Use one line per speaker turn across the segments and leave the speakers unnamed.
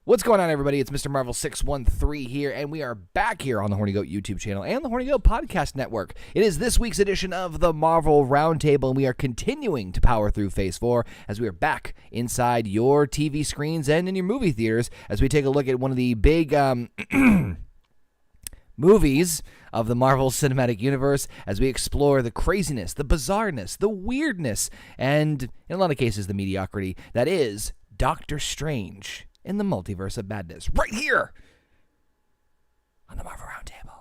What's going on, everybody? It's Mr. Marvel 613 here, and we are back here on the Horny Goat YouTube channel and the Horny Goat Podcast Network. It is this week's edition of the Marvel Roundtable, and we are continuing to power through Phase 4 as we are back inside your TV screens and in your movie theaters as we take a look at one of the big movies of the Marvel Cinematic Universe as we explore the craziness, the bizarreness, the weirdness, and in a lot of cases, the mediocrity that is Doctor Strange in the Multiverse of Madness, right here on the Marvel Roundtable.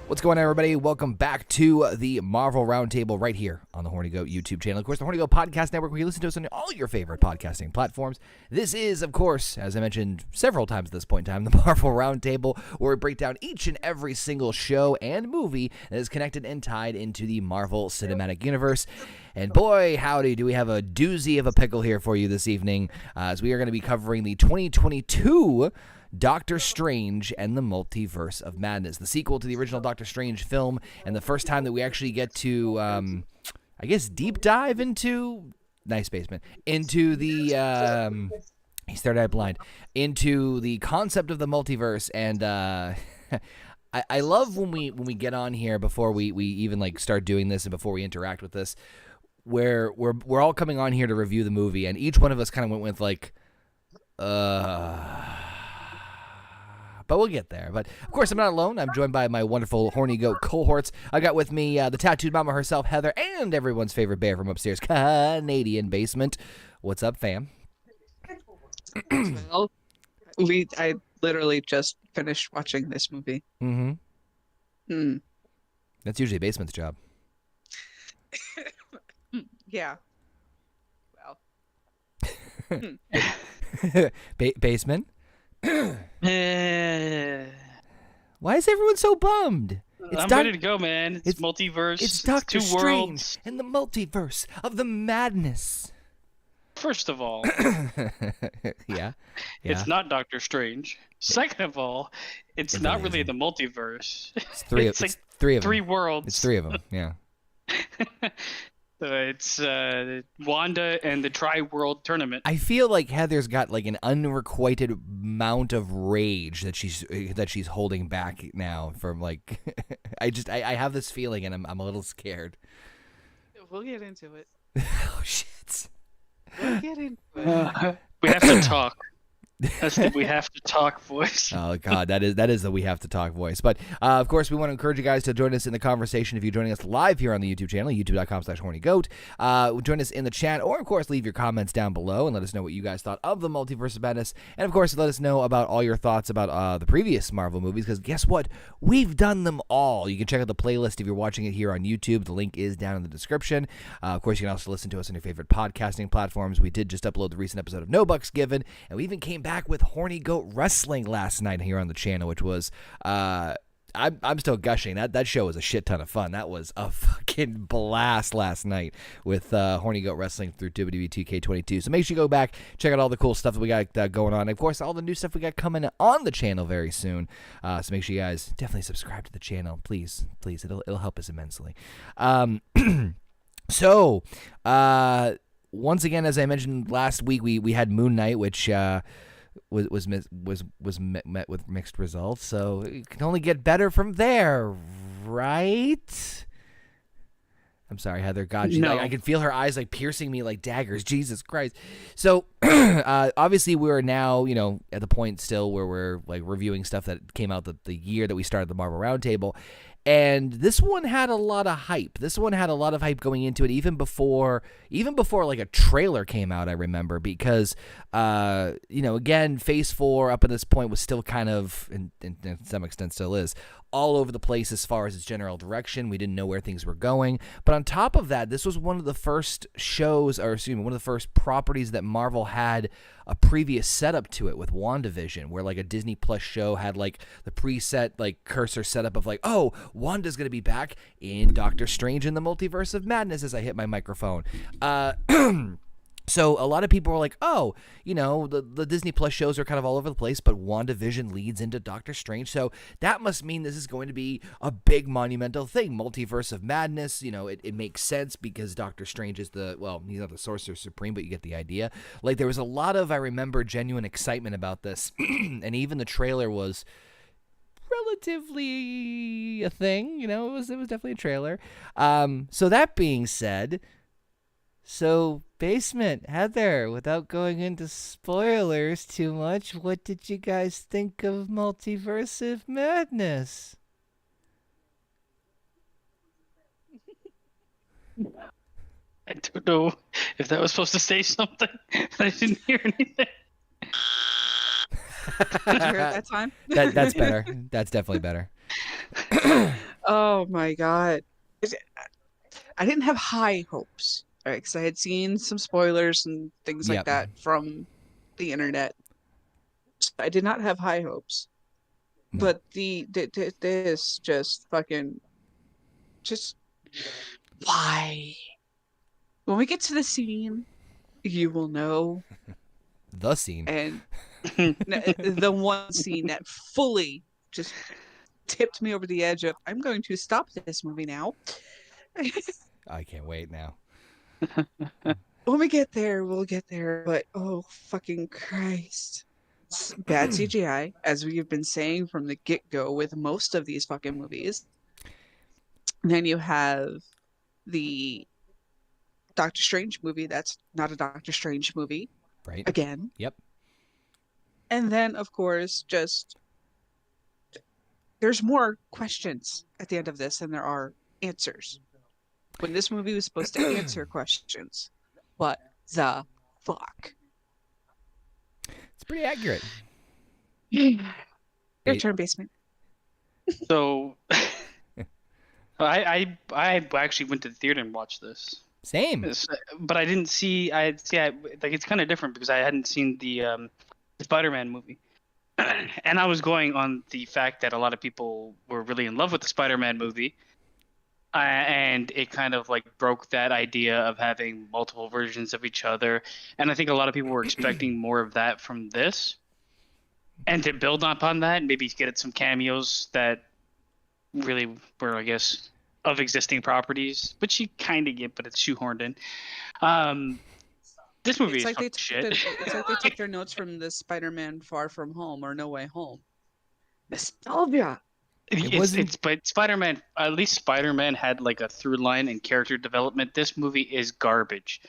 What's going on, everybody? Welcome back to the Marvel Roundtable right here on the Horny Goat YouTube channel. Of course, the Horny Goat Podcast Network, where you listen to us on all your favorite podcasting platforms. This is, of course, as I mentioned several times at this point in time, the Marvel Roundtable, where we break down each and every single show and movie that is connected and tied into the Marvel Cinematic Universe. And boy, howdy, do we have a doozy of a pickle here for you this evening, as we are going to be covering the 2022 Doctor Strange and the Multiverse of Madness, the sequel to the original Doctor Strange film, and the first time that we actually get to, I guess, deep dive into, nice basement, into the, he's third-eye blind, into the concept of the multiverse, and I love when we get on here before we even like start doing this and before we interact with this, where we're all coming on here to review the movie, and each one of us kind of went with like, but we'll get there. But, of course, I'm not alone. I'm joined by my wonderful Horny Goat cohorts. I got with me the tattooed mama herself, Heather, and everyone's favorite bear from upstairs, Canadian Basement. What's up, fam?
Well, I literally just finished watching this movie.
Mm-hmm. That's usually Basement's job.
Yeah. Well.
Basement? Why is everyone so bummed?
I'm ready to go, man. It's multiverse.
It's Doctor Strange
worlds.
and the multiverse of the madness.
First of all,
yeah.
It's not Doctor Strange. Second of all, it's not really the multiverse.
It's three of them.
Three worlds.
It's three of them, yeah.
It's Wanda and the Tri-World Tournament.
I feel like Heather's got like an unrequited amount of rage that she's holding back now from like I have this feeling and I'm a little scared.
We'll get into it.
Oh shit.
We'll get into it.
We have to talk. That's the we have to talk voice.
Oh God, that is the we have to talk voice. But of course, we want to encourage you guys to join us in the conversation. If you're joining us live here on the YouTube channel, youtube.com/hornygoat, join us in the chat, or of course, leave your comments down below and let us know what you guys thought of the Multiverse of Madness, and of course, let us know about all your thoughts about the previous Marvel movies. Because guess what, we've done them all. You can check out the playlist if you're watching it here on YouTube. The link is down in the description. Of course, you can also listen to us on your favorite podcasting platforms. We did just upload the recent episode of No Bucks Given, and we even came back with Horny Goat Wrestling last night here on the channel, which was I'm still gushing. That show was a shit ton of fun. That was a fucking blast last night with Horny Goat Wrestling through WWE 2K22. So make sure you go back, check out all the cool stuff that we got going on. And of course, all the new stuff we got coming on the channel very soon. So make sure you guys definitely subscribe to the channel, please. It'll help us immensely. So once again, as I mentioned last week, we had Moon Knight, which was met with mixed results, so it can only get better from there, right? I'm sorry, Heather. God,
No.
I can feel her eyes like piercing me like daggers. Jesus Christ. So obviously we're now, at the point still where we're like reviewing stuff that came out the year that we started the Marvel Roundtable. And this one had a lot of hype. This one had a lot of hype going into it, even before like a trailer came out. I remember because, again, Phase 4 up at this point was still kind of, and to some extent still is, all over the place as far as its general direction. We didn't know where things were going. But on top of that, this was one of the first one of the first properties that Marvel had a previous setup to it with WandaVision, where like a Disney Plus show had like the preset like cursor setup of like, oh, Wanda's going to be back in Doctor Strange in the Multiverse of Madness as I hit my microphone. So a lot of people were like, oh, the Disney Plus shows are kind of all over the place, but WandaVision leads into Doctor Strange. So that must mean this is going to be a big monumental thing. Multiverse of Madness, it makes sense because Doctor Strange is he's not the Sorcerer Supreme, but you get the idea. Like there was a lot of, I remember, genuine excitement about this. And even the trailer was relatively a thing, it was definitely a trailer. So that being said, Basement, Heather, without going into spoilers too much, what did you guys think of Multiverse of Madness?
I don't know if that was supposed to say something. I didn't hear anything.
Did you hear it that time?
That's better. That's definitely better.
Oh my god. I didn't have high hopes. All right, because I had seen some spoilers and things like that from the internet. So I did not have high hopes.
No.
But this just why? When we get to the scene, you will know.
The scene.
And the one scene that fully just tipped me over the edge of, I'm going to stop this movie now.
I can't wait now.
When we get there, we'll get there. But oh, fucking Christ. It's bad CGI, as we've been saying from the get-go with most of these fucking movies. And then you have the Doctor Strange movie that's not a Doctor Strange movie.
Right.
Again.
Yep.
And then, of course, there's more questions at the end of this than there are answers. When this movie was supposed to answer questions. What the fuck?
It's pretty accurate.
Your turn, Basement.
So, I actually went to the theater and watched this.
Same.
But I didn't see. It's kind of different because I hadn't seen the Spider-Man movie, and I was going on the fact that a lot of people were really in love with the Spider-Man movie. And it kind of like broke that idea of having multiple versions of each other. And I think a lot of people were expecting more of that from this. And to build upon that, maybe get some cameos that really were, I guess, of existing properties, which you kind of get, but it's shoehorned in. This movie is fucking shit.
It's like they took their notes from the Spider-Man Far From Home or No Way Home. Nostalgia.
But Spider-Man, at least Spider-Man had like a through line and character development. This movie is garbage.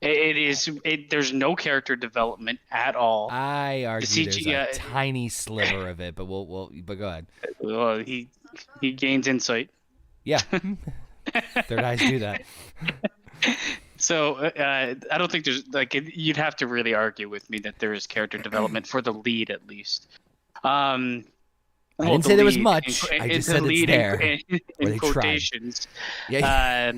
There's no character development at all.
I argue there's a tiny sliver of it, but but go ahead.
Well, he gains insight.
Yeah. Third eyes do that.
So I don't think there's you'd have to really argue with me that there is character development for the lead at least.
I didn't say there was much. I just said it's there.
In quotations. Yeah.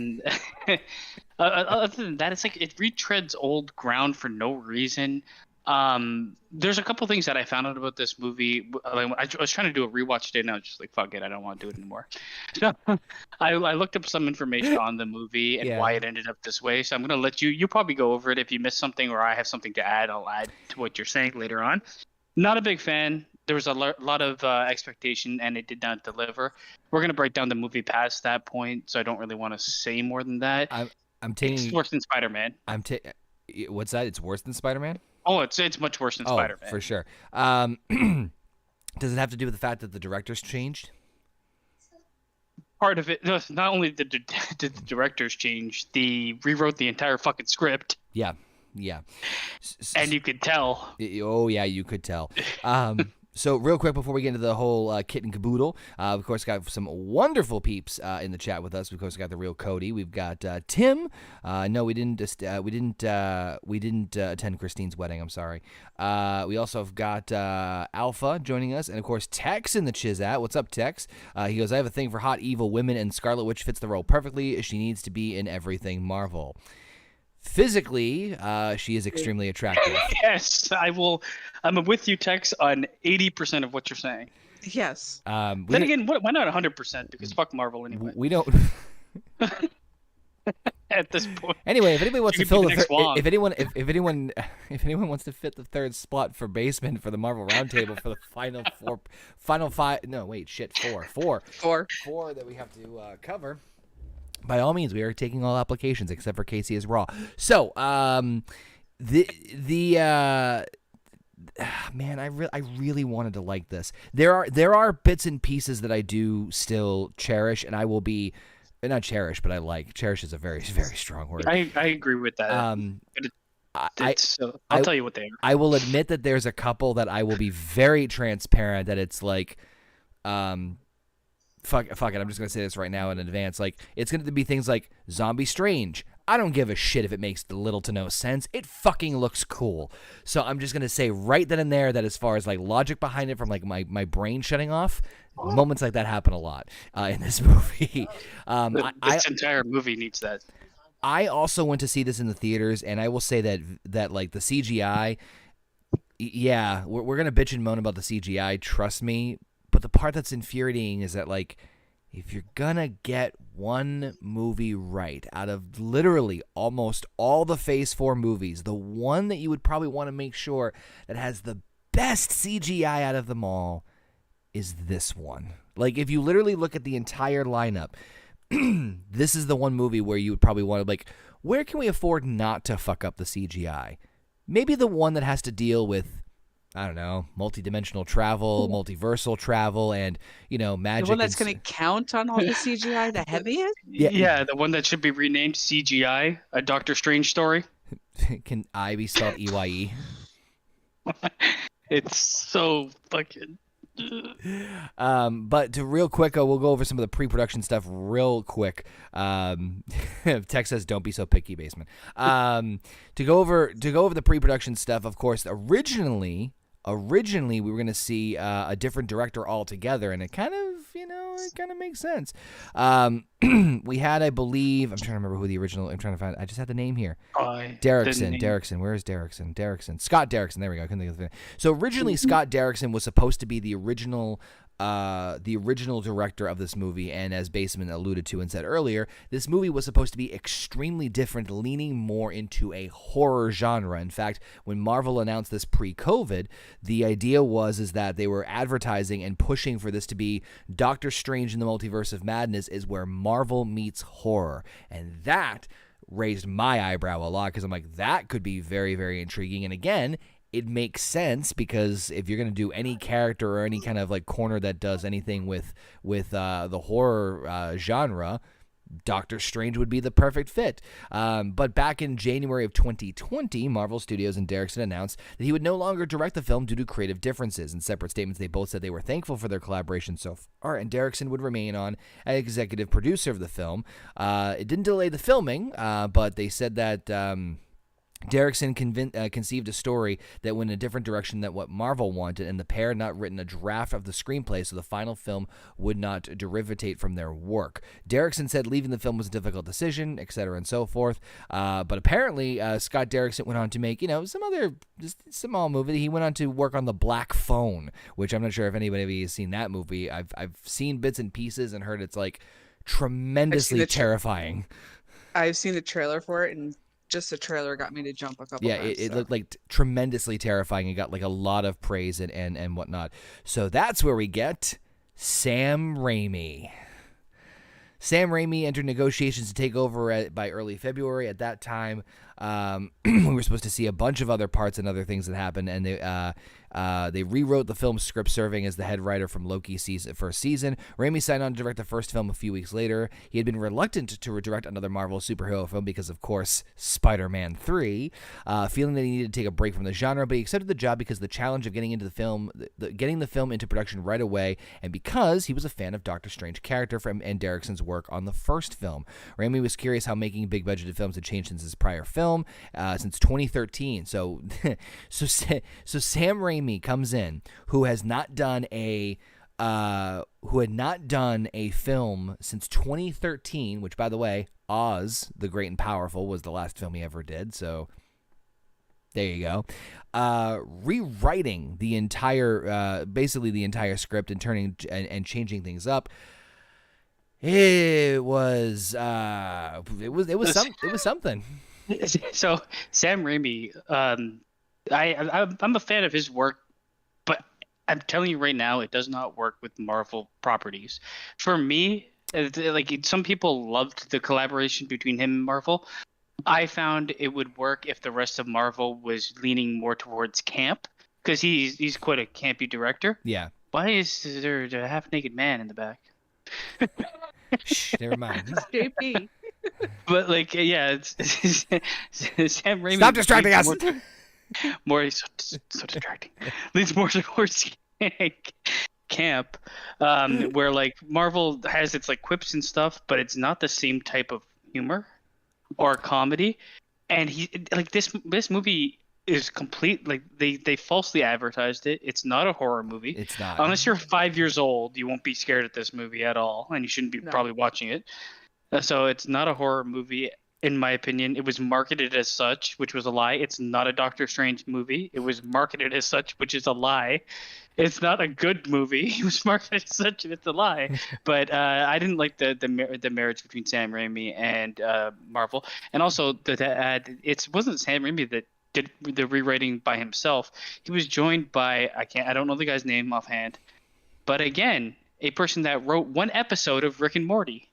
Other than that, it's like it retreads old ground for no reason. There's a couple things that I found out about this movie. I was trying to do a rewatch today, and I was just like, fuck it, I don't want to do it anymore. So I looked up some information on the movie and why it ended up this way. So I'm going to let you probably go over it. If you missed something or I have something to add, I'll add to what you're saying later on. Not a big fan. There was a lot of expectation, and it did not deliver. We're going to break down the movie past that point, so I don't really want to say more than that. It's worse than Spider-Man.
What's that? It's worse than Spider-Man?
Oh, it's much worse than Spider-Man.
For sure. Does it have to do with the fact that the directors changed?
Part of it. No, not only did the directors change, they rewrote the entire fucking script.
Yeah.
And you could tell.
Oh, yeah, you could tell. So real quick before we get into the whole kit and caboodle, of course, got some wonderful peeps in the chat with us. Of course, we got the real Cody. We've got Tim. No, we didn't attend Christine's wedding. I'm sorry. We also have got Alpha joining us, and of course Tex in the Chizat. What's up, Tex? He goes, I have a thing for hot evil women, and Scarlet Witch fits the role perfectly. She needs to be in everything Marvel. Physically, she is extremely attractive.
Yes, I will. I'm with you, Tex, on 80% of what you're saying.
Yes.
Then again, why not 100%? Because fuck Marvel anyway.
We don't.
At this point.
Anyway, if anybody wants to
You
fill
could be
the
the next
if anyone wants to fit the third spot for basement for the Marvel Roundtable for the final five. No, wait, shit, four that we have to cover. By all means, we are taking all applications except for Casey is Raw. So, man, I really wanted to like this. There are bits and pieces that I do still cherish, and I will be not cherish, but I like. Cherish is a very, very strong word.
I agree with that. I'll tell you what they are.
I will admit that there's a couple that I will be very transparent that it's like, fuck it, I'm just going to say this right now in advance. Like, it's going to be things like Zombie Strange. I don't give a shit if it makes little to no sense. It fucking looks cool. So I'm just going to say right then and there that as far as like logic behind it from like my brain shutting off, moments like that happen a lot in this movie.
This entire movie needs that.
I also went to see this in the theaters, and I will say that like the CGI, yeah, we're going to bitch and moan about the CGI, trust me. But the part that's infuriating is that, like, if you're gonna get one movie right out of literally almost all the Phase 4 movies, the one that you would probably want to make sure that has the best CGI out of them all is this one. Like, if you literally look at the entire lineup, this is the one movie where you would probably want to, like, where can we afford not to fuck up the CGI? Maybe the one that has to deal with, I don't know, multidimensional travel, multiversal travel, and, you know, magic.
The one that's going to count on all the CGI, the heaviest?
Yeah, the one that should be renamed CGI, a Doctor Strange story.
Can I be spelled EYE?
It's so fucking...
But to real quick, we'll go over some of the pre-production stuff real quick. Tex says, "Don't be so picky, basement." To go over the pre-production stuff, of course, originally we were going to see a different director altogether, and it kind of makes sense. We had, I believe, I'm trying to remember who the original. I'm trying to find. I just had the name here. Derrickson. Where is Derrickson? Scott Derrickson. There we go. I couldn't think of the name. So originally, Scott Derrickson was supposed to be the original director of this movie, and as Basement alluded to and said earlier, this movie was supposed to be extremely different, leaning more into a horror genre. In fact, when Marvel announced this pre-COVID, the idea was that they were advertising and pushing for this to be Doctor Strange in the Multiverse of Madness is where Marvel meets horror, and that raised my eyebrow a lot because I'm like, that could be very, very intriguing. And again, it makes sense because if you're going to do any character or any kind of like corner that does anything with the horror genre, Doctor Strange would be the perfect fit. But back in January of 2020, Marvel Studios and Derrickson announced that he would no longer direct the film due to creative differences. In separate statements, they both said they were thankful for their collaboration so far, and Derrickson would remain on as executive producer of the film. It didn't delay the filming, but they said that Derrickson conceived a story that went in a different direction than what Marvel wanted, and the pair had not written a draft of the screenplay, so the final film would not derivative from their work. Derrickson said leaving the film was a difficult decision, etc. and so forth. But apparently, Scott Derrickson went on to make, some other just small movie. He went on to work on The Black Phone, which I'm not sure if anybody has seen that movie. I've seen bits and pieces and heard it's like tremendously terrifying.
I've seen the trailer for it, and just the trailer got me to jump a couple times.
It looked like tremendously terrifying. It got like a lot of praise and whatnot. So that's where we get Sam Raimi. Sam Raimi entered negotiations to take over by early February. At that time, We were supposed to see a bunch of other parts and other things that happened, and they rewrote the film's script, serving as the head writer from Loki's first season. Raimi signed on to direct the first film a few weeks later. He had been reluctant to direct another Marvel superhero film because, of course, Spider-Man 3, feeling that he needed to take a break from the genre, but he accepted the job because the challenge of getting into the film, getting the film into production right away, and because he was a fan of Doctor Strange's character and Derrickson's work on the first film. Raimi was curious how making big-budgeted films had changed since his prior film, since 2013. So Sam Raimi comes in, who had not done a film since 2013, which, by the way, Oz the Great and Powerful was the last film he ever did. So there you go. Rewriting the entire, basically the entire script and changing things up. It was something.
So Sam Raimi, I'm a fan of his work, but I'm telling you right now, it does not work with Marvel properties. For me, like, some people loved the collaboration between him and Marvel. I found it would work if the rest of Marvel was leaning more towards camp, because he's quite a campy director.
Yeah.
Why is there a half-naked man in the back?
Shh, never mind.
JP.
But, like, yeah, it's Sam Raimi.
Stop distracting us.
More so distracting. Leads more towards camp, where, like, Marvel has its, like, quips and stuff, but it's not the same type of humor or comedy. And this movie is complete. Like, they falsely advertised it. It's not a horror movie.
It's not.
Unless you're 5 years old, you won't be scared at this movie at all, and you shouldn't be probably watching it. So it's not a horror movie. In my opinion, it was marketed as such, which was a lie. It's not a Doctor Strange movie. It was marketed as such, which is a lie. It's not a good movie. It was marketed as such, and it's a lie. But I didn't like the marriage between Sam Raimi and Marvel, and also it wasn't Sam Raimi that did the rewriting by himself. He was joined by I don't know the guy's name offhand, but again, a person that wrote one episode of Rick and Morty.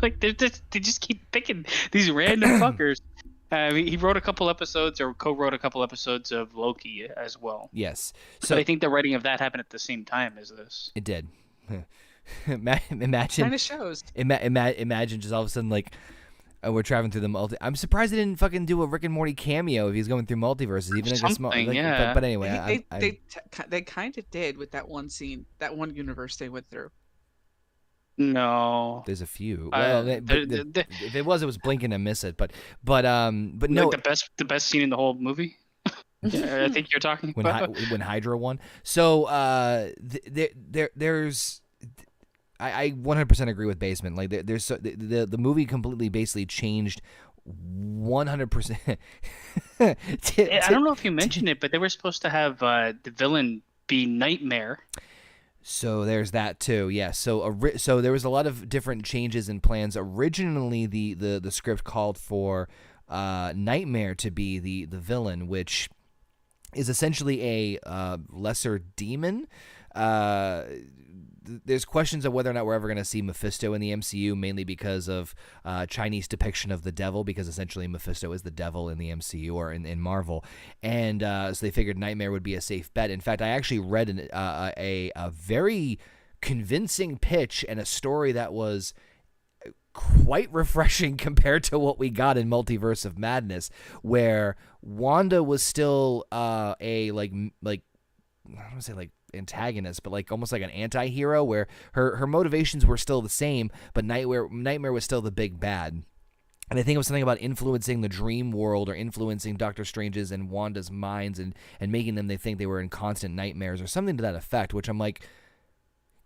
Like, they just keep picking these random fuckers. He wrote a couple episodes, or co-wrote a couple episodes of Loki as well.
Yes.
So I think the writing of that happened at the same time as this.
It did. Imagine.
Kind of shows.
Imagine just all of a sudden, like, we're traveling through the I'm surprised they didn't fucking do a Rick and Morty cameo if he's going through multiverses, even like a small. Like,
yeah.
But anyway,
They kind of did with that one scene, that one universe they went through.
No,
there's a few. Well, if it was blink and I miss it. But no,
like the best scene in the whole movie. I think you're talking about
when Hydra won. So there's. I 100% agree with Basement. Like, there's the movie completely basically changed 100%.
I don't know if you mentioned it, but they were supposed to have the villain be Nightmare.
So there's that too. Yeah. So there was a lot of different changes in plans. Originally, the script called for Nightmare to be the villain, which is essentially a lesser demon. There's questions of whether or not we're ever going to see Mephisto in the MCU, mainly because of Chinese depiction of the devil, because essentially Mephisto is the devil in the MCU or in Marvel. And so they figured Nightmare would be a safe bet. In fact, I actually read a very convincing pitch and a story that was quite refreshing compared to what we got in Multiverse of Madness, where Wanda was still a like I don't want to say like antagonist, but like almost like an anti-hero, where her motivations were still the same, but Nightmare was still the big bad. And I think it was something about influencing the dream world, or influencing Doctor Strange's and Wanda's minds, and making them they think they were in constant nightmares or something to that effect, which I'm like,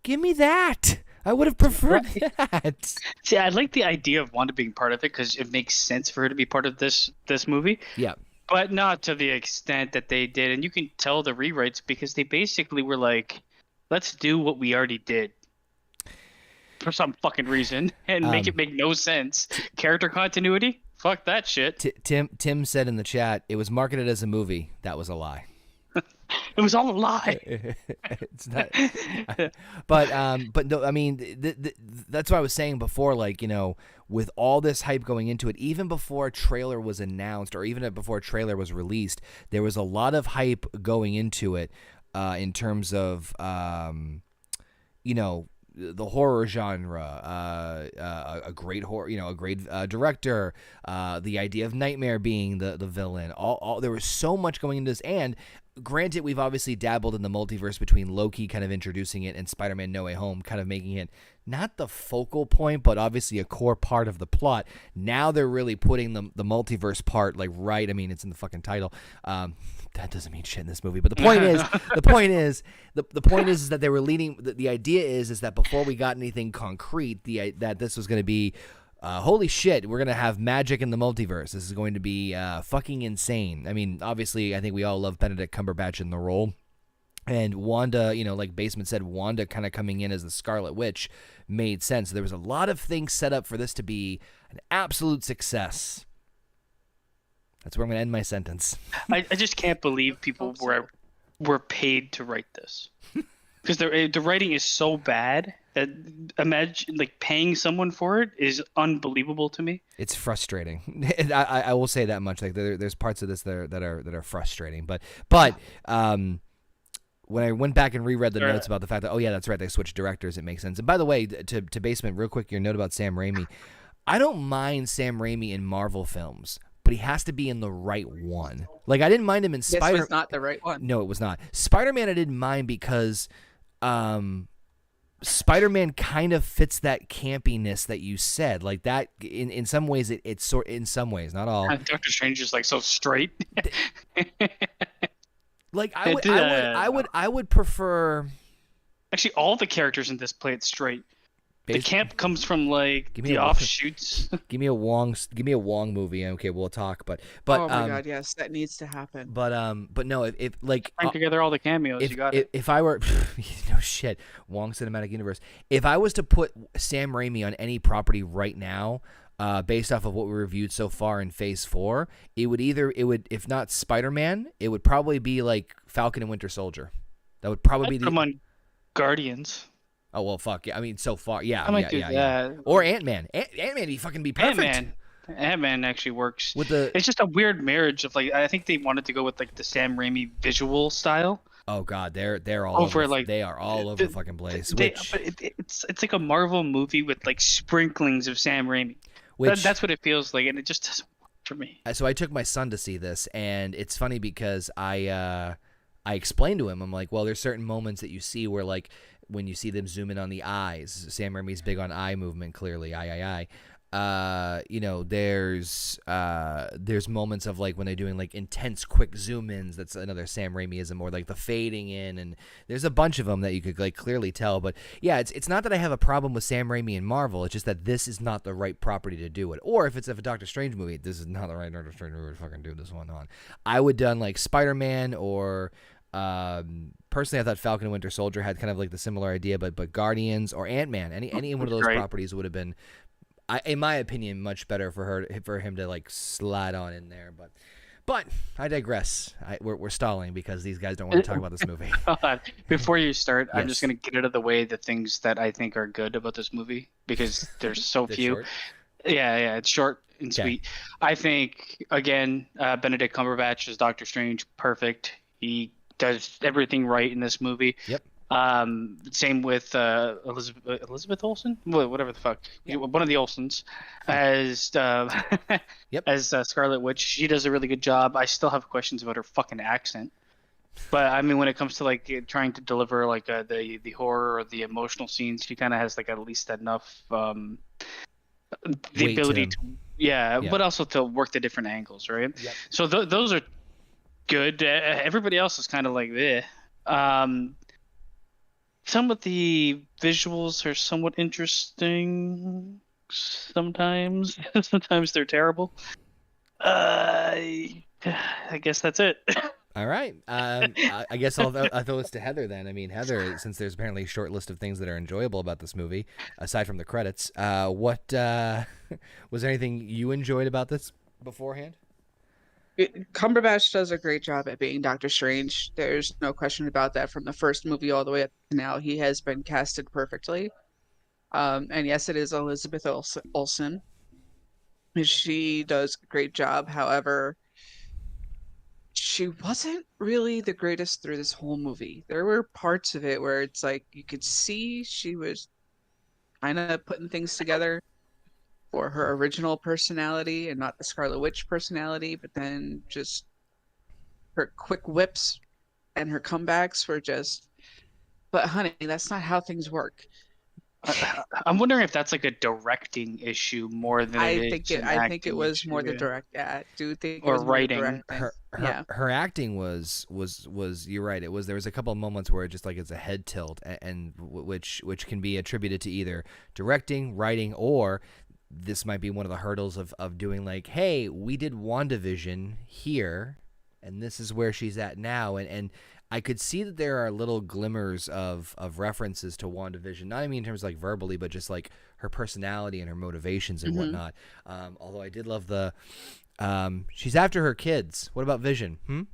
give me that. I would have preferred that.
See, I like the idea of Wanda being part of it because it makes sense for her to be part of this movie.
Yeah.
But not to the extent that they did. And you can tell the rewrites because they basically were like, let's do what we already did for some fucking reason and make it make no sense. Character continuity? Fuck that shit.
Tim said in the chat, it was marketed as a movie. That was a lie.
It was all a lie.
It's not, but no, I mean, that's what I was saying before. Like, you know, with all this hype going into it, even before a trailer was announced, or even before a trailer was released, there was a lot of hype going into it, in terms of, you know, the horror genre, a great horror, you know, a great director, the idea of Nightmare being the villain. All there was so much going into this, and granted, we've obviously dabbled in the multiverse between Loki kind of introducing it and Spider-Man No Way Home kind of making it not the focal point, but obviously a core part of the plot. Now they're really putting the multiverse part, like, right. I mean, it's in the fucking title. That doesn't mean shit in this movie, but the point is, the point is that they were leading. The idea is that before we got anything concrete, that this was going to be, holy shit, we're going to have magic in the multiverse. This is going to be fucking insane. I mean, obviously, I think we all love Benedict Cumberbatch in the role. And Wanda, you know, like Basement said, Wanda kind of coming in as the Scarlet Witch made sense. There was a lot of things set up for this to be an absolute success. That's where I'm going to end my sentence.
I just can't believe people were paid to write this. Because the writing is so bad that imagine like paying someone for it is unbelievable to me.
It's frustrating. I will say that much. Like there's parts of this that are frustrating. But when I went back and reread the notes about the fact that, oh yeah, that's right, they switched directors, it makes sense. And by the way, to Basement, real quick, your note about Sam Raimi. I don't mind Sam Raimi in Marvel films, but he has to be in the right one. Like, I didn't mind him in Spider-Man.
This was not the right one.
No, it was not. Spider-Man I didn't mind because Spider-Man kind of fits that campiness that you said. Like that, in some ways, it's sort, in some ways, not all.
Doctor Strange is like so straight.
Like I would prefer.
Actually, all the characters in this play it straight. The camp comes from like the offshoots.
Give me a Wong movie. Okay, we'll talk. But
oh my god, yes, that needs to happen.
But no, if like
bring together all the cameos, you got it.
If I were no shit, Wong Cinematic Universe. If I was to put Sam Raimi on any property right now, based off of what we reviewed so far in Phase 4, it would if not Spider-Man, it would probably be like Falcon and Winter Soldier. That would probably be
come on, Guardians.
Oh well, fuck yeah! I mean, so far, yeah,
I might do that.
Yeah. Or Ant-Man. Ant-Man, be fucking be perfect.
Ant-Man actually works.
It's
just a weird marriage of like I think they wanted to go with like the Sam Raimi visual style.
Oh god, they're all over like they are all over the fucking place.
But it's like a Marvel movie with like sprinklings of Sam Raimi. That's what it feels like, and it just doesn't work for me.
So I took my son to see this, and it's funny because I explained to him, I'm like, well, there's certain moments that you see where like when you see them zoom in on the eyes, Sam Raimi's big on eye movement, clearly, eye. You know, there's moments of like when they're doing like intense quick zoom-ins. That's another Sam Raimiism, or like the fading in, and there's a bunch of them that you could like clearly tell. But yeah, it's not that I have a problem with Sam Raimi and Marvel. It's just that this is not the right property to do it. Or if it's a Doctor Strange movie, this is not the right Doctor Strange movie to fucking do this one on. I would done like Spider-Man or. Personally, I thought Falcon and Winter Soldier had kind of like the similar idea, but Guardians or Ant-Man, any one of those properties would have been, in my opinion, much better for him to like slide on in there. But I digress. We're stalling because these guys don't want to talk about this movie.
Before you start,
yes.
I'm just gonna get out of the way the things that I think are good about this movie because there's so few.
Short?
Yeah, it's short and sweet. I think again, Benedict Cumberbatch as Doctor Strange, perfect. He does everything right in this movie.
Yep.
Same with Elizabeth Olsen, whatever the fuck, one of the Olsens, as
yep.
as Scarlet Witch. She does a really good job. I still have questions about her fucking accent, but I mean, when it comes to like trying to deliver like the horror or the emotional scenes, she kind of has like at least enough the ability to but also to work the different angles, right?
Yep.
So those are good. Everybody else is kind of like this. Some of the visuals are somewhat interesting. Sometimes they're terrible. I guess that's it.
All right. I guess I'll throw this to Heather then. I mean, Heather, since there's apparently a short list of things that are enjoyable about this movie, aside from the credits, what was there anything you enjoyed about this beforehand?
Cumberbatch does a great job at being Doctor Strange. There's no question about that. From the first movie all the way up to now, he has been casted perfectly. And yes, it is Elizabeth Olsen. She does a great job. However, she wasn't really the greatest through this whole movie. There were parts of it where it's like you could see she was kind of putting things together for her original personality and not the Scarlet Witch personality, but then just her quick whips and her comebacks were just, but honey, that's not how things work.
I'm wondering if that's like a directing issue more than
I think it was more the direct. Yeah, I do think
or writing.
Her acting was you're right. It was, there was a couple of moments where it just like it's a head tilt, and which can be attributed to either directing, writing, or this might be one of the hurdles of doing like, hey, we did WandaVision here, and this is where she's at now, and I could see that there are little glimmers of references to WandaVision, not even in terms of like verbally, but just like her personality and her motivations and whatnot. Although I did love the, she's after her kids. What about Vision?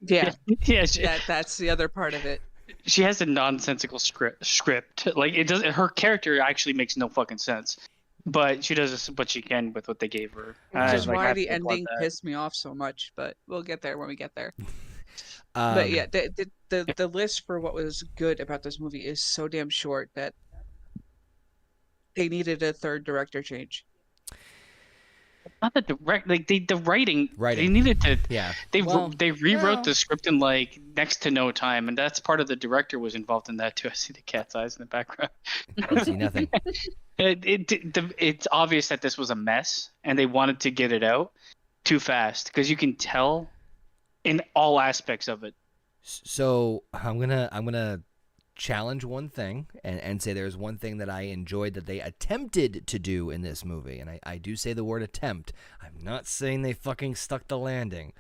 Yeah. That's the other part of it.
She has a nonsensical script. Like it doesn't. Her character actually makes no fucking sense. But she does what she can with what they gave her.
Which is why the ending pissed me off so much. But we'll get there when we get there. But yeah, the list for what was good about this movie is so damn short that they needed a third director change.
Not the writing. They needed to.
Yeah.
They rewrote the script in like next to no time, and that's part of the director was involved in that too. I see the cat's eyes in the background.
I see nothing.
It's obvious that this was a mess, and they wanted to get it out too fast because you can tell in all aspects of it.
So I'm gonna challenge one thing and say there's one thing that I enjoyed that they attempted to do in this movie, and I do say the word attempt. I'm not saying they fucking stuck the landing,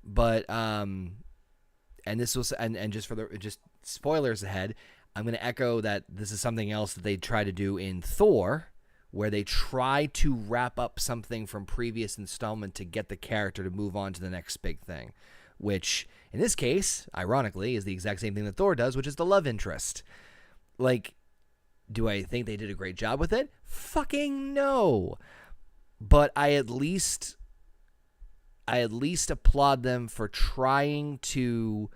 but and this was and just for the just spoilers ahead, I'm gonna echo that this is something else that they try to do in Thor, where they try to wrap up something from previous installment to get the character to move on to the next big thing, which in this case, ironically, is the exact same thing that Thor does, which is the love interest. Like, do I think they did a great job with it? Fucking no. But I at least applaud them for trying to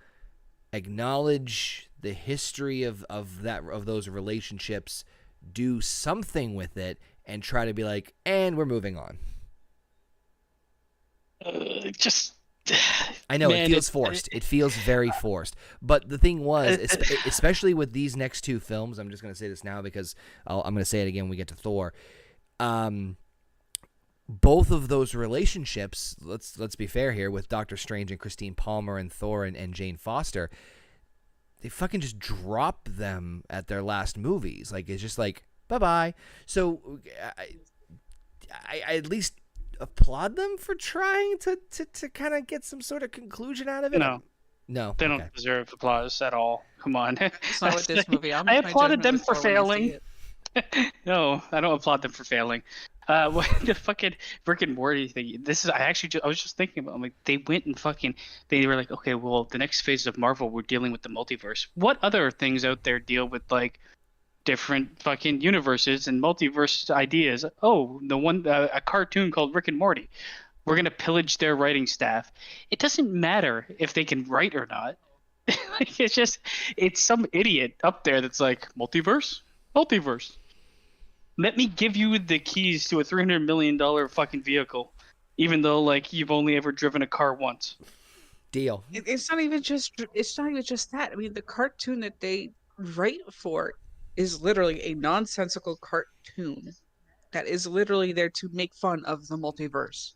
acknowledge the history of those relationships, do something with it, and try to be like, and we're moving on. I know, it feels forced. It feels very forced. But the thing was, especially with these next two films, I'm just going to say this now because I'm going to say it again when we get to Thor. Both of those relationships, let's be fair here, with Doctor Strange and Christine Palmer and Thor and Jane Foster, they fucking just drop them at their last movies. Like, it's just like, bye-bye. So I at least applaud them for trying to kind of get some sort of conclusion out of it. No,
they don't deserve applause at all. Come on.
It's not with this movie.
I applauded them for failing. No, I don't applaud them for failing. The fucking Rick and Morty thing. This is I was just thinking about. I'm like, they went and they were like, okay, well, the next phase of Marvel, we're dealing with the multiverse. What other things out there deal with like different fucking universes and multiverse ideas? Oh, the one a cartoon called Rick and Morty. We're gonna pillage their writing staff. It doesn't matter if they can write or not. Like, it's some idiot up there that's like multiverse. Let me give you the keys to a $300 million fucking vehicle, even though like you've only ever driven a car once.
Deal.
It's not even just that. I mean, the cartoon that they write for is literally a nonsensical cartoon that is literally there to make fun of the multiverse.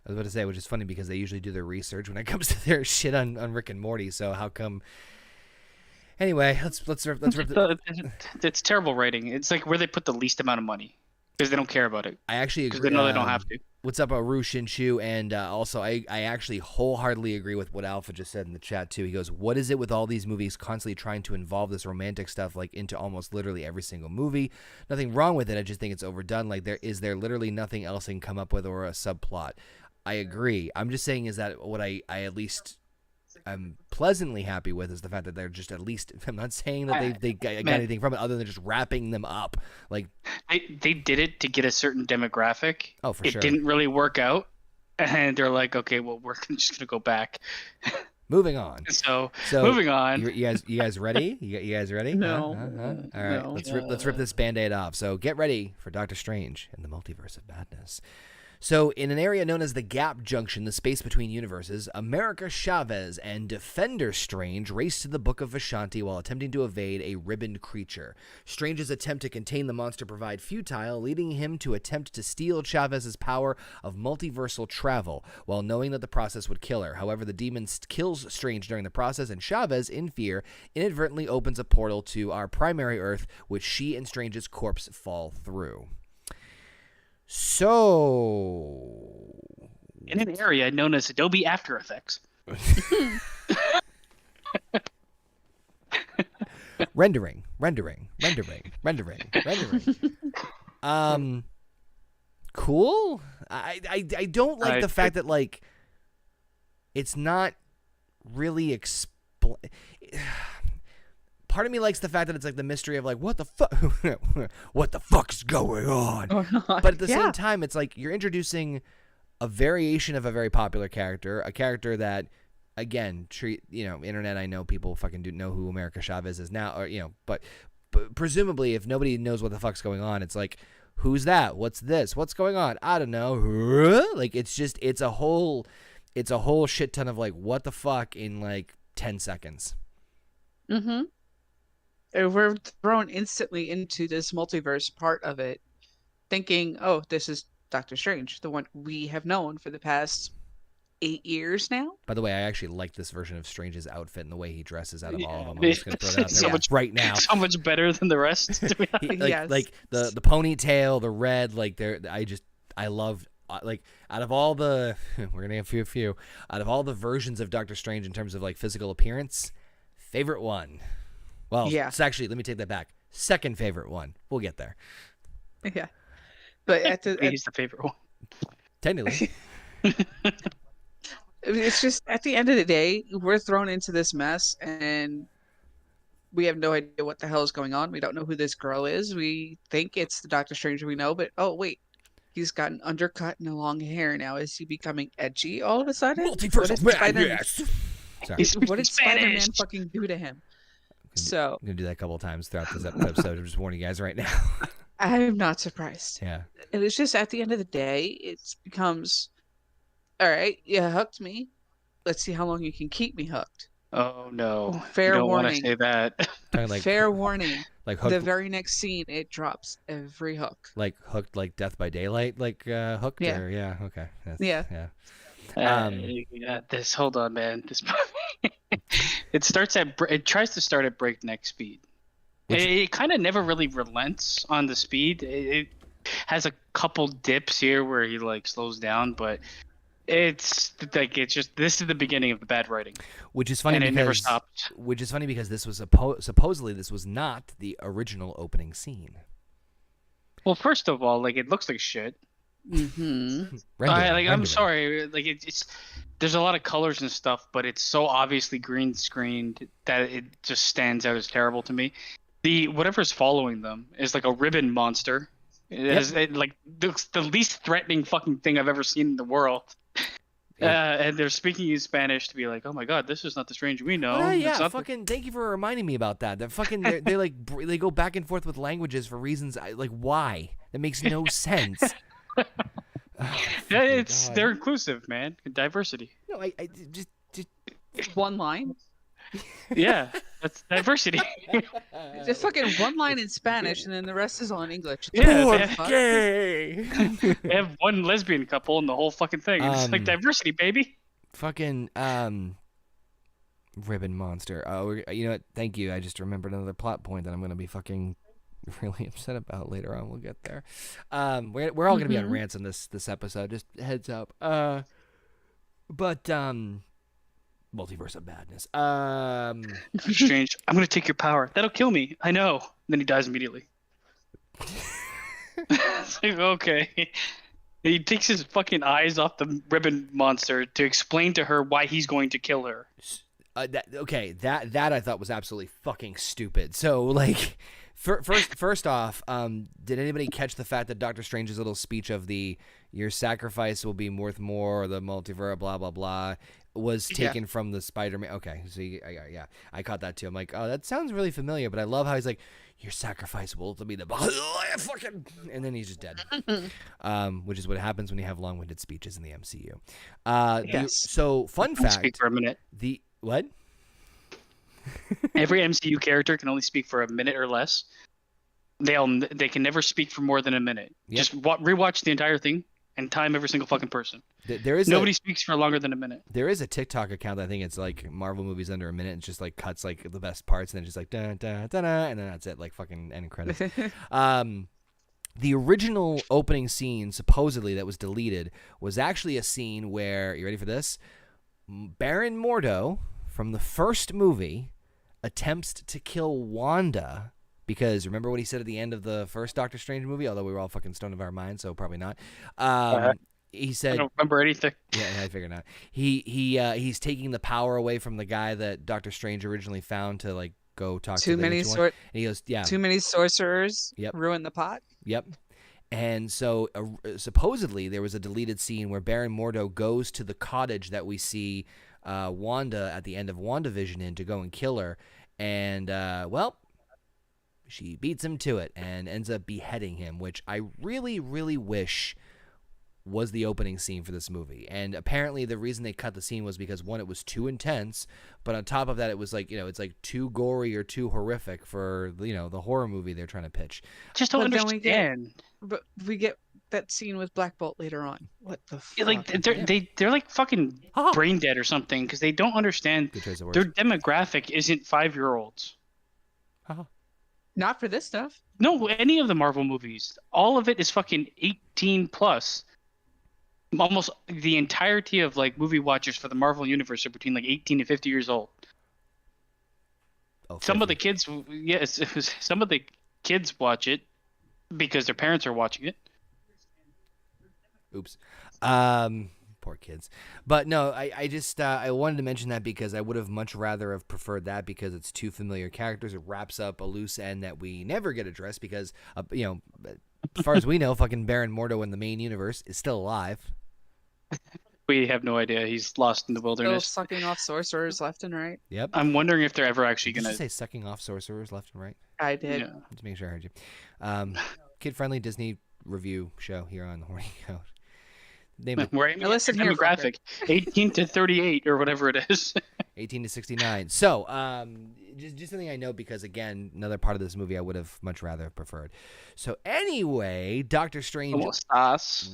I was about to say, which is funny because they usually do their research when it comes to their shit on Rick and Morty. So how come? Anyway, let's rip
it's terrible writing. It's like where they put the least amount of money because they don't care about it.
I actually agree.
Because they know they don't have to.
What's up, Ru Shinshu? And also, I actually wholeheartedly agree with what Alpha just said in the chat too. He goes, "What is it with all these movies constantly trying to involve this romantic stuff like into almost literally every single movie? Nothing wrong with it. I just think it's overdone. Like there literally nothing else they can come up with or a subplot." I agree. I'm just saying is that what I at least I'm pleasantly happy with is the fact that they're just at least. I'm not saying that they got anything from it other than just wrapping them up. Like
they did it to get a certain demographic.
Oh, for
sure. It didn't really work out, and they're like, okay, well, we're just gonna go back.
Moving on.
So moving on.
You guys ready? You guys ready?
No.
All right.
No.
Let's rip this Band-Aid off. So get ready for Doctor Strange and the Multiverse of Madness. So, in an area known as the Gap Junction, the space between universes, America Chavez and Defender Strange race to the Book of Vishanti while attempting to evade a ribboned creature. Strange's attempt to contain the monster proved futile, leading him to attempt to steal Chavez's power of multiversal travel, while knowing that the process would kill her. However, the demon kills Strange during the process, and Chavez, in fear, inadvertently opens a portal to our primary Earth, which she and Strange's corpse fall through. So,
in an area known as Adobe After Effects.
rendering. Cool. I don't like the fact that like it's not really part of me likes the fact that it's like the mystery of like what the fuck's going on. But at the same time, it's like you're introducing a variation of a very popular character, a character that, again, internet. I know people fucking do know who America Chavez is now, or but presumably if nobody knows what the fuck's going on, it's like, who's that? What's this? What's going on? I don't know. Like it's a whole shit ton of like what the fuck in like 10 seconds.
Mm-hmm. We're thrown instantly into this multiverse part of it, thinking, oh, this is Doctor Strange, the one we have known for the past 8 years now.
By the way, I actually like this version of Strange's outfit and the way he dresses out of all of them. I'm just going to throw that out there right now.
So much better than the rest.
Like the ponytail, the red, like I love, like out of all the, we're going to have a few, out of all the versions of Doctor Strange in terms of like physical appearance, favorite one. Well, it's actually, let me take that back. Second favorite one. We'll get there.
Yeah. But
he's the favorite one.
Technically.
It's just, at the end of the day, we're thrown into this mess, and we have no idea what the hell is going on. We don't know who this girl is. We think it's the Doctor Strange we know, but, oh, wait. He's got an undercut and a long hair now. Is he becoming edgy all of a sudden?
Multiverse of Madness. Sorry.
What did Spider-Man fucking do to him? So
I'm gonna do that a couple of times throughout this episode. I'm just warning you guys right now.
I'm not surprised.
Yeah.
And it's just at the end of the day, it becomes, all right, you hooked me. Let's see how long you can keep me hooked.
Oh no!
Fair
you don't
warning.
Want to say that.
Like,
fair warning.
Like hooked,
the very next scene, it drops every hook.
Like hooked, like Death by Daylight, like hooked.
Yeah.
Or, yeah. Okay.
Yeah.
This. Hold on, man. This. It tries to start at breakneck speed. It kind of never really relents on the speed. It has a couple dips here where he like slows down, but it's just this is the beginning of the bad writing.
Which is funny,
and
because
it never stopped.
Which is funny because this was supposedly this was not the original opening scene.
Well, first of all, like it looks like shit.
Mm-hmm.
I'm sorry, like it's there's a lot of colors and stuff, but it's so obviously green screened that it just stands out as terrible to me. The whatever's following them is like a ribbon monster. Like the least threatening fucking thing I've ever seen in the world. And they're speaking in Spanish to be like, oh my god, this is not the Strange we know.
Fucking thank you for reminding me about that. That fucking they like they go back and forth with languages for reasons like why? That makes no sense.
They're inclusive, man. Diversity.
No, I just
one line.
Yeah, that's diversity.
Just fucking one line in Spanish, and then the rest is all in English.
Gay.
They have one lesbian couple in the whole fucking thing. It's like diversity, baby.
Fucking ribbon monster. Oh, you know what? Thank you. I just remembered another plot point that I'm gonna be fucking really upset about later on. We'll get there. We're all gonna be on rants in this episode. Just heads up. But Multiverse of Madness.
Strange. I'm gonna take your power. That'll kill me. I know. And then he dies immediately. It's like, okay. He takes his fucking eyes off the ribbon monster to explain to her why he's going to kill her.
That I thought was absolutely fucking stupid. So like, first off, did anybody catch the fact that Doctor Strange's little speech of your sacrifice will be worth more, or the multiverse, blah blah blah, was taken from the Spider-Man? Okay, so I caught that too. I'm like, oh, that sounds really familiar, but I love how he's like, your sacrifice will be the fucking, and then he's just dead. Which is what happens when you have long-winded speeches in the MCU.
Yes.
So fun fact.
Speak for a minute.
What?
Every MCU character can only speak for a minute or less. They can never speak for more than a minute.
Yep.
Just rewatch the entire thing and time every single fucking person. Nobody speaks for longer than a minute.
There is a TikTok account. I think it's like Marvel movies under a minute. It's just like cuts like the best parts, and then just like da da da da, and then that's it. Like fucking end credits. The original opening scene, supposedly that was deleted, was actually a scene where, you ready for this? Baron Mordo from the first movie attempts to kill Wanda, because remember what he said at the end of the first Doctor Strange movie, although we were all fucking stoned of our minds, so probably not. He said,
I don't remember anything.
Yeah, I figured not. He's taking the power away from the guy that Doctor Strange originally found to like go talk to. And he goes, yeah.
Too many sorcerers.
Yep.
Ruin the pot.
Yep. And so supposedly there was a deleted scene where Baron Mordo goes to the cottage that we see Wanda at the end of WandaVision in to go and kill her, and she beats him to it and ends up beheading him, which I really, really wish was the opening scene for this movie. And apparently the reason they cut the scene was because, one, it was too intense, but on top of that, it was like, it's like too gory or too horrific for, the horror movie they're trying to pitch.
Just don't understand.
We get that scene with Black Bolt later on. What the fuck?
Like they're like fucking brain dead or something, because they don't understand their demographic isn't 5-year-olds.
Not for this stuff.
No, any of the Marvel movies, all of it is fucking 18 plus. Almost the entirety of like movie watchers for the Marvel universe are between like 18 and 50 years old. Some of the kids, some of the kids watch it because their parents are watching it.
Oops. Poor kids. But no, I just I wanted to mention that because I would have much rather have preferred that, because it's two familiar characters. It wraps up a loose end that we never get addressed because, as far as we know, fucking Baron Mordo in the main universe is still alive.
We have no idea. He's lost in the wilderness.
Still sucking off sorcerers left and right.
Yep.
I'm wondering if they're ever actually going to...
Did you say sucking off sorcerers left and right?
I did.
Yeah.
Just making sure I heard you. Kid-friendly Disney review show here on the Horny Goat.
We're aiming at demographic 18 to 38 or whatever it is. 18
to 69. So, just something I know, because again, another part of this movie I would have much rather preferred. So anyway, Doctor Strange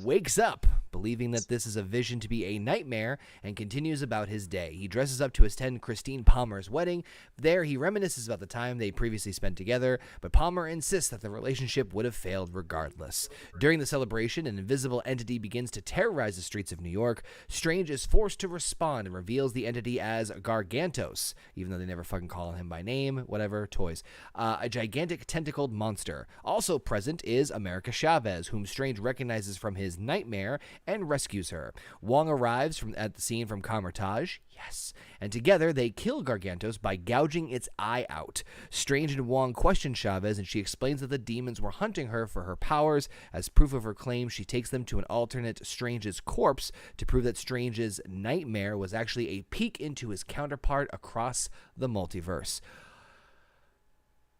wakes up believing that this is a vision to be a nightmare and continues about his day. He dresses up to attend Christine Palmer's wedding. There, he reminisces about the time they previously spent together, but Palmer insists that the relationship would have failed regardless. During the celebration, an invisible entity begins to terrorize the streets of New York. Strange is forced to respond and reveals the entity as Gargantos, even though they never fucking call him by name, whatever, toys. A gigantic tentacled monster. Also present is America Chavez, whom Strange recognizes from his nightmare and rescues her. Wong arrives at the scene from Kamar-Taj, yes, and together they kill Gargantos by gouging its eye out. Strange and Wong question Chavez, and she explains that the demons were hunting her for her powers. As proof of her claim, she takes them to an alternate Strange's corpse to prove that Strange's nightmare was actually a peek into his counterpart across the multiverse.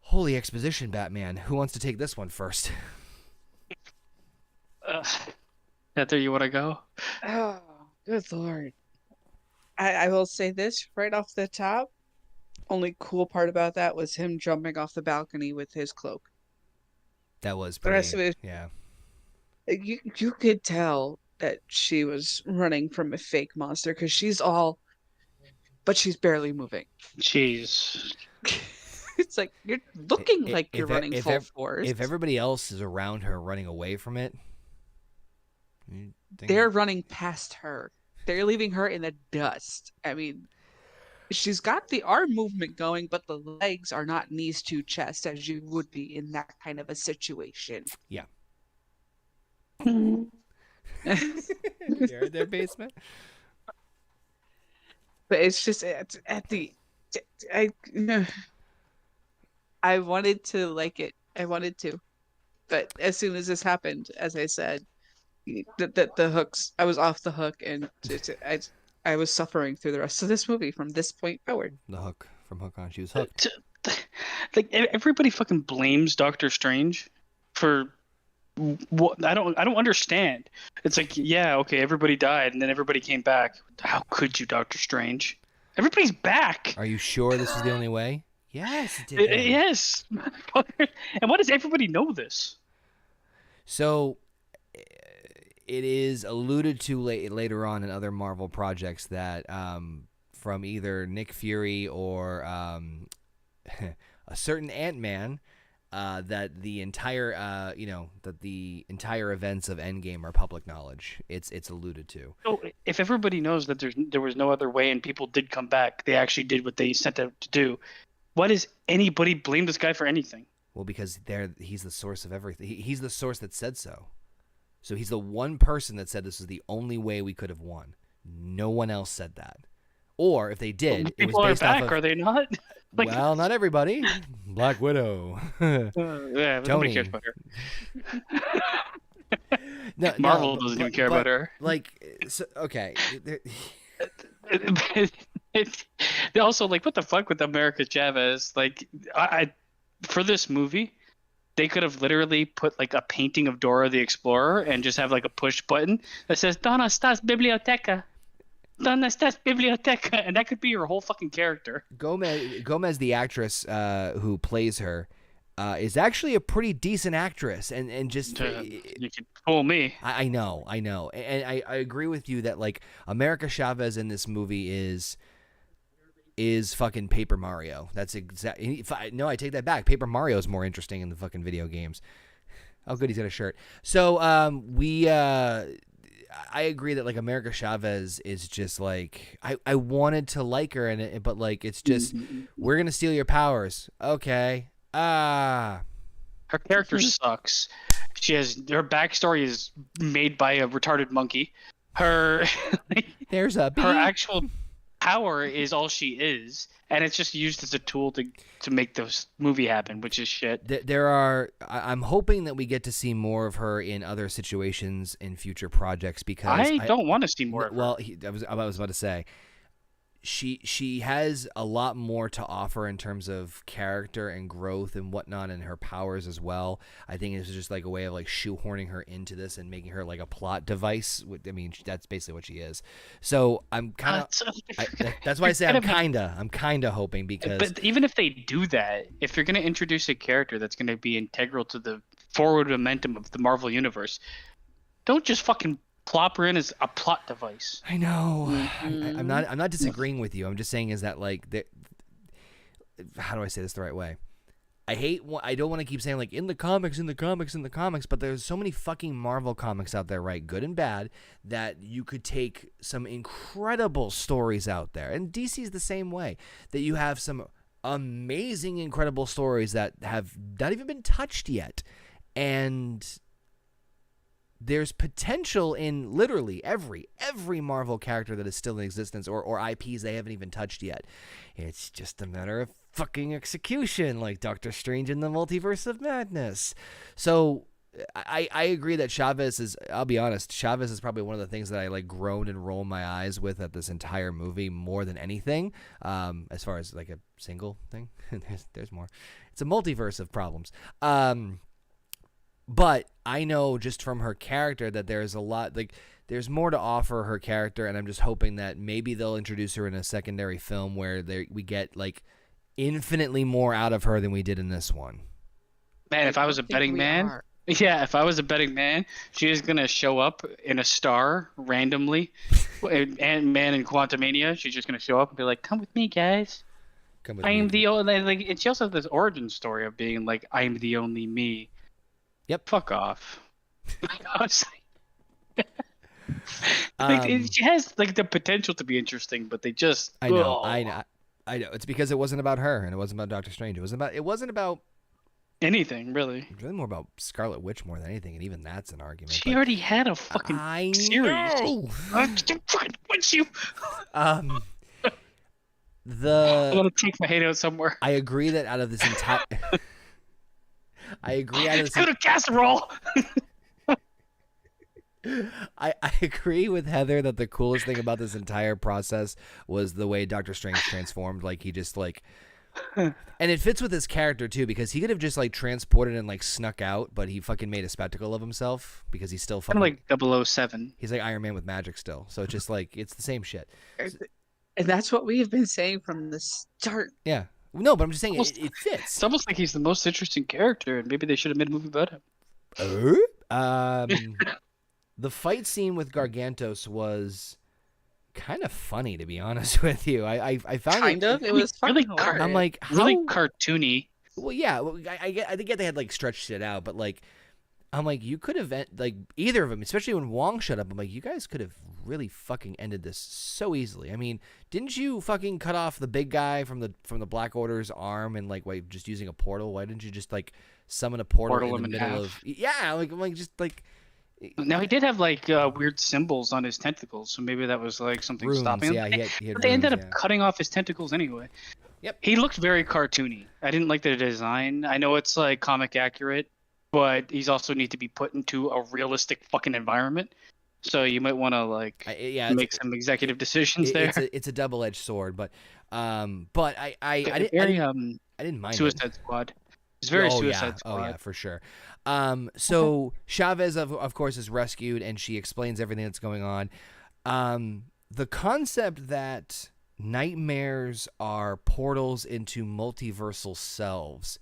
Holy exposition, Batman. Who wants to take this one first?
Heather, you want to go?
Oh, good lord. I will say this right off the top. Only cool part about that was him jumping off the balcony with his cloak.
That was
pretty, the rest of it,
yeah.
You could tell that she was running from a fake monster, because she's barely moving.
Jeez.
It's like, you're looking like you're running full force.
If everybody else is around her running away from it,
they're running past her. They're leaving her in the dust. I mean, she's got the arm movement going, but the legs are not knees to chest as you would be in that kind of a situation.
Yeah. You're in their basement.
But it's just at the I I wanted to like it. I wanted to, but as soon as this happened, as I said, the hooks, I was off the hook, and I was suffering through the rest of this movie from this point forward.
The hook from Hook On. She was hooked.
Like everybody fucking blames Doctor Strange for what I don't understand. It's like, yeah, okay, everybody died and then everybody came back. How could you, Doctor Strange? Everybody's back.
Are you sure this is the only way? Yes, it
yes. And why does everybody know this?
So it is alluded to later on in other Marvel projects that from either Nick Fury or a certain Ant-Man, that the entire that the entire events of Endgame are public knowledge. It's alluded to.
So if everybody knows that there was no other way and people did come back, they actually did what they set out to do. Why does anybody blame this guy for anything?
Well, because he's the source of everything. He's the source that said so. So he's the one person that said this is the only way we could have won. No one else said that. Or if they did, it was based off of,
are they not?
Like, well, not everybody. Black Widow.
Yeah, nobody cares about her. Marvel doesn't even care about her.
Like, so, okay.
They also, like, what the fuck with America Chavez? Like, I for this movie, they could have literally put like a painting of Dora the Explorer and just have like a push button that says "Dónde estás biblioteca? ¿Dónde estás biblioteca?" And that could be your whole fucking character.
Gomez, the actress who plays her, is actually a pretty decent actress, and just
you can fool me.
I know, and I agree with you that like America Chavez in this movie is fucking Paper Mario. That's exactly. No, I take that back. Paper Mario is more interesting in the fucking video games. Oh, good, he's got a shirt. So I agree that like America Chavez is just like I wanted to like her but like it's just we're gonna steal your powers. Okay. Her
character sucks. Her backstory is made by a retarded monkey. Her
there's a bee.
Her actual power is all she is, and it's just used as a tool to make this movie happen, which is shit.
I'm hoping that we get to see more of her in other situations in future projects because
I don't want to see more of her.
Well, I was about to say she has a lot more to offer in terms of character and growth and whatnot, and her powers as well. I think it's just like a way of like shoehorning her into this and making her like a plot device. I mean, that's basically what she is. So I'm kind of that's why I say I'm kind of hoping because.
But even if they do that, if you're going to introduce a character that's going to be integral to the forward momentum of the Marvel universe, don't just fucking plop her in as a plot device.
I know. I'm not disagreeing with you. I'm just saying is that like how do I say this the right way? I don't want to keep saying like in the comics, but there's so many fucking Marvel comics out there, right? Good and bad, that you could take some incredible stories out there. And DC's the same way. That you have some amazing, incredible stories that have not even been touched yet. And there's potential in literally every Marvel character that is still in existence or IPs they haven't even touched yet. It's just a matter of fucking execution, like Doctor Strange in the Multiverse of Madness. So I agree that Chavez is, I'll be honest, Chavez is probably one of the things that I like groaned and rolled my eyes with at this entire movie more than anything. As far as like a single thing, there's more. It's a multiverse of problems. But I know just from her character that there's a lot, like, there's more to offer her character, and I'm just hoping that maybe they'll introduce her in a secondary film where we get, like, infinitely more out of her than we did in this one.
Man, if I was a betting man, she is going to show up in a star randomly. Ant-Man and Quantumania, she's just going to show up and be like, come with me, guys. I'm the only, like, and she also has this origin story of being like, I'm the only me.
Yep.
Fuck off. She has like the potential to be interesting, but they just.
I know. It's because it wasn't about her, and it wasn't about Doctor Strange. It wasn't about
anything, really.
It's really more about Scarlet Witch more than anything, and even that's an argument.
She already had a fucking series.
Know.
What's you?
Um,
I'm gonna take my hate out somewhere.
I agree that out of this entire,
It's good a casserole.
I agree with Heather that the coolest thing about this entire process was the way Doctor Strange transformed. Like he just like, and it fits with his character too, because he could have just like transported and like snuck out, but he fucking made a spectacle of himself because he's still fucking
Kind of like 007.
He's like Iron Man with magic still, so it's just like it's the same shit.
And that's what we've been saying from the start.
Yeah, no, but I'm just saying it fits.
It's almost like he's the most interesting character, and maybe they should have made a movie about him.
The fight scene with Gargantos was kind of funny, to be honest with you. I found
it was
really
fucking hilarious.
I'm like,
really cartoony.
Well, yeah, I get they had like stretched shit out, but like, I'm like, you could have like either of them, especially when Wong showed up. I'm like, you guys could have really fucking ended this so easily. I mean, didn't you fucking cut off the big guy from the Black Order's arm and like just using a portal? Why didn't you just like summon a portal in the middle of? Yeah, like just like.
Now he did have like weird symbols on his tentacles, so maybe that was like something
Runes,
stopping him.
Yeah, he had
but they ended up
runes,
cutting off his tentacles anyway.
Yep.
He looked very cartoony. I didn't like the design. I know it's like comic accurate, but he's also need to be put into a realistic fucking environment. So you might want to like make some executive decisions there.
It's a double-edged sword, but I didn't mind
Suicide Squad. It's very Suicide Squad.
Oh yeah, for sure. So Chavez of course is rescued, and she explains everything that's going on. The concept that nightmares are portals into multiversal selves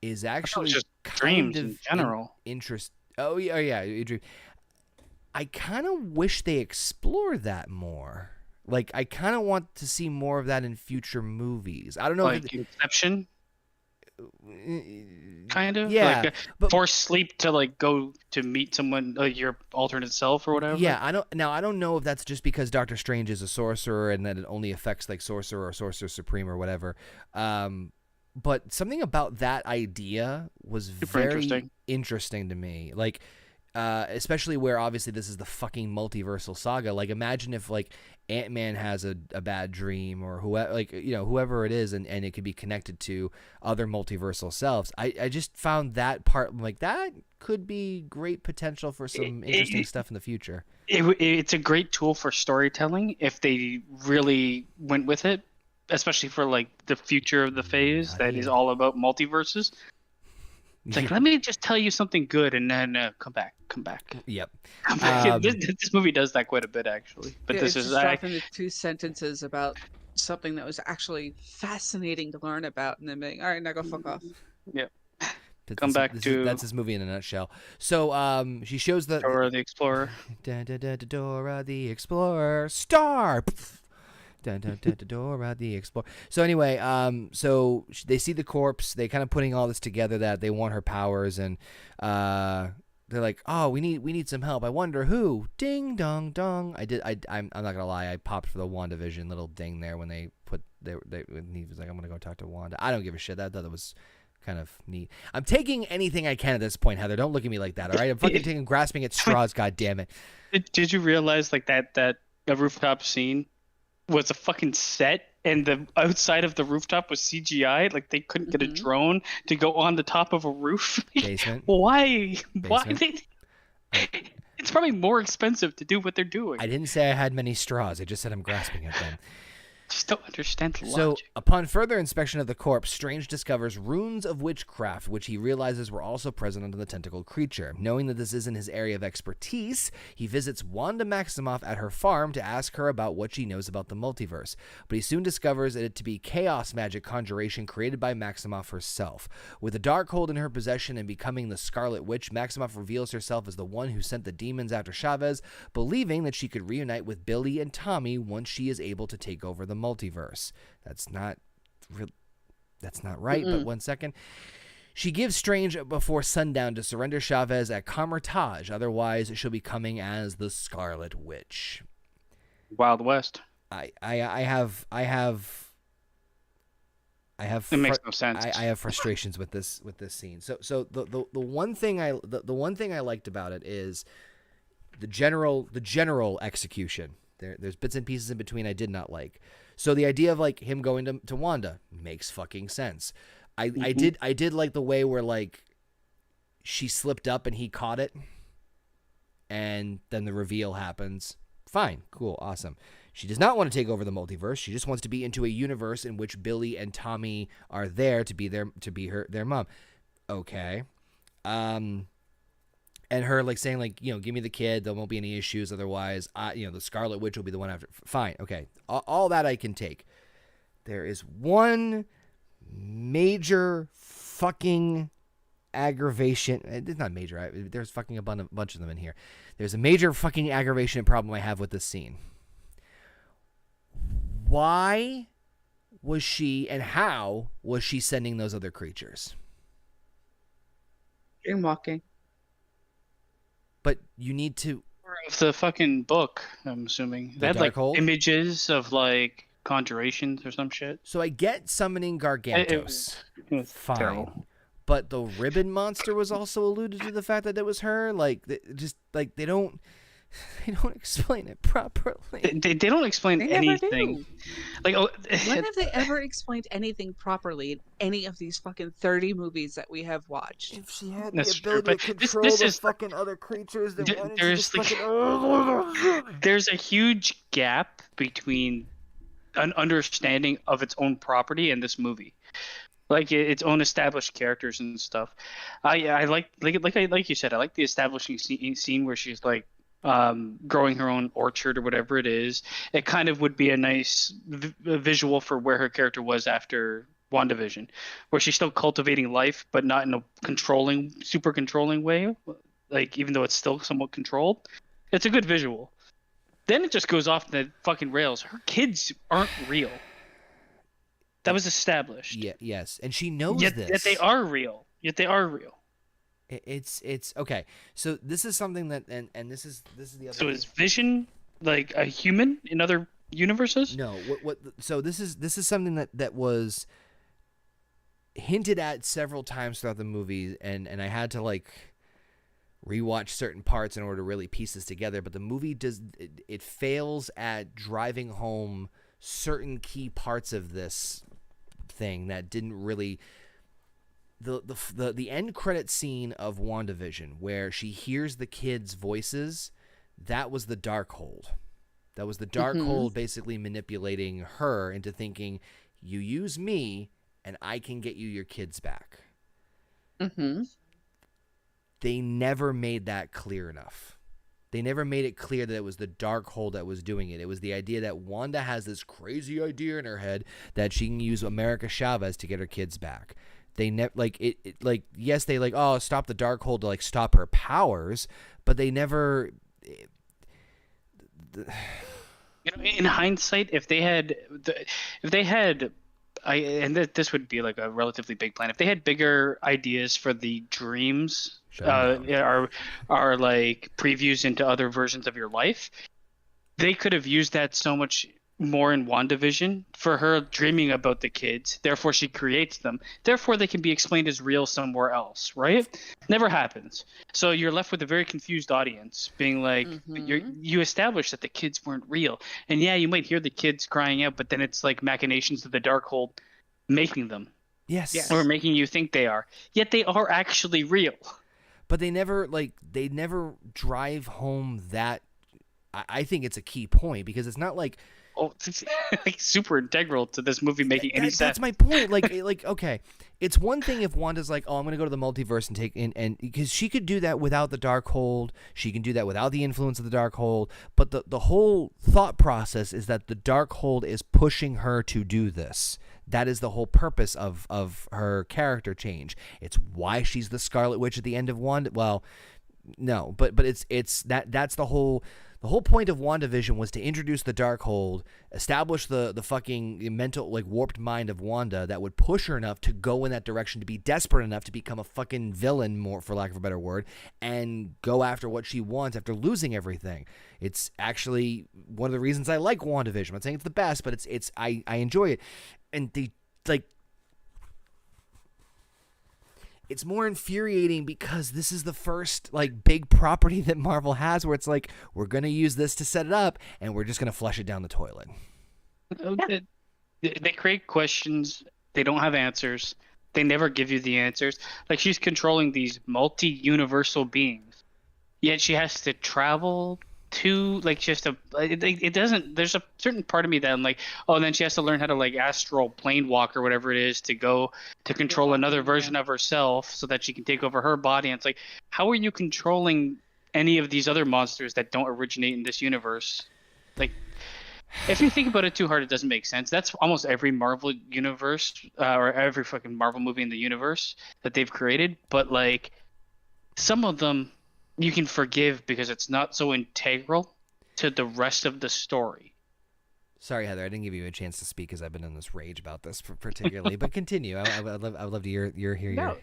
is actually
just
kind
dreams
of
in general.
Interest. Oh yeah, dream. I kind of wish they explored that more. Like I kind of want to see more of that in future movies. I don't know,
like Inception. Kind of,
yeah,
like
but
force sleep to like go to meet someone, like your alternate self or whatever.
Yeah, I don't know if that's just because Doctor Strange is a sorcerer and that it only affects like Sorcerer or Sorcerer Supreme or whatever. But something about that idea was very interesting to me. Like, especially where obviously this is the fucking multiversal saga. Like, imagine if like Ant-Man has a bad dream or whoever it is, and it could be connected to other multiversal selves. I just found that part like that could be great potential for some interesting stuff in the future.
It's a great tool for storytelling if they really went with it, especially for like the future of the phase that is all about multiverses. It's like, let me just tell you something good and then come back.
Yep.
Come back. This movie does that quite a bit, actually. But this is
dropping the 2 sentences about something that was actually fascinating to learn about, and then being, all right, now go fuck off.
Yep.
That's this movie in a nutshell. So she shows the
Dora the Explorer.
Dora the Explorer star. Dora the Explorer. So anyway, so they see the corpse. They kind of putting all this together that they want her powers, and they're like, "Oh, we need some help. I wonder who." Ding dong dong. I'm not gonna lie. I popped for the WandaVision little ding there when they when he was like, "I'm gonna go talk to Wanda." I don't give a shit. That was kind of neat. I'm taking anything I can at this point, Heather. Don't look at me like that. All right, I'm fucking grasping at straws. God damn it.
Did you realize like that rooftop scene was a fucking set, and the outside of the rooftop was CGI? Like they couldn't get a drone to go on the top of a roof.
Basement.
Why? It's probably more expensive to do what they're doing.
I didn't say I had many straws. I just said I'm grasping at them.
Just don't understand the
So,
logic.
upon further inspection of the corpse, Strange discovers runes of witchcraft, which he realizes were also present on the tentacled creature. Knowing that this isn't his area of expertise, he visits Wanda Maximoff at her farm to ask her about what she knows about the multiverse. But he soon discovers it to be chaos magic conjuration created by Maximoff herself. With the Darkhold in her possession and becoming the Scarlet Witch, Maximoff reveals herself as the one who sent the demons after Chavez, believing that she could reunite with Billy and Tommy once she is able to take over the multiverse. That's not right. But 1 second. She gives Strange before sundown to surrender Chavez at Camertage. Otherwise, she'll be coming as the Scarlet Witch.
Wild West.
I have
it makes no sense.
I have frustrations with this scene. So the one thing I liked about it is the general execution. There's bits and pieces in between I did not like. So the idea of like him going to Wanda makes fucking sense. I did like the way where like she slipped up and he caught it, and then the reveal happens. Fine, cool, awesome. She does not want to take over the multiverse. She just wants to be into a universe in which Billy and Tommy are there to be their mom. Okay. And her like saying like, you know, give me the kid. There won't be any issues otherwise. The Scarlet Witch will be the one after. Fine. Okay. All that I can take. There is one major fucking aggravation. It's not major. There's fucking a bunch of them in here. There's a major fucking aggravation problem I have with this scene. Why was she and how was she sending those other creatures?
Dreamwalking.
But you need to.
Of the fucking book, I'm assuming. They had like
Darkhold?
images of like conjurations or some shit.
So I get summoning Gargantos.
It was
Fine.
terrible.
But the ribbon monster was also alluded to the fact that it was her. Like, they don't explain it properly.
They don't explain
They never
anything.
do.
Like,
When have they ever explained anything properly in any of these fucking 30 movies that we have watched?
If she had
That's
the
true,
ability to
but this
control the
is-
fucking other creatures, then
There-
why didn't she
there's
just
like-
fucking...
there's a huge gap between an understanding of its own property and this movie, like its own established characters and stuff. I like you said, I like the establishing scene where she's like growing her own orchard or whatever it is. It kind of would be a nice visual for where her character was after WandaVision, where she's still cultivating life, but not in a super controlling way. Like, even though it's still somewhat controlled, it's a good visual. Then it just goes off the fucking rails. Her kids aren't real. That was established.
Yeah, yes, and she knows
Yet they are real.
It's okay. So this is something that and this is the other.
So is Vision like a human in other universes?
No, what so this is something that was hinted at several times throughout the movie, and I had to like rewatch certain parts in order to really piece this together, but the movie it fails at driving home certain key parts of this thing that didn't really. The end credit scene of WandaVision, where she hears the kids' voices, that was the Darkhold. That was the Darkhold basically manipulating her into thinking, you use me and I can get you your kids back.
Mm-hmm.
They never made that clear enough. They never made it clear that it was the Darkhold that was doing it. It was the idea that Wanda has this crazy idea in her head that she can use America Chavez to get her kids back. They never yes, they stop the Darkhold to like stop her powers, but they never.
In hindsight, if they had, this would be like a relatively big plan. If they had bigger ideas for the dreams, are like previews into other versions of your life, they could have used that so much more in WandaVision for her dreaming about the kids. Therefore, she creates them. Therefore, they can be explained as real somewhere else, right? Never happens. So you're left with a very confused audience being like, you established that the kids weren't real. And yeah, you might hear the kids crying out, but then it's like machinations of the Darkhold making them.
Yes.
Or making you think they are. Yet they are actually real.
But they never drive home that. I think it's a key point because it's not like.
Oh, it's like super integral to this movie making any sense.
That's my point. Like, okay, it's one thing if Wanda's like, oh, I'm gonna go to the multiverse and take in, and because she could do that without the Darkhold, she can do that without the influence of the Darkhold. But the whole thought process is that the Darkhold is pushing her to do this. That is the whole purpose of her character change. It's why she's the Scarlet Witch at the end of Wanda. Well, no, but it's that's the whole. The whole point of WandaVision was to introduce the Darkhold, establish the fucking mental, like, warped mind of Wanda that would push her enough to go in that direction, to be desperate enough to become a fucking villain, more for lack of a better word, and go after what she wants after losing everything. It's actually one of the reasons I like WandaVision. I'm not saying it's the best, but I enjoy it. And they, like, it's more infuriating because this is the first like big property that Marvel has where it's like, we're going to use this to set it up and we're just going to flush it down the toilet.
They create questions. They don't have answers. They never give you the answers. Like, she's controlling these multi-universal beings, yet she has to travel to, like, just it doesn't, there's a certain part of me that I'm like, oh, and then she has to learn how to, like, astral plane walk or whatever it is to go to control another version of herself so that she can take over her body. And it's like, how are you controlling any of these other monsters that don't originate in this universe? Like, if you think about it too hard, it doesn't make sense. That's almost every Marvel universe, or every fucking Marvel movie in the universe that they've created. But like, some of them you can forgive because it's not so integral to the rest of the story.
Sorry, Heather, I didn't give you a chance to speak because I've been in this rage about this particularly. But continue. I would love to hear
No,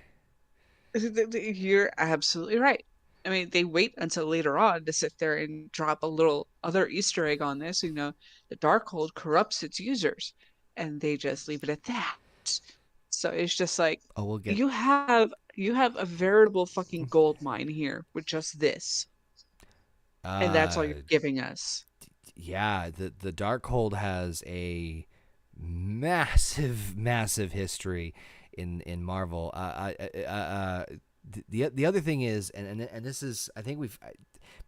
you're absolutely right. I mean, they wait until later on to sit there and drop a little other Easter egg on this. The Darkhold corrupts its users, and they just leave it at that. So it's just like, you have a veritable fucking gold mine here with just this, and that's all you're giving us.
Yeah, the Darkhold has a massive history in Marvel. The other thing is, and this is, I think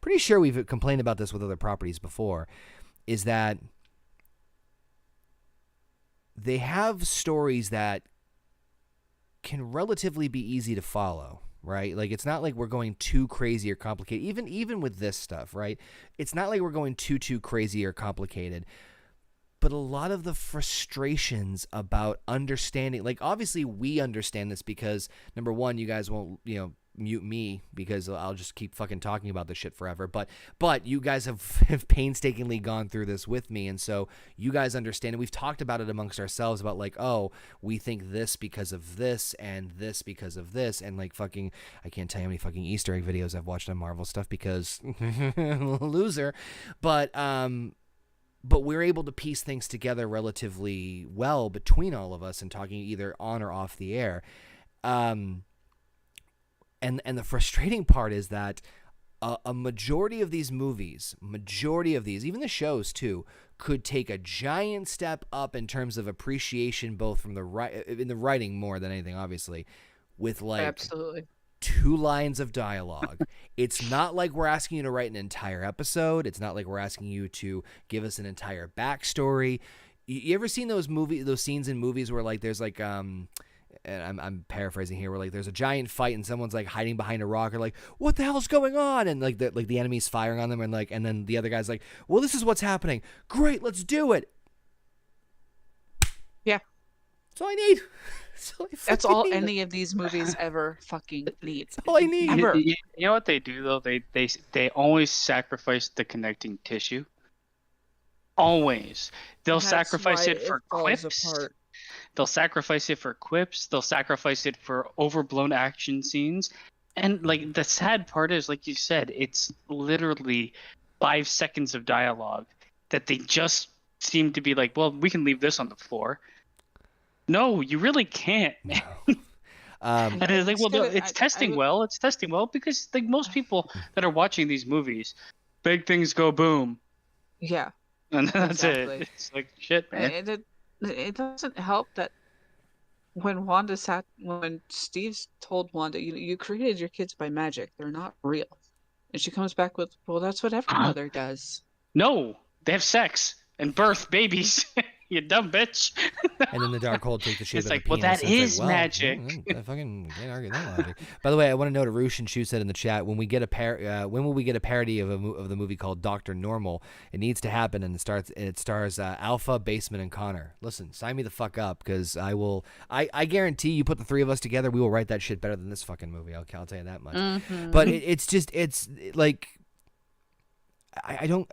pretty sure we've complained about this with other properties before, is that they have stories that can relatively be easy to follow, right? Like, it's not like we're going too crazy or complicated. Even with this stuff, right? It's not like we're going too crazy or complicated. But a lot of the frustrations about understanding, like, obviously we understand this because, number one, you guys won't, mute me because I'll just keep fucking talking about this shit forever. But you guys have painstakingly gone through this with me, and so you guys understand it. We've talked about it amongst ourselves about, like, oh, we think this because of this and this because of this, and like fucking, I can't tell you how many fucking Easter egg videos I've watched on Marvel stuff because loser. But we're able to piece things together relatively well between all of us and talking either on or off the air. And the frustrating part is that a majority of these movies, even the shows too, could take a giant step up in terms of appreciation, both from in the writing more than anything, obviously, with like
absolutely
2 lines of dialogue. It's not like we're asking you to write an entire episode. It's not like we're asking you to give us an entire backstory. You ever seen those scenes in movies where like there's like and I'm paraphrasing here, where like there's a giant fight and someone's like hiding behind a rock, or like, what the hell's going on? And like the enemy's firing on them, and like, and then the other guy's like, well, this is what's happening. Great, let's do it.
Yeah,
that's all I need.
That's all any of these movies ever fucking need.
That's all I need.
You know what they do though? They always sacrifice the connecting tissue. Always. They'll sacrifice it for quips. They'll sacrifice it for quips. They'll sacrifice it for overblown action scenes. And like, the sad part is, like you said, it's literally 5 seconds of dialogue that they just seem to be like, well, we can leave this on the floor. No, you really can't.
No.
And it's like, well, it's testing well. It's testing well because like most people that are watching these movies, big things go boom.
Yeah.
And that's exactly it. It's like, shit, man.
It doesn't help that when Steve told Wanda, you created your kids by magic. They're not real. And she comes back with, well, that's what every mother does.
No, they have sex and birth babies. You dumb bitch.
And then the Darkhold take the shape
it's
of
like,
a penis.
Well, that is
like,
magic.
I fucking can't argue that logic. By the way, I want to note, Arush and Shu said in the chat, when will we get a parody of the movie called Dr. Normal? It needs to happen, and it stars Alpha, Baseman, and Conor. Listen, sign me the fuck up, because I guarantee you put the 3 of us together, we will write that shit better than this fucking movie. I'll tell you that much.
Mm-hmm.
But it's like, I don't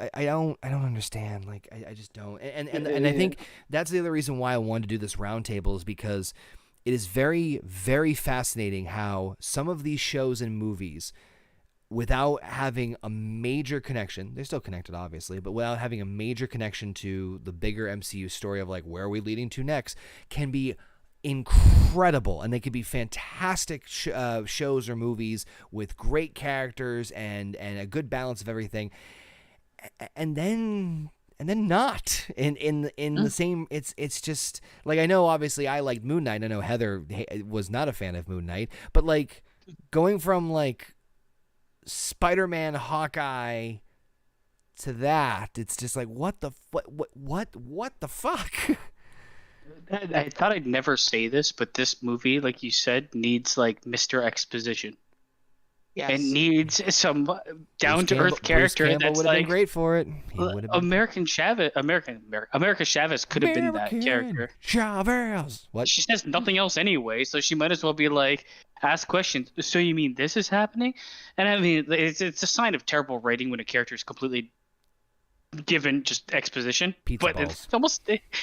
understand. Like, I just don't. And I think that's the other reason why I wanted to do this roundtable, is because it is very, very fascinating how some of these shows and movies, without having a major connection, they're still connected obviously, but without having a major connection to the bigger MCU story of like, where are we leading to next, can be incredible, and they could be fantastic shows or movies with great characters and a good balance of everything, and then not in the same. It's just like, I know obviously I liked Moon Knight. I know Heather was not a fan of Moon Knight, but like going from like Spider-Man, Hawkeye to that, it's just like what the fuck.
I thought I'd never say this, but this movie, like you said, needs like Mr. Exposition.
Yes.
It needs some down-to-earth character
Bruce Campbell
that's
would have
like
been great for it.
America Chavez could have been that character.
Chavez. What?
She says nothing else anyway, so she might as well be like, ask questions. So you mean this is happening? And I mean, it's a sign of terrible writing when a character is completely given just exposition.
Pizza
but
balls.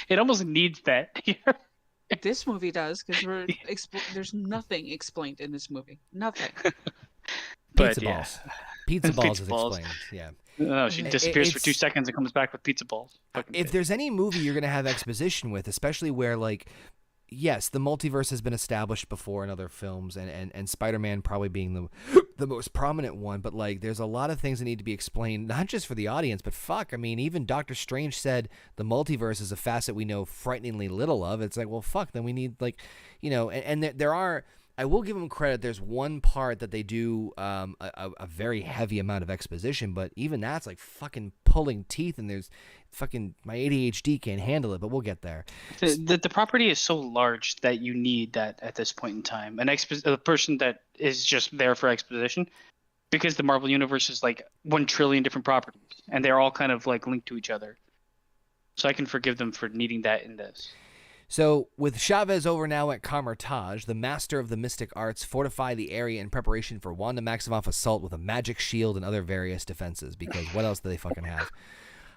it almost needs that here.
This movie does, because there's nothing explained in this movie. Nothing.
Pizza balls. Pizza balls is explained. Yeah.
No, she disappears for 2 seconds and comes back with pizza balls.
If there's any movie you're going to have exposition with, especially where, like, yes, the multiverse has been established before in other films, and Spider-Man probably being the most prominent one, but, like, there's a lot of things that need to be explained, not just for the audience, but fuck, I mean, even Doctor Strange said the multiverse is a facet we know frighteningly little of. It's like, well, fuck, then we need, like, you know, and there are... I will give them credit. There's one part that they do a very heavy amount of exposition, but even that's like fucking pulling teeth, and there's fucking my ADHD can't handle it, but we'll get there.
The property is so large that you need that at this point in time. A person that is just there for exposition, because the Marvel Universe is like 1 trillion different properties, and they're all kind of like linked to each other. So I can forgive them for needing that in this.
So, with Chavez over now at Kamar-Taj, the master of the mystic arts fortify the area in preparation for Wanda Maximoff assault with a magic shield and other various defenses, because what else do they fucking have?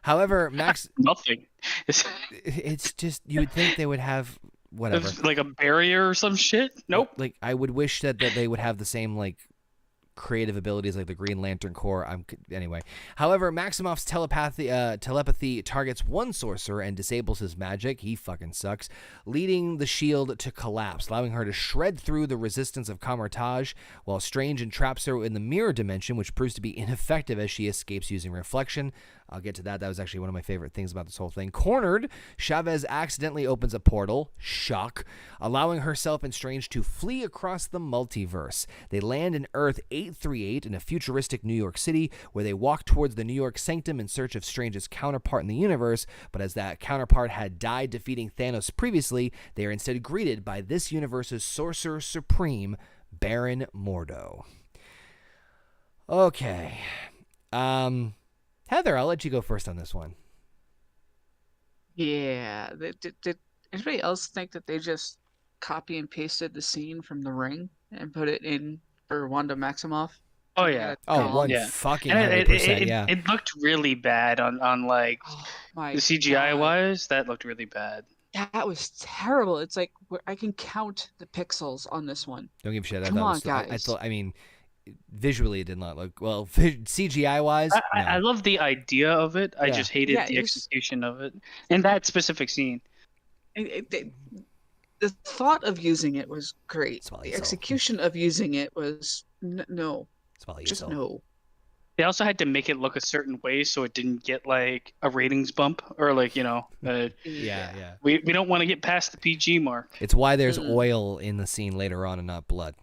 However,
Nothing.
It's just, you would think they would have whatever.
Like a barrier or some shit? Nope.
Like, I would wish that they would have the same, like, creative abilities like the Green Lantern Corps. Anyway. However, Maximoff's telepathy targets one sorcerer and disables his magic. He fucking sucks, leading the shield to collapse, allowing her to shred through the resistance of Kamar-Taj, while Strange entraps her in the mirror dimension, which proves to be ineffective as she escapes using reflection. I'll get to that. That was actually one of my favorite things about this whole thing. Cornered, Chavez accidentally opens a portal, shock, allowing herself and Strange to flee across the multiverse. They land in Earth 838 in a futuristic New York City, where they walk towards the New York Sanctum in search of Strange's counterpart in the universe, but as that counterpart had died defeating Thanos previously, they are instead greeted by this universe's Sorcerer Supreme, Baron Mordo. Okay. Heather, I'll let you go first on this one.
Yeah. Did anybody else think that they just copy and pasted the scene from The Ring and put it in for Wanda Maximoff?
Oh yeah.
Fucking 100%. Yeah.
It looked really bad on like the CGI wise. That looked really bad.
That was terrible. It's like I can count the pixels on this one.
Don't give a shit.
Come on, guys.
I mean, visually it did not look well. CGI wise,
I love the idea of it. I just hated the execution of it in that specific scene.
The thought of using it was great. The execution of using it was no. Just no.
They also had to make it look a certain way so it didn't get like a ratings bump or like, you know, we don't want to get past the PG mark.
It's why there's oil in the scene later on and not blood.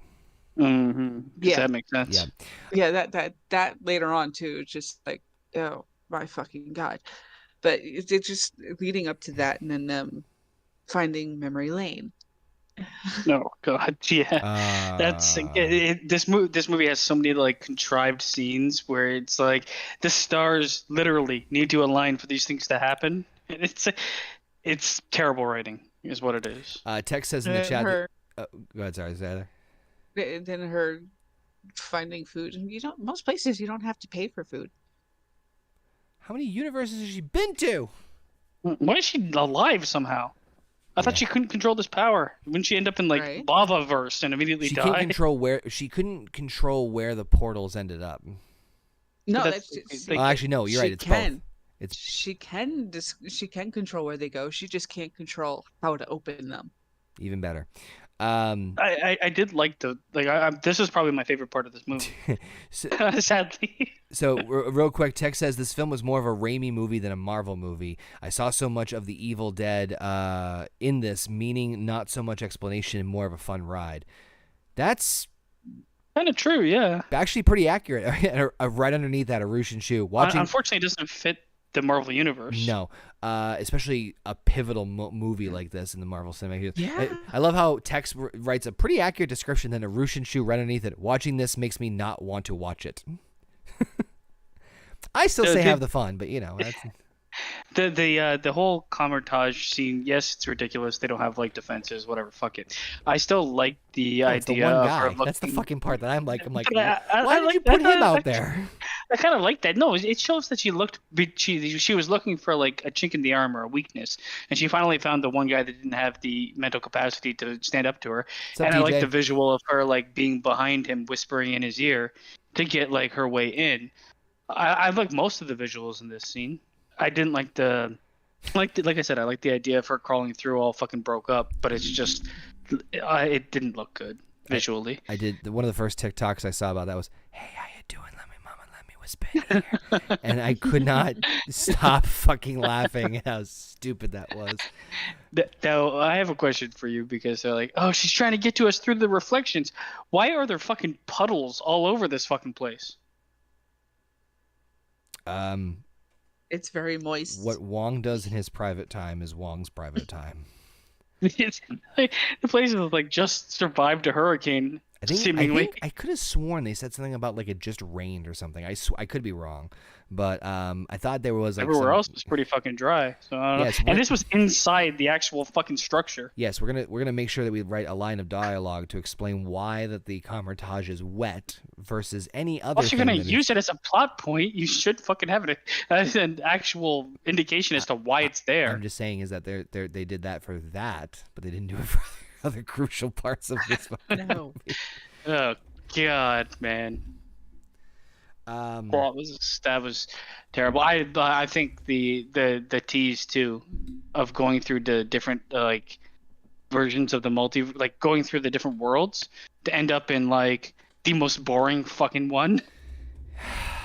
Mm-hmm. Yeah, that makes sense.
Yeah, that later on too. It's just like, oh my fucking god! But it's just leading up to that, and then them finding Memory Lane.
Oh god, yeah. That's this movie has so many like contrived scenes where it's like the stars literally need to align for these things to happen. It's terrible writing, is what it is.
Tex says in the chat. Go ahead, sorry, is that other?
Then her finding food, and most places you don't have to pay for food.
How many universes has she been to?
Why is she alive somehow? I thought she couldn't control this power. Wouldn't she end up in like lava-verse and immediately die?
She couldn't control where the portals ended up.
No,
actually no, you're right. It's both.
She can control where they go. She just can't control how to open them.
Even better.
I did like this is probably my favorite part of this movie. Sadly.
So real quick, Tech says this film was more of a Raimi movie than a Marvel movie. I saw so much of the Evil Dead in this, meaning not so much explanation and more of a fun ride. That's
kind of true, yeah.
Actually pretty accurate. Right underneath that, a Rushin Shu.
Unfortunately, it doesn't fit the Marvel universe.
No, especially a pivotal movie like this in the Marvel Cinematic Universe.
Yeah.
I love how Tex writes a pretty accurate description, then a Rushin Shu right underneath it. Watching this makes me not want to watch it. I still say have the fun, but you know. That's...
The whole Camertage scene, yes, it's ridiculous. They don't have like defenses, whatever. Fuck it. I still like the idea.
The one guy.
Of her
that's the fucking part that I'm like, why
did
you put him out there?
I kind of like that. No, it shows that she was looking for like a chink in the armor, a weakness, and she finally found the one guy that didn't have the mental capacity to stand up to her. And I like the visual of her like being behind him, whispering in his ear to get her way in. I like most of the visuals in this scene. I didn't like like I said, I like the idea of her crawling through all fucking broke up, but it's just it didn't look good visually.
I did one of the first TikToks I saw about that was, "Hey, how you doing? Let me whisper in here." And I could not stop fucking laughing at how stupid that was.
Now I have a question for you because they're like, "Oh, she's trying to get to us through the reflections." Why are there fucking puddles all over this fucking place?
It's very moist.
What Wong does in his private time is Wong's private time.
The place has like just survived a hurricane. Seemingly,
I could have sworn they said something about like it just rained or something. I could be wrong, but I thought there was like
everywhere else was pretty fucking dry. So I don't know. And this was inside the actual fucking structure.
Yes, we're gonna make sure that we write a line of dialogue to explain why that the Camertage is wet versus any other.
If you're gonna use it as a plot point, you should fucking have it as an actual indication as to why it's there.
I'm just saying is that they did that for that, but they didn't do it for other crucial parts of this movie.
No.
Oh God, man. Well, that was terrible. I think the tease too of going through the different like versions of the going through the different worlds to end up in like the most boring fucking one.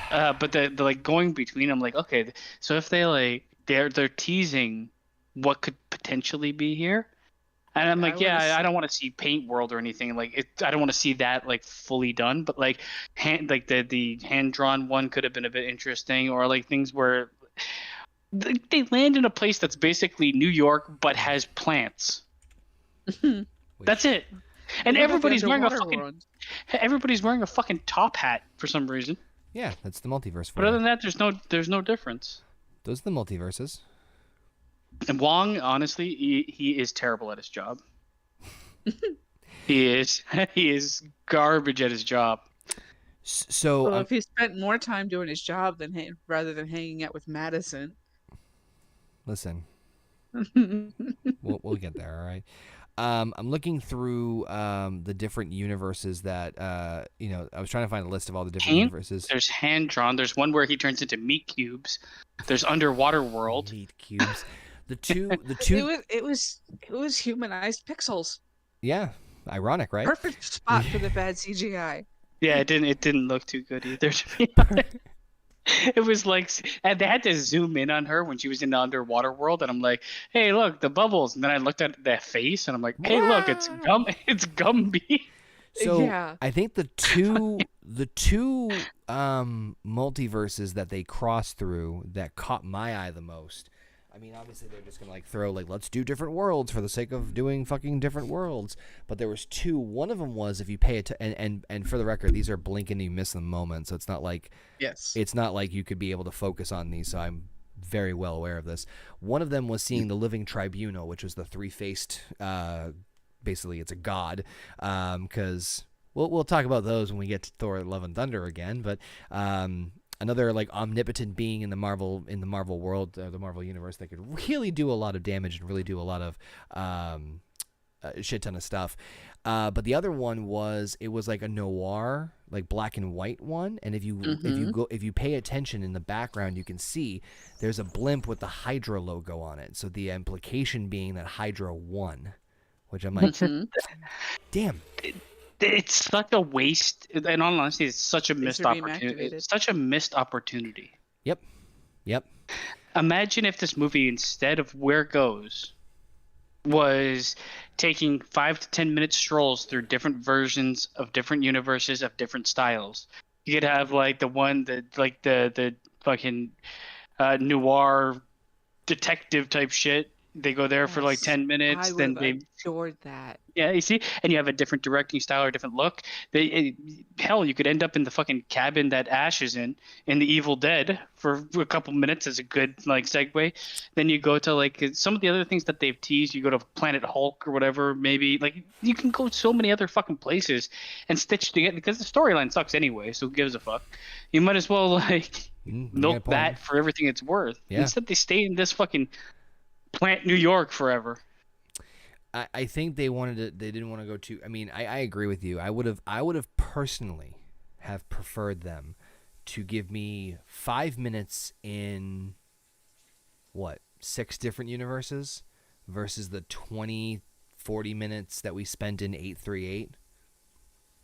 But the like going between them, like, okay, so if they like they're teasing what could potentially be here. And I'm like, I don't want to see Paint World or anything like it. I don't want to see that like fully done, but like the hand drawn one could have been a bit interesting, or like things where they land in a place that's basically New York but has plants. That's it, and everybody's wearing a fucking top hat for some reason.
Yeah, that's the multiverse.
But other than that, there's no difference.
Those are the multiverses.
And Wong, honestly, he is terrible at his job. He is garbage at his job.
So
if he spent more time doing his job rather than hanging out with Madison.
Listen, we'll get there. All right. I'm looking through the different universes that I was trying to find a list of all the different universes.
There's hand drawn. There's one where he turns into meat cubes. There's Underwater World.
Meat cubes. The two.
It was humanized pixels.
Yeah, ironic, right?
Perfect spot for the bad CGI.
Yeah, it didn't look too good either. It was like, and they had to zoom in on her when she was in the underwater world, and I'm like, hey, look, the bubbles. And then I looked at that face, and I'm like, hey, look, it's Gumby.
So
yeah.
I think the two multiverses that they crossed through that caught my eye the most. I mean, obviously they're just gonna like throw like, let's do different worlds for the sake of doing fucking different worlds. But there was two. One of them was if you pay it and for the record, these are blink and you miss the moment, so it's not like it's not like you could be able to focus on these. So I'm very well aware of this. One of them was seeing the Living Tribunal, which was the three-faced. Basically, it's a god. Because we'll talk about those when we get to Thor: Love and Thunder again. But another like omnipotent being in the Marvel world, the Marvel universe, that could really do a lot of damage and really do a lot of shit ton of stuff. But the other one was like a noir, like black and white one. And if you pay attention in the background, you can see there's a blimp with the Hydra logo on it. So the implication being that Hydra won which I'm like,
Mhm.
damn.
It's such a waste. In all honesty, it's such a
Needs
missed
to be
opportunity.
inactivated.
It's such a missed opportunity.
Yep.
Imagine if this movie, instead of where it goes, was taking 5 to 10 minute strolls through different versions of different universes of different styles. You could have like the one that like the fucking noir detective type shit. They go there for like
Yes.
10 minutes,
I
then
would
they
have adored that.
yeah, you see, and you have a different directing style or different look. Hell, you could end up in the fucking cabin that Ash is in The Evil Dead for a couple minutes as a good like segue. Then you go to like some of the other things that they've teased. You go to Planet Hulk or whatever. Maybe like you can go so many other fucking places and stitch together because the storyline sucks anyway. So who gives a fuck? You might as well like
You got a
milk
point.
that for everything it's worth.
Yeah.
Instead, they stay in this fucking plant New York forever.
I think they wanted to. They didn't want to go too. I mean, I agree with you. I would have personally have preferred them to give me 5 minutes in what 6 different universes versus the 20-40 minutes that we spent in 838.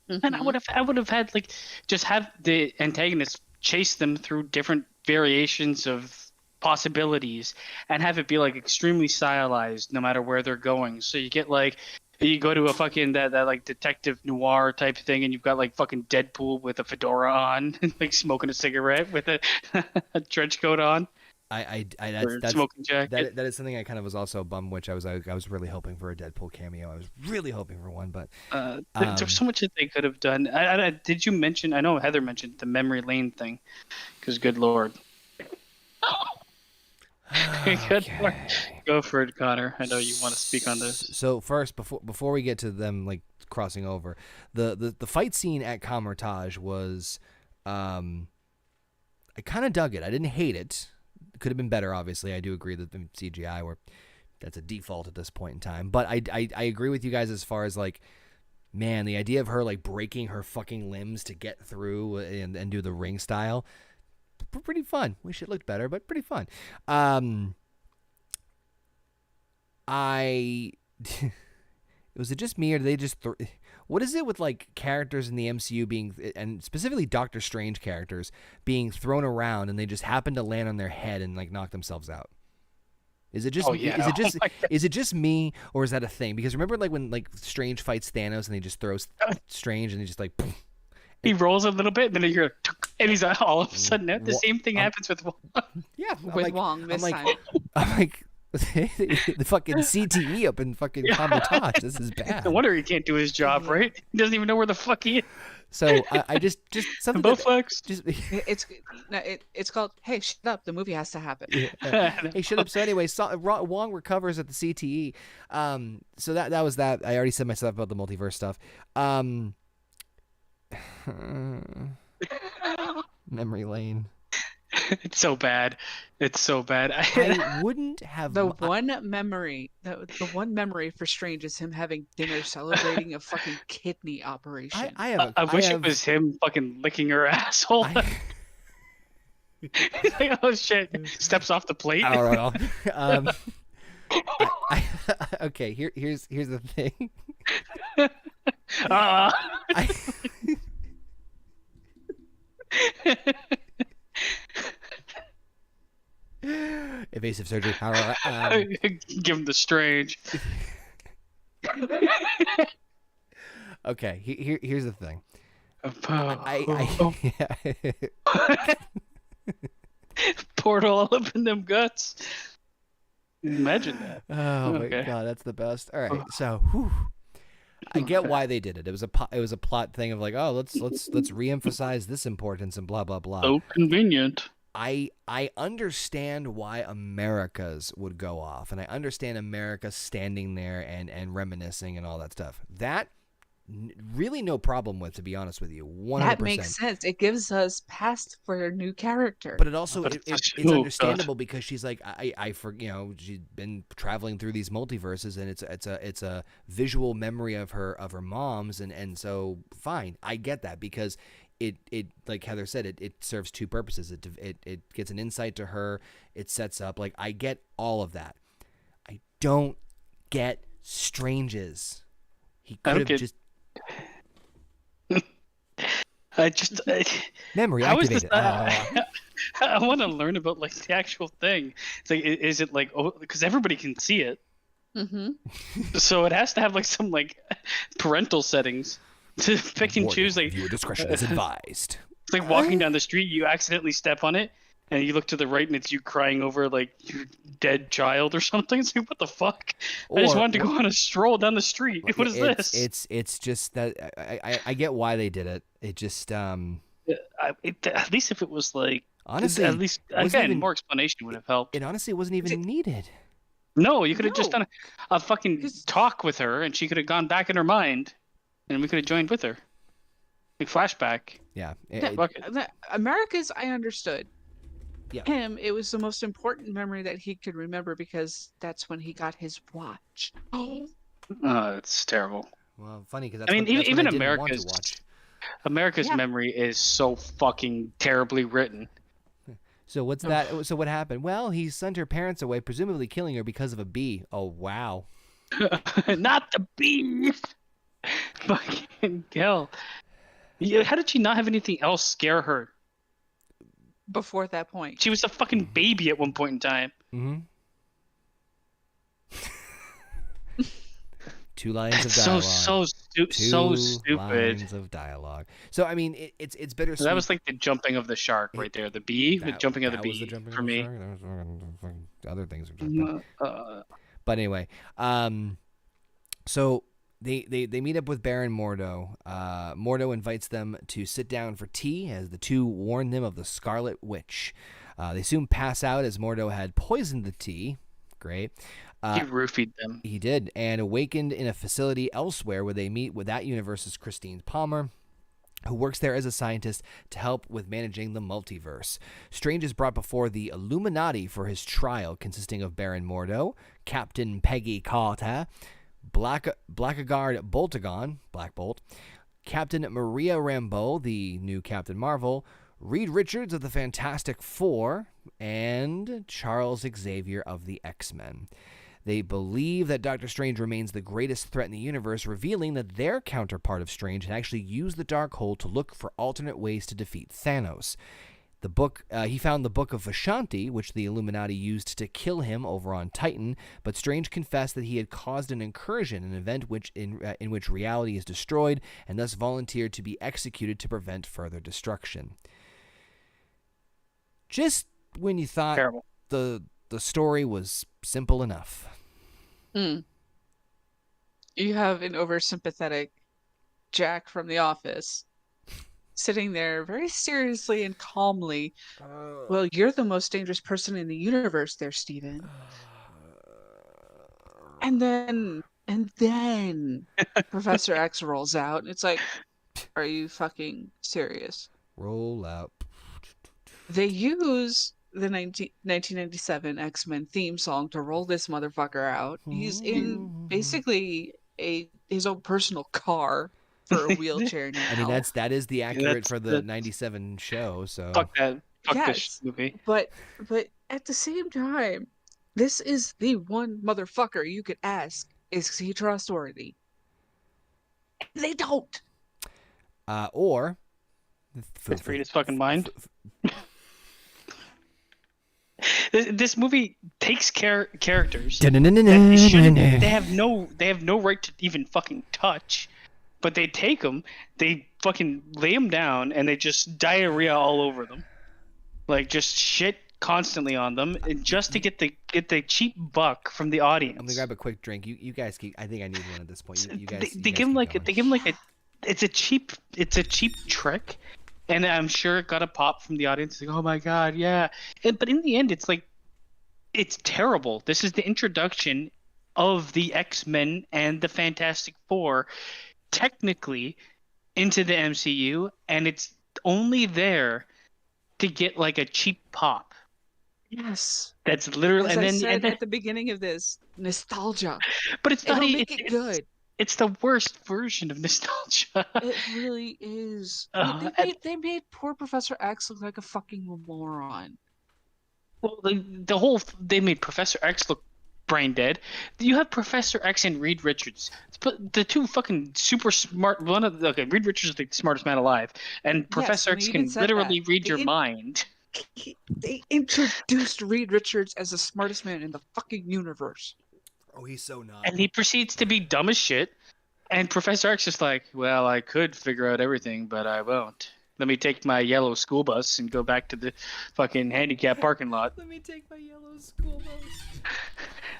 And I would have had like just have the antagonist chase them through different variations of possibilities and have it be like extremely stylized no matter where they're going. So you get like you go to a fucking that like detective noir type thing and you've got like fucking Deadpool with a fedora on like smoking a cigarette with a trench coat on.
That's
smoking jacket.
that is something I kind of was also bummed, which I was really hoping for a Deadpool cameo. I was really hoping for one, but
there's so much that they could have done. Did you mention? I know Heather mentioned the memory lane thing, because good lord. Good lord. Go for it, Connor. I know you want to speak on this.
So first, before we get to them like crossing over, the fight scene at Kamertage was, I kind of dug it. I didn't hate it. Could have been better, obviously. I do agree that the CGI, or that's a default at this point in time. But I agree with you guys as far as like, man, the idea of her like breaking her fucking limbs to get through and do the ring style, pretty fun. Wish it looked better, but pretty fun. Was it just me, or did they just what is it with like characters in the MCU being, and specifically Doctor Strange characters being thrown around and they just happen to land on their head and like knock themselves out? Is it just is it just me, or is that a thing? Because remember like when like Strange fights Thanos and he just throws Strange and he just like
he rolls a little bit, and then you hear, and he's all of a sudden the same thing happens with Wong.
Yeah,
with Wong this time.
I'm like the fucking CTE up in fucking Kamertage. This is bad.
No wonder he can't do his job, right? He doesn't even know where the fuck he is.
So I just something.
Bowflex.
It's called Hey, shut up. The movie has to happen.
Hey, shut up. So anyway, Wong recovers at the CTE. So that was that. I already said my stuff about the multiverse stuff. Memory lane.
It's so bad. It's so bad.
I wouldn't have
the one memory for Strange is him having dinner celebrating a fucking kidney operation.
I wish it was him fucking licking her asshole. He's like, oh shit! Steps off the plate.
I don't know. Okay, here's the thing. Evasive surgery.
Give him the Strange.
Okay, here's the thing.
Portal all up in them guts. Imagine that.
Oh my god, that's the best. All right, so I get why they did it. It was a plot thing of like, oh, let's reemphasize this importance and blah blah blah.
So convenient.
I understand why America's would go off, and I understand America standing there and reminiscing and all that stuff. That really no problem with, to be honest with you. 100%.
That makes sense. It gives us past for a new character.
But it also it's understandable because she's like she's been traveling through these multiverses, and it's a visual memory of her mom's, and so fine, I get that because it like Heather said, it serves two purposes. It gets an insight to her. It sets up, like, I get all of that. I don't get Strange's. He could have just memory activated.
I want to learn about like the actual thing. It's like, is it like, oh, because everybody can see it.
Mm-hmm.
So it has to have like some like parental settings to pick and choose. Like
viewer discretion is advised.
It's like walking down the street, you accidentally step on it, and you look to the right, and it's you crying over like your dead child or something. It's like, what the fuck? I just wanted to go on a stroll down the street. What is this?
It's just that I get why they did it. It just
at least if it was like
honestly,
at least again more explanation would have helped.
It honestly wasn't even needed.
No, you could have just done a fucking talk with her, and she could have gone back in her mind, and we could have joined with her. Like flashback.
Yeah.
America's, I understood.
Yeah.
Him, it was the most important memory that he could remember because that's when he got his watch.
Oh, it's terrible.
Well, funny because
even America's memory is so fucking terribly written.
So what's that? So what happened? Well, he sent her parents away, presumably killing her because of a bee. Oh wow!
Not the bee. Fucking hell! How did she not have anything else scare her?
Before that point,
she was a fucking baby at one point in time.
Mm-hmm. 2 lines of dialogue.
So stupid.
2 lines of dialogue. So I mean, it's bittersweet.
So that was like the jumping of the shark right there. The bee, the jumping of the bee for me.
Other things are jumping. But anyway, so they meet up with Baron Mordo. Mordo invites them to sit down for tea as the two warn them of the Scarlet Witch. They soon pass out as Mordo had poisoned the tea. Great.
He roofied them.
He did, and awakened in a facility elsewhere where they meet with that universe's Christine Palmer, who works there as a scientist to help with managing the multiverse. Strange is brought before the Illuminati for his trial, consisting of Baron Mordo, Captain Peggy Carter, Blackguard Boltagon, Black Bolt, Captain Maria Rambeau, the new Captain Marvel, Reed Richards of the Fantastic Four, and Charles Xavier of the X-Men. They believe that Doctor Strange remains the greatest threat in the universe, revealing that their counterpart of Strange had actually used the Darkhold to look for alternate ways to defeat Thanos. He found the Book of Vishanti, which the Illuminati used to kill him over on Titan, but Strange confessed that he had caused an incursion, an event in which reality is destroyed, and thus volunteered to be executed to prevent further destruction. Just when you thought the story was simple enough.
You have an oversympathetic Jack from The Office sitting there very seriously and calmly. Well, you're the most dangerous person in the universe there, Steven. And then Professor X rolls out, and it's like, are you fucking serious?
Roll out.
They use the 1997 X-Men theme song to roll this motherfucker out. He's in basically his own personal car for a wheelchair now.
I mean, that is the accurate for the 97 show. So
fuck this movie.
But at the same time, this is the one motherfucker you could ask, is he trustworthy? They don't.
Or
let's read his fucking mind. This movie takes characters that they have no right to even fucking touch, but they take them, they fucking lay them down, and they just diarrhea all over them, like just shit constantly on them, and just to get the cheap buck from the audience.
I'm gonna grab a quick drink. You guys keep. I think I need one at this point. You guys.
They give him like a. It's a cheap trick. And I'm sure it got a pop from the audience. Like, oh my god, yeah. But in the end, it's like, it's terrible. This is the introduction of the X-Men and the Fantastic Four, technically, into the MCU, and it's only there to get like a cheap pop.
Yes.
That's literally.
As I said at the beginning of this, nostalgia.
But it's not.
It'll make it good.
It's the worst version of nostalgia.
It really is. They made poor Professor X look like a fucking moron.
Well, they made Professor X look brain dead. You have Professor X and Reed Richards, the two fucking super smart. Reed Richards is the smartest man alive, and Professor X can literally read your mind.
They introduced Reed Richards as the smartest man in the fucking universe.
Oh, he's so not.
And he proceeds to be dumb as shit. And Professor X is like, well, I could figure out everything, but I won't. Let me take my yellow school bus and go back to the fucking handicap parking lot.
Let me take my yellow school bus.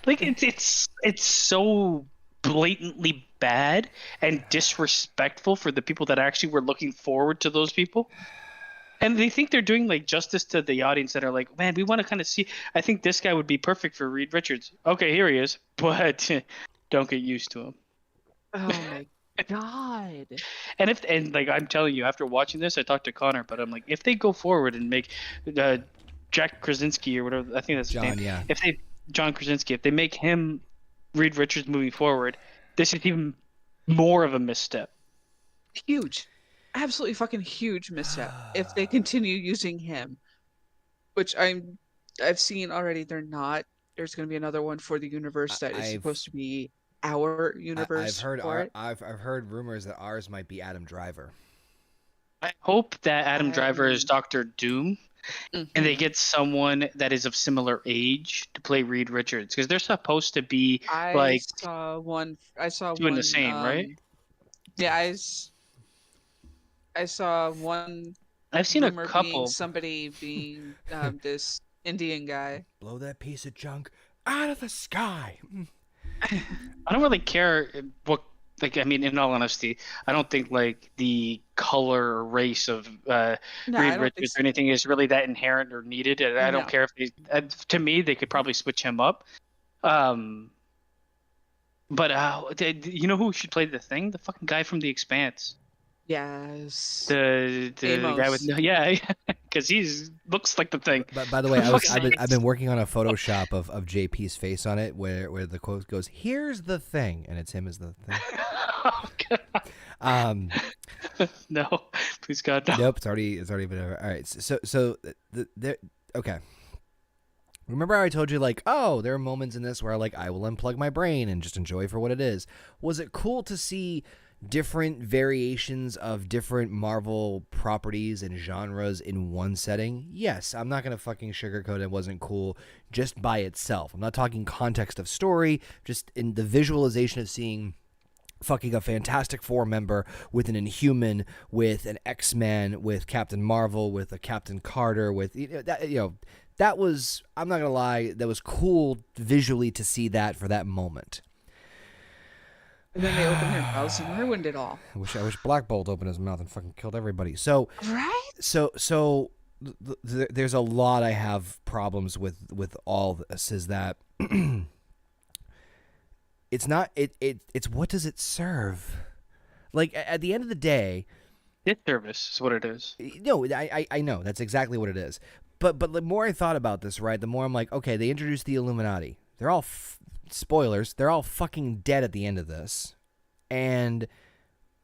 Like, it's so blatantly bad and disrespectful for the people that actually were looking forward to those people. And they think they're doing like justice to the audience that are like, man, we want to kind of see. I think this guy would be perfect for Reed Richards. Okay, here he is, but don't get used to him.
Oh my god!
And like I'm telling you, after watching this, I talked to Conor, but I'm like, if they go forward and make Jack Krasinski or whatever, I think that's his name.
Yeah.
John Krasinski, if they make him Reed Richards moving forward, this is even more of a misstep.
Huge, absolutely fucking huge misstep if they continue using him. Which I've seen already. They're not. There's going to be another one for the universe that is supposed to be our universe.
I've heard rumors that ours might be Adam Driver.
I hope that Adam Driver is Doctor Doom, and they get someone that is of similar age to play Reed Richards, because they're supposed to be
I saw one
doing the same, right?
Yeah, I saw one.
I've seen a couple.
Somebody being this Indian guy.
Blow that piece of junk out of the sky.
I don't really care what, like, I mean, in all honesty, I don't think like the color or race of Reed Richards or anything is really that inherent or needed. And I don't care if they, to me, they could probably switch him up. But you know who should play the Thing? The fucking guy from The Expanse.
Yes.
The guy with because he looks like the Thing.
But by the way, I've been working on a Photoshop of JP's face on it, where the quote goes, "Here's the Thing," and it's him as the Thing.
Oh God. No, please God, no.
Nope, it's already been over. All right, so okay. Remember how I told you, like, oh, there are moments in this where like I will unplug my brain and just enjoy for what it is. Was it cool to see different variations of different Marvel properties and genres in one setting? Yes, I'm not going to fucking sugarcoat it wasn't cool just by itself. I'm not talking context of story, just in the visualization of seeing fucking a Fantastic Four member with an Inhuman, with an X-Men, with Captain Marvel, with a Captain Carter, with, that was, I'm not going to lie, that was cool visually to see that for that moment.
And then they opened their mouths and ruined it all.
I wish Black Bolt opened his mouth and fucking killed everybody. So
right.
So there's a lot I have problems with all this. Is that it's not it's what does it serve? Like at the end of the day,
disservice is what it is.
No, I know that's exactly what it is. But the more I thought about this, right, the more I'm like, okay, they introduced the Illuminati. They're all spoilers, they're all fucking dead at the end of this. And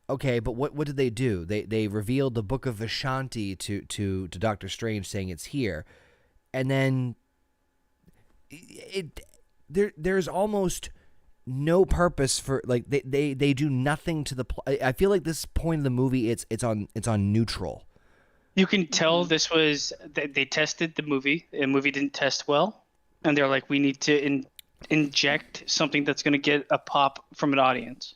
okay, but what did they do? They revealed the Book of Vishanti to Doctor Strange, saying it's here. And then there's almost no purpose for, like, they do nothing to the I feel like this point of the movie it's on neutral.
You can tell this was they tested the movie. The movie didn't test well, and they're like, we need to inject something that's going to get a pop from an audience.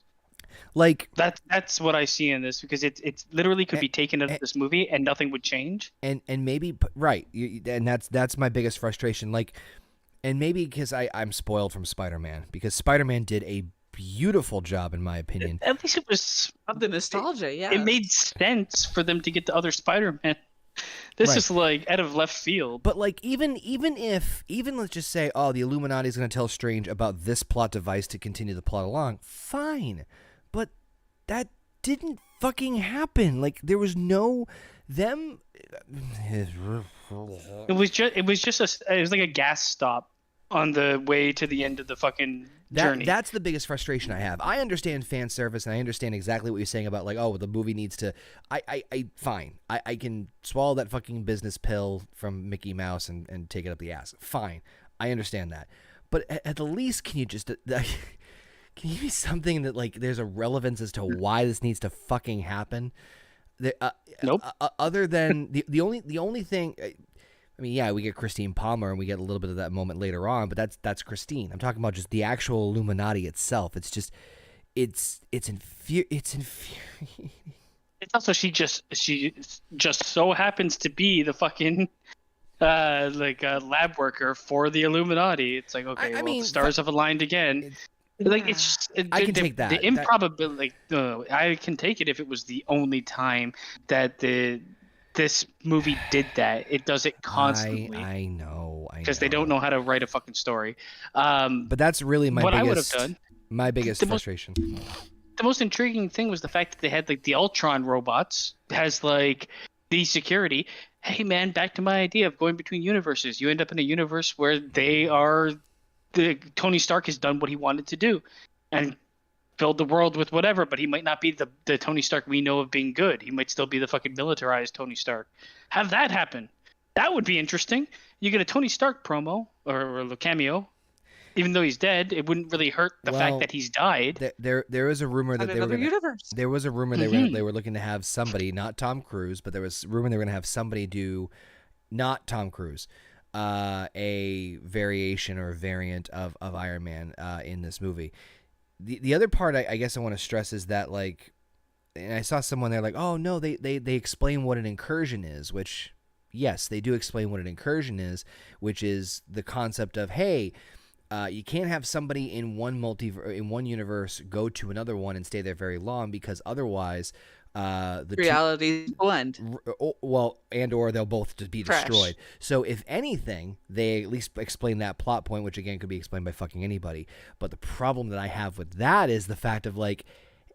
Like that's what I see in this, because it's literally could be taken out of this movie and nothing would change. And maybe right, and that's my biggest frustration. Like, and maybe because I'm spoiled from Spider-Man, because Spider-Man did a beautiful job in my opinion. At least it was
of the nostalgia. Yeah,
it made sense for them to get the other Spider-Man. This is like out of left field.
But like even let's just say, oh, the Illuminati is going to tell Strange about this plot device to continue the plot along. Fine, but that didn't fucking happen. Like there was no them.
It was like a gas stop on the way to the end of the fucking journey.
That's the biggest frustration I have. I understand fan service, and I understand exactly what you're saying about, like, oh, the movie needs to... Fine. I can swallow that fucking business pill from Mickey Mouse and take it up the ass. Fine. I understand that. But at the least, can you just can you give me something that like there's a relevance as to why this needs to fucking happen?
Nope.
Other than the only thing. I mean, yeah, we get Christine Palmer, and we get a little bit of that moment later on, but that's Christine. I'm talking about just the actual Illuminati itself. It's just, it's infuriating.
It's also she just so happens to be the fucking lab worker for the Illuminati. It's like, okay, I mean, the stars have aligned again. Like it's just,
I can take that.
The improbability. I can take it if it was the only time that this movie did that. It does it constantly.
I know.
Because they don't know how to write a fucking story.
But that's really my
what
biggest.
I would have done.
My biggest frustration.
The most intriguing thing was the fact that they had like the Ultron robots as like the security. Hey man, back to my idea of going between universes. You end up in a universe where Tony Stark has done what he wanted to do, and filled the world with whatever, but he might not be the Tony Stark we know of being good. He might still be the fucking militarized Tony Stark. Have that happen. That would be interesting. You get a Tony Stark promo or a cameo. Even though he's dead, it wouldn't really hurt the fact that he's died.
There is a rumor that there was a rumor they were looking to have somebody, not Tom Cruise, but there was a rumor they were going to have somebody do, not Tom Cruise, a variation or a variant of Iron Man in this movie. The other part I guess I want to stress is that, like, and I saw someone there like, oh no, they explain what an incursion is, which yes, they do explain what an incursion is, which is the concept of, hey, you can't have somebody in one universe go to another one and stay there very long, because otherwise the
reality blend.
Well, and or they'll both just be destroyed. So if anything, they at least explain that plot point, which again could be explained by fucking anybody. But the problem that I have with that is the fact of like,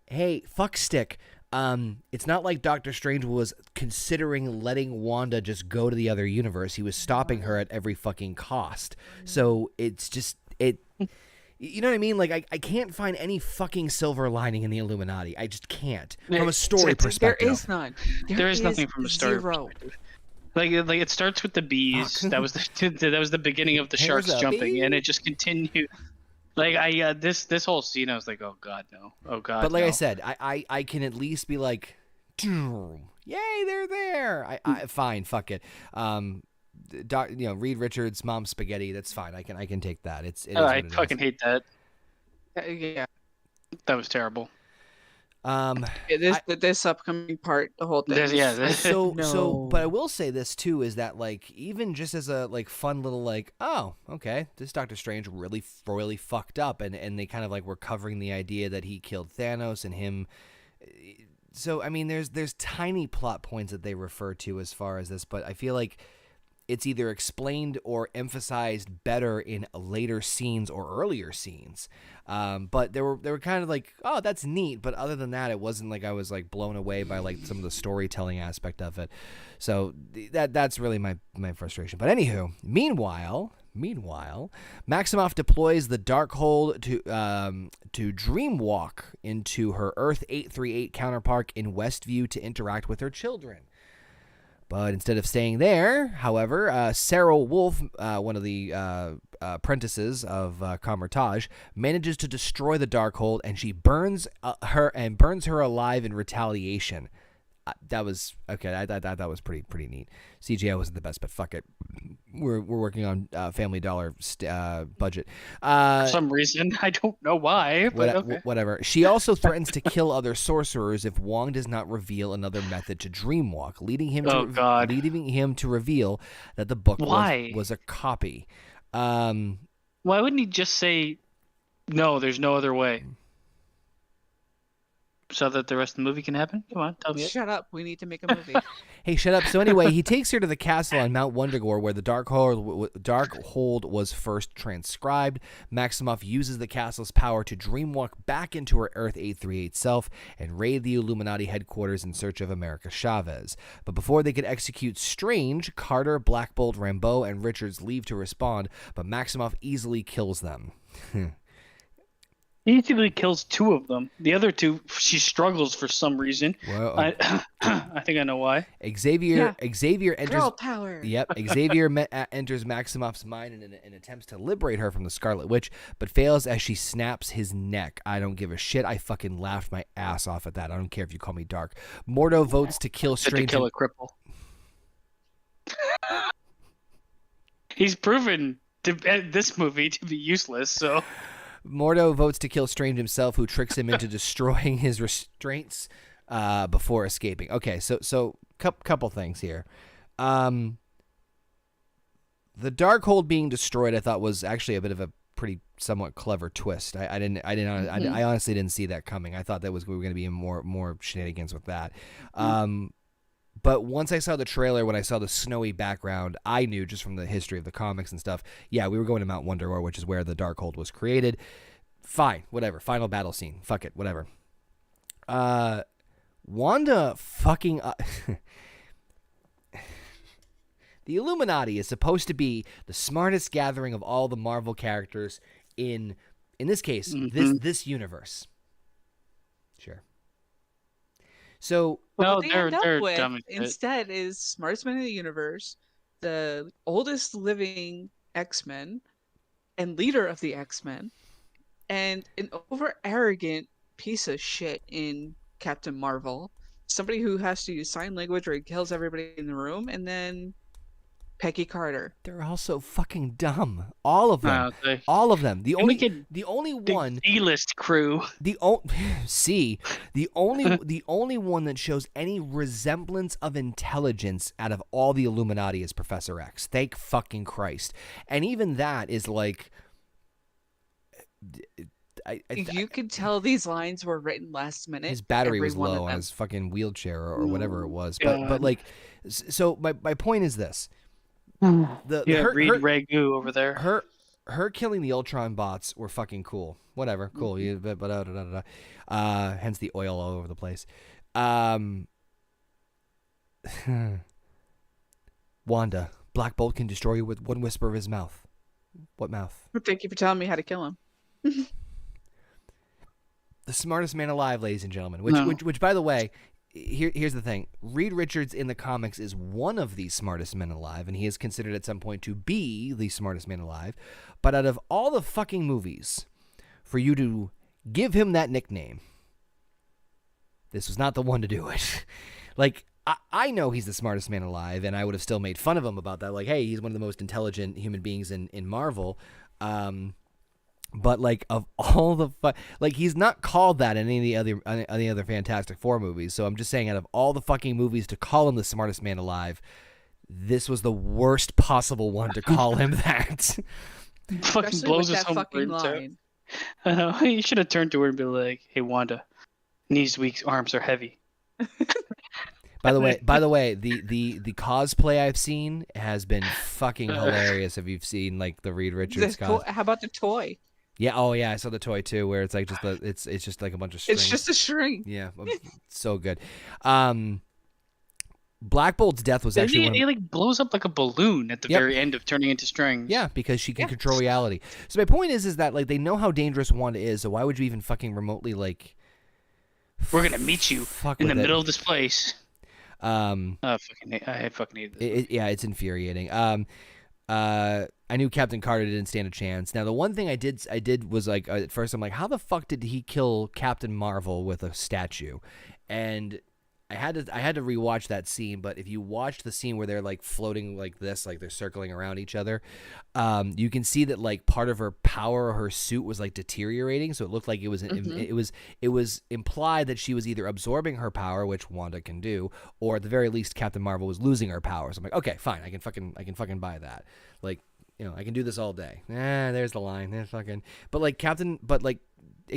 hey, fuck stick. It's not like Doctor Strange was considering letting Wanda just go to the other universe. He was stopping her at every fucking cost. So it's just you know what I mean? Like, I can't find any fucking silver lining in the Illuminati. I just can't. From a story perspective.
There is none.
There is nothing from a story perspective. Like it starts with the bees. That was the beginning of the sharks jumping, and it just continued. Like this whole scene, I was like, oh god, no, oh god.
But like
no.
I said, I can at least be like, yay, they're there. Fine, fuck it. Reed Richards' Mom Spaghetti. That's fine. I can take that. I
fucking hate that. Yeah, that was terrible.
This upcoming part, the whole thing.
But I will say this too, is that like, even just as a like fun little like, oh, okay, this Doctor Strange really fucked up, and they kind of like were covering the idea that he killed Thanos and him. So I mean, there's tiny plot points that they refer to as far as this, but I feel like it's either explained or emphasized better in later scenes or earlier scenes. But they were kind of like, oh, that's neat. But other than that, it wasn't like I was like blown away by like some of the storytelling aspect of it. So that's really my frustration. But anywho, meanwhile, Maximoff deploys the Darkhold to dreamwalk into her Earth 838 counterpart in Westview to interact with her children. But instead of staying there, however, Sarah Wolf, one of the apprentices of Kamar-Taj, manages to destroy the Darkhold, and she burns her alive in retaliation. That was okay. I thought that was pretty neat. CGI wasn't the best, but fuck it. We're working on Family Dollar budget.
For some reason, I don't know why. But okay.
Whatever. She also threatens to kill other sorcerers if Wong does not reveal another method to dreamwalk, leading him to reveal that the book was a copy.
Why wouldn't he just say, "No, there's no other way"? So that the rest of the movie can happen? Come on, tell me.
Shut up. We need to make a movie.
Hey, shut up. So anyway, he takes her to the castle on Mount Wundagore where the Darkhold was first transcribed. Maximoff uses the castle's power to dreamwalk back into her Earth 838 self and raid the Illuminati headquarters in search of America Chavez. But before they could execute Strange, Carter, Black Bolt, Rambeau, and Richards leave to respond, but Maximoff easily kills them.
He easily kills 2 of them. The other 2, she struggles for some reason.
Well,
I think I know why.
Xavier enters.
Girl power.
Yep. Xavier enters Maximoff's mind and attempts to liberate her from the Scarlet Witch, but fails as she snaps his neck. I don't give a shit. I fucking laughed my ass off at that. I don't care if you call me dark. Mordo votes to kill Strange.
To kill a cripple. He's proven this movie to be useless. So.
Mordo votes to kill Strange himself, who tricks him into destroying his restraints before escaping. Okay, so couple things here. The Darkhold being destroyed, I thought was actually a bit of a pretty somewhat clever twist. I honestly didn't see that coming. I thought we were going to be in more shenanigans with that. But once I saw the trailer, when I saw the snowy background, I knew just from the history of the comics and stuff, yeah, we were going to Mount Wonderor, which is where the Darkhold was created. Fine, whatever. Final battle scene. Fuck it, whatever. Wanda fucking... The Illuminati is supposed to be the smartest gathering of all the Marvel characters in this case, this universe. Sure. So...
No,
what they end up with
dumb
instead is smartest man in the universe, the oldest living X-Men, and leader of the X-Men, and an over arrogant piece of shit in Captain Marvel. Somebody who has to use sign language or he kills everybody in the room, and then Peggy Carter.
They're all so fucking dumb. All of them.
No,
all of them. The only
the
one
D-list crew.
The only one that shows any resemblance of intelligence out of all the Illuminati is Professor X. Thank fucking Christ. And even that is like
You could tell these lines were written last minute.
His battery was low on his fucking wheelchair or whatever it was. But like, so my point is this.
Reed Ragu over there.
Her killing the Ultron bots were fucking cool. Whatever, cool. Hence the oil all over the place. Wanda, Black Bolt can destroy you with one whisper of his mouth. What mouth?
Thank you for telling me how to kill him.
The smartest man alive, ladies and gentlemen. Which by the way, here's the thing. Reed Richards in the comics is one of the smartest men alive, and he is considered at some point to be the smartest man alive. But out of all the fucking movies, for you to give him that nickname, this was not the one to do it. Like, I know he's the smartest man alive, and I would have still made fun of him about that. Like, hey, he's one of the most intelligent human beings in Marvel. But like, of all the like, he's not called that in any other Fantastic Four movies. So I'm just saying, out of all the fucking movies to call him the smartest man alive, this was the worst possible one to call him that.
Fucking blows his home brains out. I know. You should have turned to her and be like, "Hey, Wanda, knees weak, arms are heavy."
By the way, the cosplay I've seen has been fucking hilarious. If you've seen like the Reed Richards cosplay.
How about the toy?
Yeah, oh yeah, I saw the toy too, where it's like just it's just like a bunch of strings.
It's just a string.
Yeah, so good. Black Bolt's death was actually
he like blows up like a balloon at the very end of turning into strings.
Yeah, because she can control reality. So my point is that like they know how dangerous Wanda is, so why would you even fucking remotely like?
We're gonna meet you in the middle of this place. I fucking hate this.
It's infuriating. I knew Captain Carter didn't stand a chance. Now, the one thing I did was like, at first I'm like, how the fuck did he kill Captain Marvel with a statue? And I had to rewatch that scene. But if you watch the scene where they're like floating like this, like they're circling around each other, you can see that like part of her power or her suit was like deteriorating. So it looked like it was implied that she was either absorbing her power, which Wanda can do, or at the very least Captain Marvel was losing her power. So I'm like, okay, fine, I can fucking buy that. Like, you know, I can do this all day. There's the line. There's fucking. But like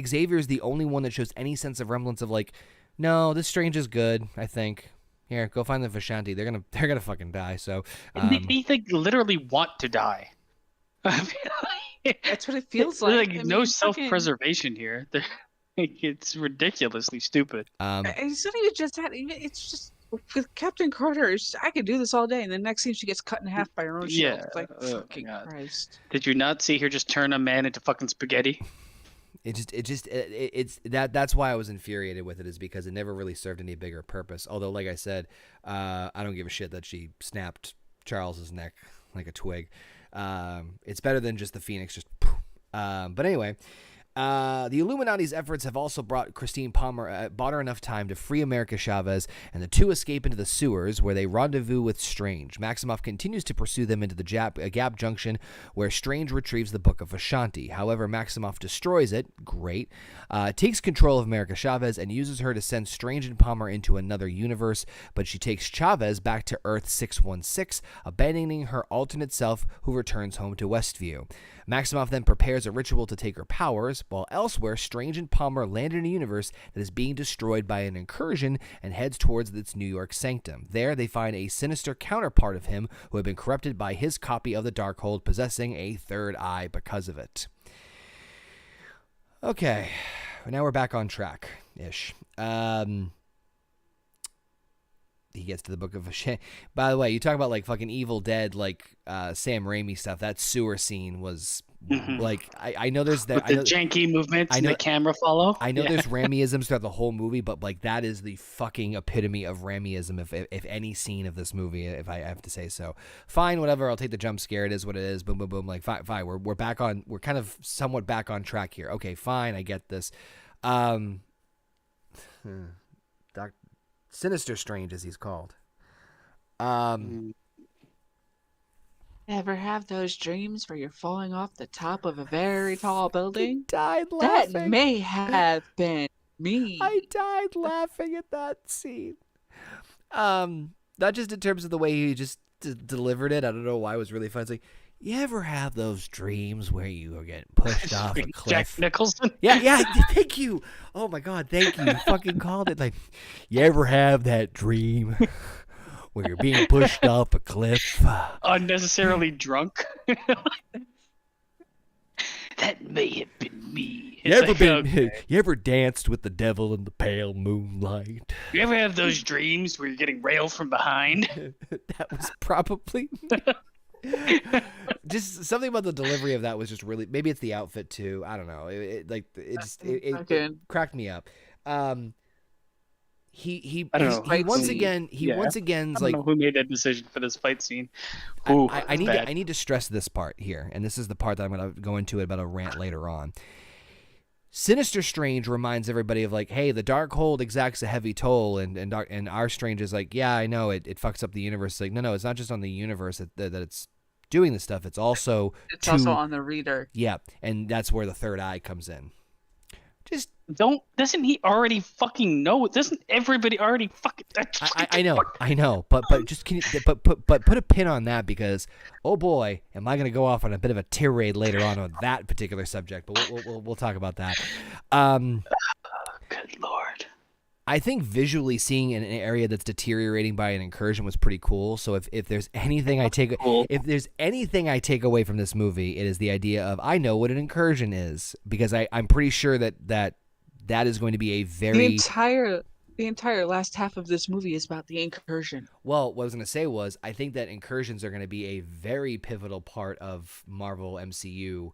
Xavier is the only one that shows any sense of remnants of like, no, this Strange is good. I think. Here, go find the Vishanti. They're gonna fucking die. So
they like literally want to die.
That's what it feels like.
Like no self-preservation here. It's ridiculously stupid.
It's not even just that. It's just with Captain Carter. I could do this all day, and the next scene she gets cut in half by her own shield. It's like fucking Christ.
Did you not see her just turn a man into fucking spaghetti?
That's why I was infuriated with it, is because it never really served any bigger purpose. Although, like I said, I don't give a shit that she snapped Charles's neck like a twig. It's better than just the Phoenix just. But anyway. The Illuminati's efforts have also brought Christine Palmer, bought her enough time to free America Chavez, and the two escape into the sewers, where they rendezvous with Strange. Maximoff continues to pursue them into the Gap Junction, where Strange retrieves the Book of Ashanti. However, Maximoff destroys it, great, takes control of America Chavez, and uses her to send Strange and Palmer into another universe, but she takes Chavez back to Earth 616, abandoning her alternate self, who returns home to Westview. Maximoff then prepares a ritual to take her powers, while elsewhere, Strange and Palmer land in a universe that is being destroyed by an incursion and heads towards its New York sanctum. There, they find a sinister counterpart of him who had been corrupted by his copy of the Darkhold, possessing a third eye because of it. Okay, now we're back on track-ish. He gets to the Book of Ashanti. By the way, you talk about like fucking Evil Dead, like Sam Raimi stuff. That sewer scene was like I know there's
that. With the janky movements and the camera follow.
I know there's Raimiisms throughout the whole movie, but like that is the fucking epitome of Raimiism. If any scene of this movie, if I have to say so. Fine, whatever. I'll take the jump scare. It is what it is. Boom, boom, boom. Like fine. We're back on. We're kind of somewhat back on track here. Okay, fine. I get this. Sinister Strange, as he's called.
Ever have those dreams where you're falling off the top of a very tall building?
I died laughing.
That may have been me.
I died laughing at that scene. Not just in terms of the way he just delivered it. I don't know why it was really fun. It's like, you ever have those dreams where you are getting pushed off a cliff?
Jack Nicholson?
Yeah, thank you. Oh my God, thank you. You fucking called it. Like, you ever have that dream where you're being pushed off a cliff?
Unnecessarily drunk? That may have been me.
You ever danced with the devil in the pale moonlight?
You ever have those dreams where you're getting railed from behind?
That was probably just something about the delivery of that was just really, maybe it's the outfit too. I don't know. It cracked me up. He once again
I don't know who made that decision for this fight scene.
I need to stress this part here, and this is the part that I'm going to go into about a rant later on. Sinister Strange reminds everybody of like, hey, the Darkhold exacts a heavy toll, and our Strange is like, yeah, I know it fucks up the universe. Like, no, it's not just on the universe that it's doing this stuff. It's also
also on the reader.
Yeah, and that's where the third eye comes in. Just
doesn't he already fucking know? Doesn't everybody already fucking?
I know, but just put a pin on that, because oh boy, am I gonna go off on a bit of a tirade later on that particular subject. But we'll talk about that.
Good Lord.
I think visually seeing an area that's deteriorating by an incursion was pretty cool. So if there's anything I take away from this movie, it is the idea of, I know what an incursion is, because I'm pretty sure that is going to be a very
the entire last half of this movie is about the incursion.
Well, what I was going to say was, I think that incursions are going to be a very pivotal part of Marvel MCU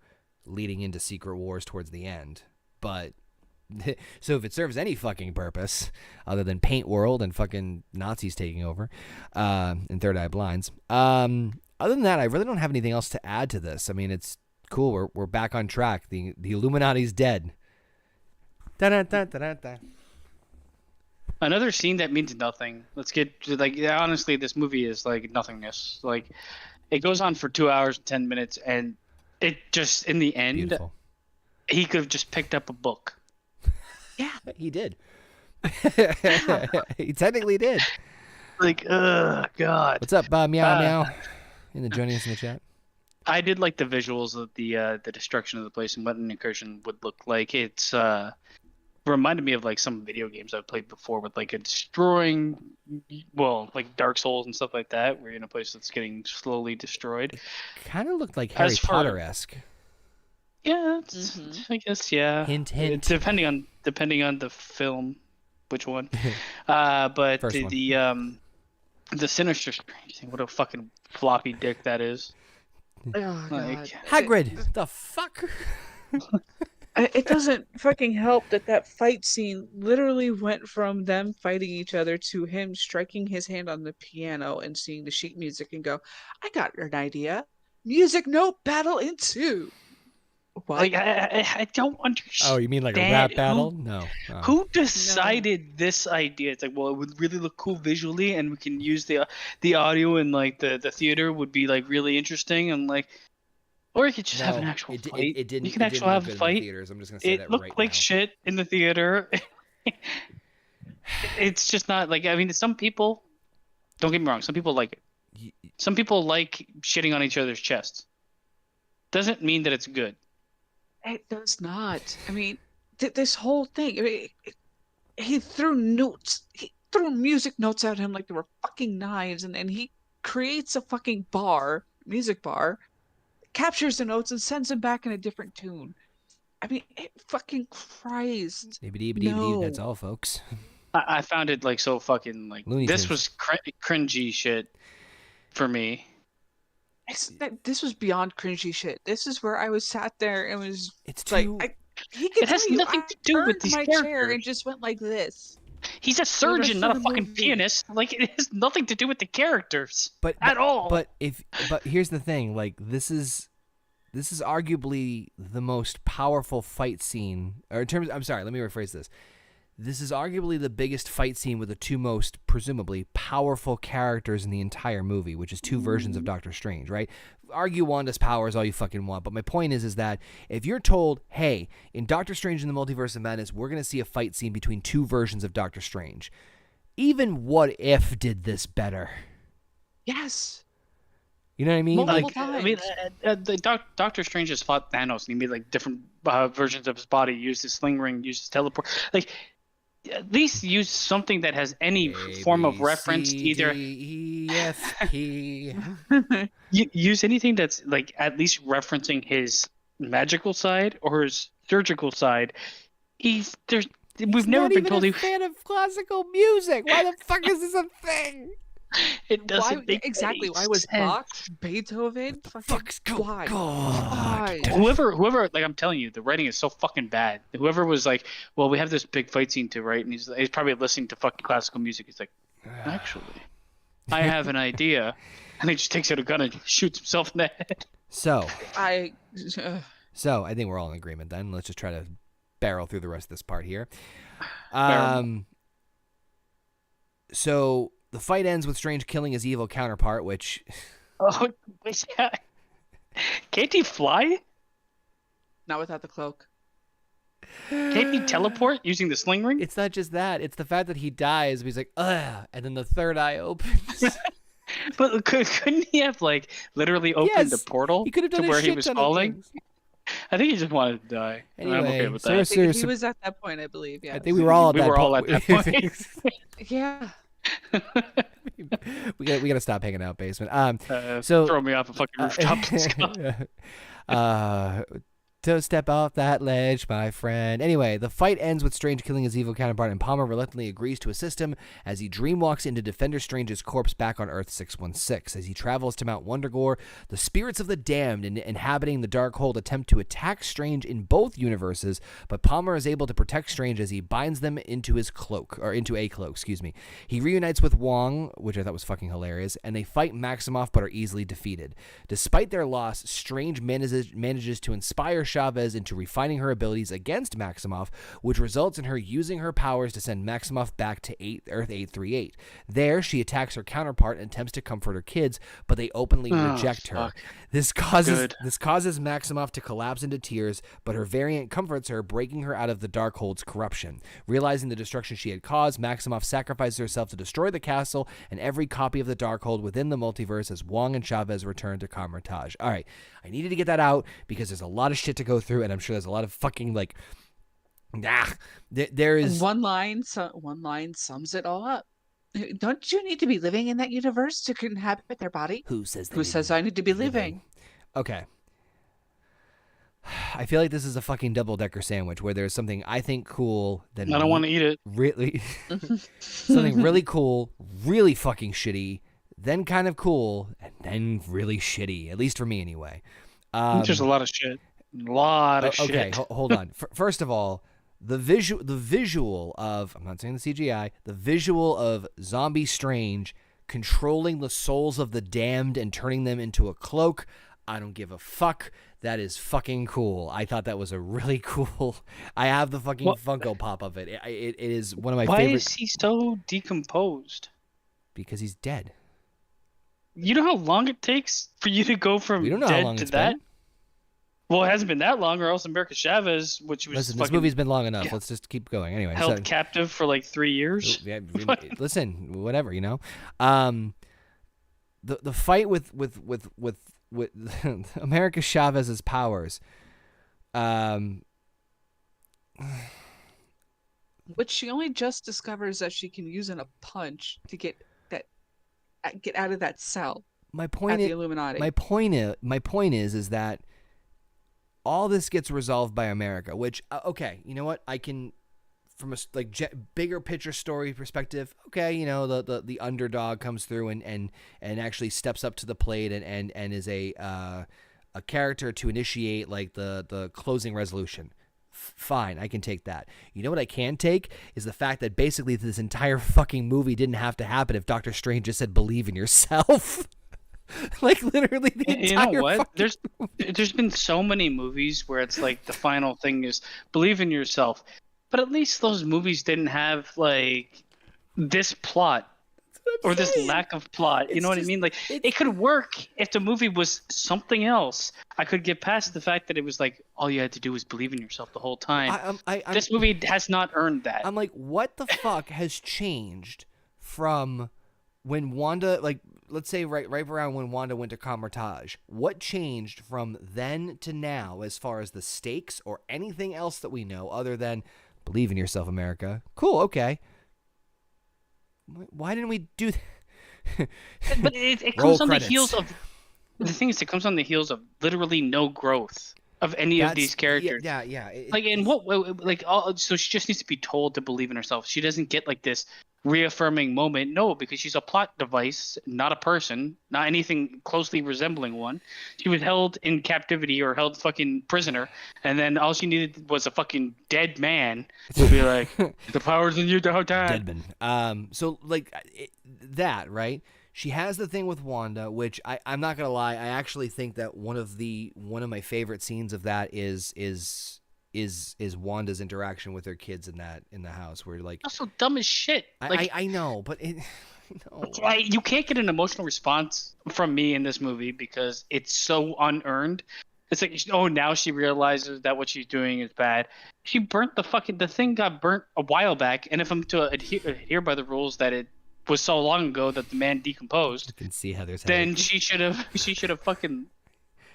leading into Secret Wars towards the end. But so if it serves any fucking purpose other than Paint World and fucking Nazis taking over and Third Eye Blinds, other than that, I really don't have anything else to add to this. I mean, it's cool. We're back on track. The Illuminati's dead. Da-da-da-da-da-da.
Another scene that means nothing. Let's get to, like, honestly, this movie is like nothingness. Like, it goes on for 2 hours and 10 minutes, and it just, in the end,
Beautiful.
He could have just picked up a book.
Yeah, he did. He technically did.
Like, God.
What's up, Meow Meow? Joining us in the chat.
I did like the visuals of the destruction of the place and what an incursion would look like. It's reminded me of like some video games I've played before with like a destroying, well, like Dark Souls and stuff like that, where you're in a place that's getting slowly destroyed. It
kind of looked like Harry Potter-esque.
Yeah, I guess, yeah.
Hint, hint.
Depending on the film, which one. But
First
the Sinister Strange thing, what a fucking floppy dick that is.
Oh,
like,
God.
Hagrid, the fuck?
It doesn't fucking help that fight scene literally went from them fighting each other to him striking his hand on the piano and seeing the sheet music and go, I got an idea. Music note battle in 2. What?
Like I don't understand.
Oh, you mean like a rap battle? No. Oh.
Who decided this idea? It's like, well, it would really look cool visually, and we can use the audio and like the theater would be like really interesting, and like, or you could just have an actual fight.
It didn't.
You can
it
actually
didn't
have
look
a
good in the
fight.
theaters. I'm just gonna say
It
that
looked
right
like
now.
shit in the theater. It's just not like, I mean, some people, don't get me wrong, some people like it. Some people like shitting on each other's chests. Doesn't mean that it's good.
It does not. I mean, this whole thing. I mean, he threw notes. He threw music notes at him like they were fucking knives, and then he creates a fucking music bar, captures the notes, and sends them back in a different tune. I mean, fucking Christ. No.
That's all, folks.
I found it like so fucking like
Looney
this
Tunes.
was cringy shit for me.
This was beyond cringy shit. This is where I was sat there and was
It's
like,
too.
he could
It has
tell you,
nothing
I
to do with
turned
these
my chair
characters.
and just went like this.
He's a surgeon, not a
of the
fucking
movie.
pianist. Like, it has nothing to do with the characters
but
at all.
But here's the thing. Like this is arguably the most powerful fight scene, or in terms. I'm sorry. Let me rephrase this. This is arguably the biggest fight scene with the two most, presumably, powerful characters in the entire movie, which is two versions of Doctor Strange, right? Argue Wanda's powers all you fucking want, but my point is that if you're told, hey, in Doctor Strange in the Multiverse of Madness, we're going to see a fight scene between two versions of Doctor Strange, even What If did this better.
Yes.
You know what I mean?
Multiple
Like,
times.
I mean, Doctor Strange just fought Thanos, and he made like different versions of his body, used his sling ring, used his teleport. Like, at least use something that has any form of reference. Either use anything that's like at least referencing his magical side or his surgical side. We've never been told
he's not even a fan of classical music. Why the fuck is this a thing?
It doesn't make
exactly.
any
Why was
sense.
Bach, Beethoven? Why? Why?
Whoever, like I'm telling you, the writing is so fucking bad. Whoever was like, well, we have this big fight scene to write, and he's probably listening to fucking classical music. He's like, actually, I have an idea, and he just takes out a gun and shoots himself in the head.
So
I
think we're all in agreement then. Let's just try to barrel through the rest of this part here. So the fight ends with Strange killing his evil counterpart, which...
Oh, can't he fly?
Not without the cloak.
Can't he teleport using the sling ring?
It's not just that. It's the fact that he dies, but he's like, ugh, and then the third eye opens.
But couldn't he have like literally opened the portal
he could have done
to
a
where he
shit
was
ton of
falling?
things.
I think he just wanted to die.
Anyway,
I'm okay with
Sir,
that.
He was at that point, I believe. Yeah.
I think we were all at that
all
point.
at that point.
Yeah.
we gotta stop hanging out, basement. So
throw me off a fucking rooftop.
Don't step off that ledge, my friend. Anyway, the fight ends with Strange killing his evil counterpart, and Palmer reluctantly agrees to assist him as he dreamwalks into Defender Strange's corpse back on Earth 616. As he travels to Mount Wondergore, the spirits of the damned inhabiting the Darkhold attempt to attack Strange in both universes, but Palmer is able to protect Strange as he binds them into his cloak, or into a cloak, excuse me. He reunites with Wong, which I thought was fucking hilarious, and they fight Maximoff but are easily defeated. Despite their loss, Strange manages to inspire Chavez into refining her abilities against Maximoff, which results in her using her powers to send Maximoff back to Earth 838. There, she attacks her counterpart and attempts to comfort her kids, but they openly reject her. This causes Maximoff to collapse into tears, but her variant comforts her, breaking her out of the Darkhold's corruption. Realizing the destruction she had caused, Maximoff sacrifices herself to destroy the castle and every copy of the Darkhold within the multiverse as Wong and Chavez return to Kamar-Taj. All right, I needed to get that out because there's a lot of shit to go through, and I'm sure there's a lot of fucking like, there is
one line sums it all up. Don't you need to be living in that universe to inhabit their body?
Who says
I need to be living?
Okay. I feel like this is a fucking double-decker sandwich where there's something I think cool that
I don't want to eat it.
Really, something really cool, really fucking shitty, then kind of cool, and then really shitty. At least for me, anyway.
There's a lot of shit. A lot of
Okay,
shit.
hold on. First of all, the visual of, I'm not saying the CGI, the visual of Zombie Strange controlling the souls of the damned and turning them into a cloak, I don't give a fuck. That is fucking cool. I thought that was a really cool. I have the fucking Funko Pop of it. It is one of my favorite.
Why is he so decomposed?
Because he's dead.
You know how long it takes for you to go from
We don't know how long
dead to
it's
that?
been.
Well, it hasn't been that long, or else America Chavez, which was
Listen, this movie's been long enough. Let's just keep going. Anyway,
held captive for like 3 years.
Yeah, listen, whatever, you know. The fight with America Chavez's powers,
which she only just discovers that she can use in a punch to get out of that cell.
My point
at
is,
the Illuminati.
My point is that all this gets resolved by America. Which okay, you know what? I can, from a bigger picture story perspective. Okay, you know the underdog comes through and actually steps up to the plate and is a character to initiate like the closing resolution. Fine, I can take that. You know what I can take is the fact that basically this entire fucking movie didn't have to happen if Doctor Strange just said believe in yourself. Like literally the entire.
You know what?
Movie.
There's been so many movies where it's like the final thing is believe in yourself, but at least those movies didn't have like this plot or this lack of plot. You know what I mean? Like it could work if the movie was something else. I could get past the fact that it was like all you had to do was believe in yourself the whole time. This movie has not earned that.
I'm like, what the fuck has changed from when Wanda, like, let's say right around when Wanda went to Kamar-Taj, what changed from then to now as far as the stakes or anything else that we know other than believe in yourself, America? Cool, okay. Why didn't we do that?
But it comes on the heels of... The thing is, it comes on the heels of literally no growth of any of these characters.
Yeah.
So she just needs to be told to believe in herself. She doesn't get like this reaffirming moment. No, because she's a plot device, not a person, not anything closely resembling one. She was held in captivity or held fucking prisoner, and then all she needed was a fucking dead man to be like, the power's in you, the whole time.
Deadman. So like that, right? She has the thing with Wanda, which I'm not gonna lie, I actually think that one of my favorite scenes of that is Wanda's interaction with her kids in the house, where like
also dumb as shit.
I know, but
you can't get an emotional response from me in this movie because it's so unearned. It's like, oh, now she realizes that what she's doing is bad. She burnt the thing got burnt a while back, and if I'm to adhere by the rules that it was so long ago that the man decomposed,
you can see Heather's
then she should have fucking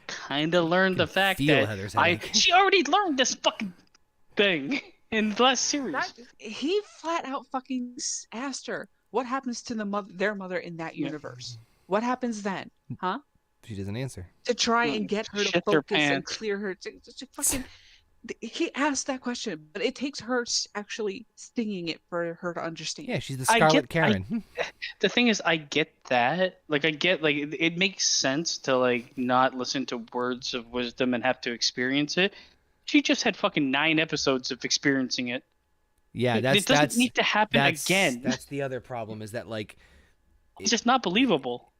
kind of learned the fact that she already learned this fucking thing in the last series.
He flat out fucking asked her, what happens to their mother in that universe? What happens then? Huh?
She doesn't answer.
To try and get her to focus and clear her. To fucking... He asked that question, but it takes her actually stinging it for her to understand.
Yeah, she's the Scarlet Karen.
The thing is, I get that. Like, it makes sense to like not listen to words of wisdom and have to experience it. She just had fucking 9 episodes of experiencing it.
Yeah,
it doesn't need to happen again.
That's the other problem, is that like
it's just not believable.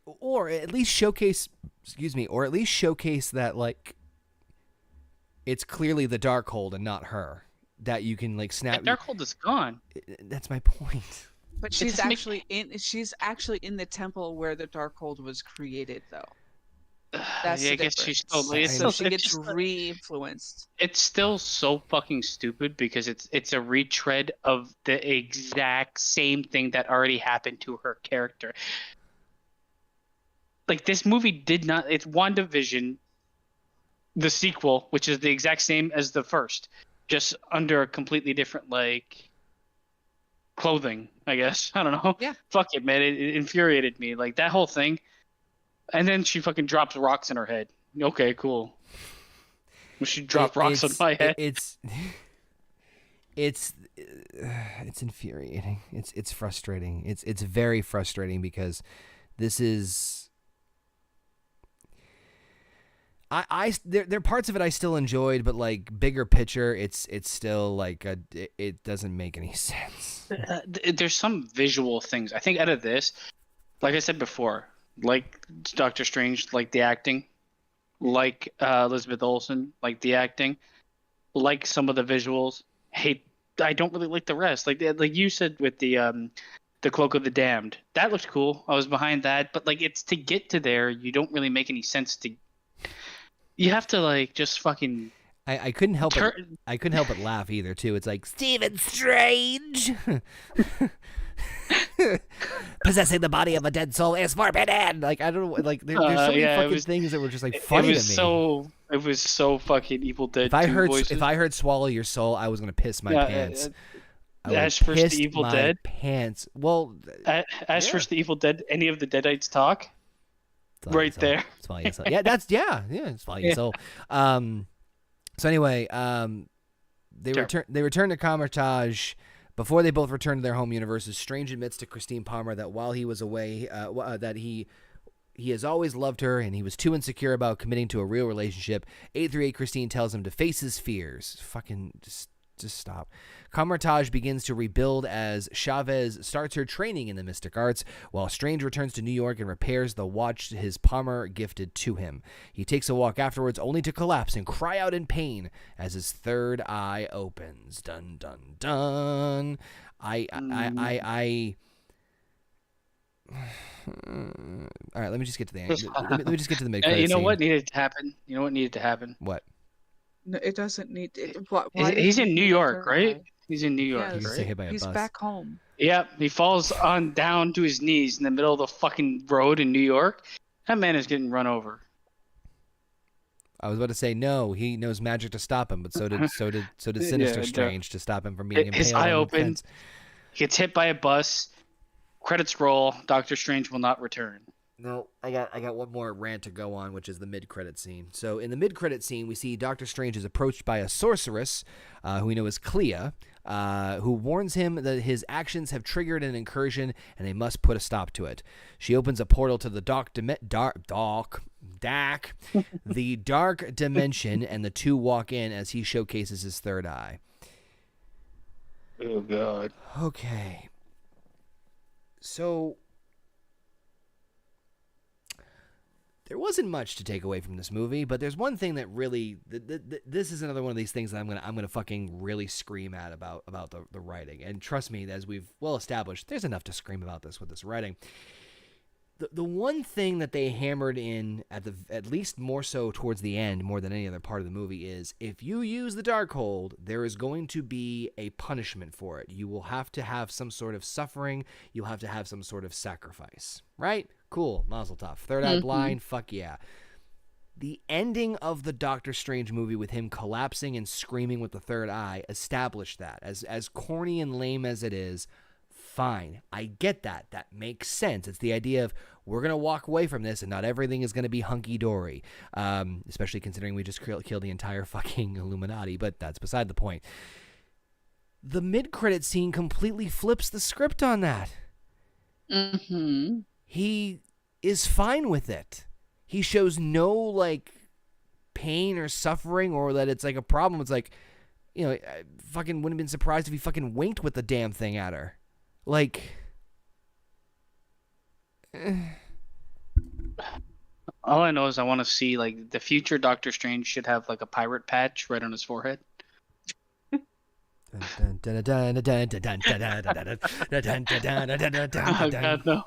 Or at least showcase that like it's clearly the Darkhold and not her, that you can like snap.
The Darkhold is gone.
That's my point.
But she's actually in the temple where the Darkhold was created, though. That's
I guess she's totally.
So she gets re-influenced.
It's still so fucking stupid because it's a retread of the exact same thing that already happened to her character. Like, this movie did not. It's WandaVision, the sequel, which is the exact same as the first, just under a completely different like clothing, I guess. I don't know.
Yeah.
Fuck it, man. It infuriated me, like that whole thing. And then she fucking drops rocks in her head. Okay, cool. She dropped rocks on my head.
It's infuriating. It's frustrating. It's very frustrating because this is. there are parts of it I still enjoyed, but like bigger picture, it's still like it doesn't make any sense.
There's some visual things I think out of this, like I said before, like Doctor Strange, like the acting, like Elizabeth Olsen, like the acting, like some of the visuals. I don't really like the rest. Like you said with the Cloak of the Damned, that looked cool. I was behind that, but like it's to get to there, you don't really make any sense to. You have to like just fucking.
I couldn't help it. I couldn't help but laugh either too. It's like Stephen Strange possessing the body of a dead soul is forbidden. Like I don't know. Like there's so many fucking things that were just like funny to me.
It was so fucking Evil Dead.
If I heard "Swallow Your Soul," I was gonna piss my pants.
Ash vs. the Evil Dead.
Pants. Well,
Ash vs. the Evil Dead. Any of the Deadites talk. Right there.
Swallow Your Soul. Yeah, that's it's Swallow Your Soul. So anyway, they return to Comertage. Before they both return to their home universes, Strange admits to Christine Palmer that while he was away, that he has always loved her and he was too insecure about committing to a real relationship. 838 Christine tells him to face his fears. Fucking just stop. Comertage begins to rebuild as Chavez starts her training in the mystic arts, while Strange returns to New York and repairs the watch his Palmer gifted to him. He takes a walk afterwards, only to collapse and cry out in pain as his third eye opens. Dun dun dun. All right, let me just get to the end. Let me just get to the mid-credit
You know
scene.
what needed to happen?
What?
No, it doesn't need.
He's in New York, right? He's in New York,
Yes.
right?
He's back home.
Yep, he falls on down to his knees in the middle of the fucking road in New York. That man is getting run over.
I was about to say no. He knows magic to stop him, but so did Sinister Strange to stop him from being impaled.
His eye
on the
open.
fence.
He gets hit by a bus. Credits roll. Doctor Strange will not return.
No, I got one more rant to go on, which is the mid-credit scene. So in the mid-credit scene, we see Doctor Strange is approached by a sorceress, who we know is Clea, who warns him that his actions have triggered an incursion and they must put a stop to it. She opens a portal to the the dark dimension, and the two walk in as he showcases his third eye.
Oh God.
Okay. So there wasn't much to take away from this movie, but there's one thing that really this is another one of these things that I'm gonna fucking really scream at about the writing. And trust me, as we've well established, there's enough to scream about this with this writing. The one thing that they hammered in at least more so towards the end, more than any other part of the movie, is if you use the Darkhold, there is going to be a punishment for it. You will have to have some sort of suffering. You'll have to have some sort of sacrifice. Right? Cool. Mazel tov. Third eye blind. Fuck yeah. The ending of the Doctor Strange movie with him collapsing and screaming with the third eye established that. As corny and lame as it is, fine. I get that. That makes sense. It's the idea of we're going to walk away from this and not everything is going to be hunky-dory, especially considering we just killed the entire fucking Illuminati, but that's beside the point. The mid-credit scene completely flips the script on that.
Mm-hmm.
He is fine with it. He shows no, like, pain or suffering or that it's, like, a problem. It's like, you know, I fucking wouldn't have been surprised if he fucking winked with the damn thing at her. Like,
all I know is I want to see, like, the future Doctor Strange should have, like, a pirate patch right on his forehead. Oh, God, no.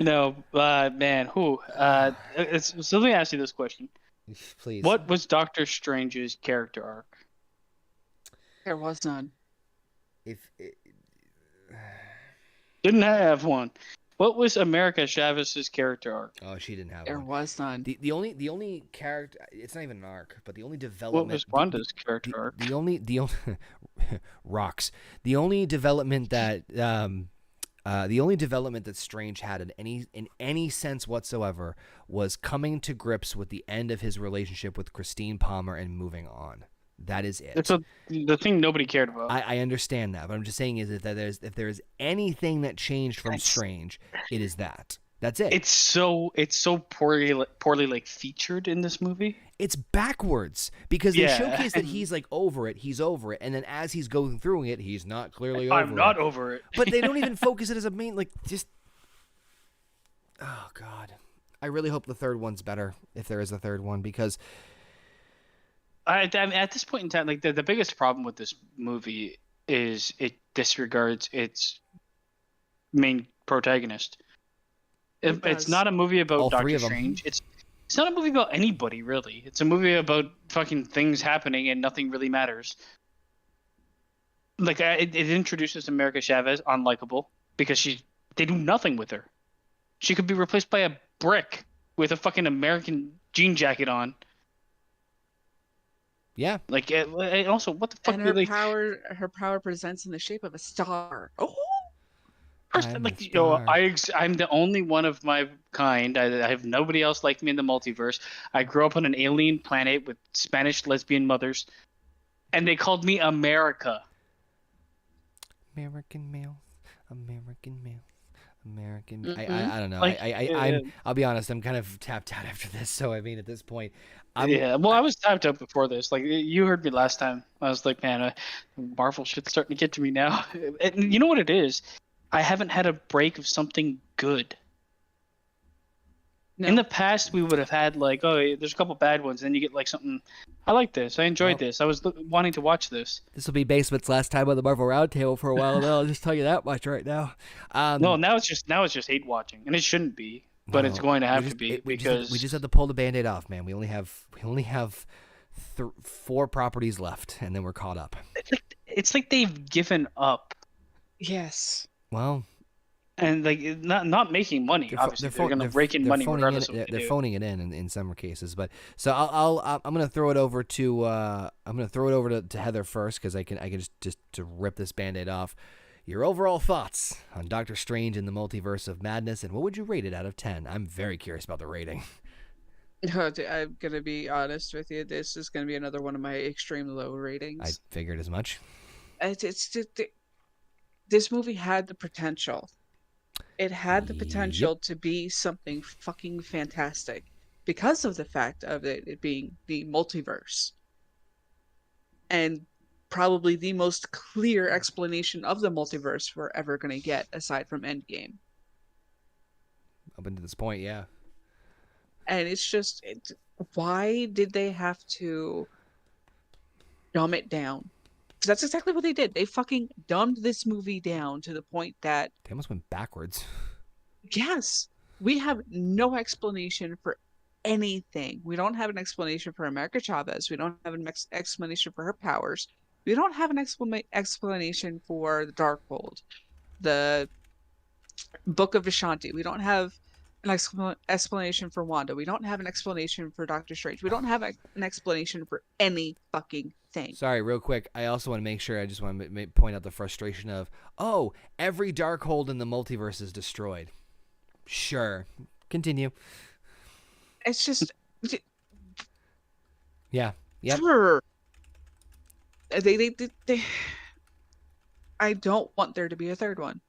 No, man, who? So let me ask you this question.
Please.
What was Doctor Strange's character arc?
There was none.
Didn't have one. What was America Chavez's character arc?
Oh, she didn't have
There
one.
was none.
The only character, it's not even an arc, but the only development.
What was Wanda's character arc?
The only rocks. The only development that Strange had in any sense whatsoever was coming to grips with the end of his relationship with Christine Palmer and moving on. That is it.
It's the thing nobody cared about.
I understand that, but I'm just saying is that if there is anything that changed from Strange, it is that. That's it.
It's so poorly like featured in this movie.
It's backwards because they showcase that he's like over it, and then as he's going through it, he's not clearly over it.
I'm not over it.
But they don't even focus it as a main, like, just, oh God. I really hope the third one's better, if there is a third one, because
at this point in time, like the biggest problem with this movie is it disregards its main protagonist. It's not a movie about Doctor Strange. It's not a movie about anybody, really. It's a movie about fucking things happening and nothing really matters. Like it introduces America Chavez, unlikable, because they do nothing with her. She could be replaced by a brick with a fucking American jean jacket on.
Yeah.
Like, and also, what the fuck?
And her power presents in the shape of a star. Oh.
I'm
the only one of my kind. I have nobody else like me in the multiverse. I grew up on an alien planet with Spanish lesbian mothers, and they called me America.
American male. I don't know. I'll be honest. I'm kind of tapped out after this. So I mean, at this point,
well, I was tapped out before this. Like you heard me last time. I was like, man, Marvel shit's starting to get to me now. And you know what it is? I haven't had a break of something good. No. In the past, we would have had like, oh, there's a couple bad ones, and then you get like something. I like this. I enjoyed this. I was wanting to watch this.
This will be Basement's last time on the Marvel Roundtable for a while. Now I'll just tell you that much right now.
No, now it's just hate watching, and it shouldn't be, but it's going to have to be because
we just have to pull the Band-Aid off, man. We only have 4 properties left, and then we're caught up.
It's like they've given up.
Yes.
Well,
and like not making money. Obviously, they're going to rake in money regardless of what they do.
They're phoning it in some cases, but so I'm going to throw it over to Heather first because I can just to rip this Band-Aid off. Your overall thoughts on Doctor Strange in the Multiverse of Madness, and what would you rate it out of 10? I'm very curious about the rating.
I'm going to be honest with you. This is going to be another one of my extreme low ratings.
I figured as much.
This movie had the potential. It had the potential to be something fucking fantastic because of the fact of it being the multiverse. And probably the most clear explanation of the multiverse we're ever going to get aside from Endgame.
Up until this point, yeah.
And it's just, why did they have to dumb it down? Because that's exactly what they did. They fucking dumbed this movie down to the point that
they almost went backwards.
Yes. We have no explanation for anything. We don't have an explanation for America Chavez. We don't have an explanation for her powers. We don't have an explanation for the Darkhold, the Book of Vishanti. We don't have an explanation for Wanda. We don't have an explanation for Doctor Strange. We don't have an explanation for any fucking thing.
Sorry, real quick. I also want to make sure. I just want to point out the frustration of, every Darkhold in the multiverse is destroyed. Sure, continue.
It's just,
yeah, yeah.
Sure. They. I don't want there to be a third one.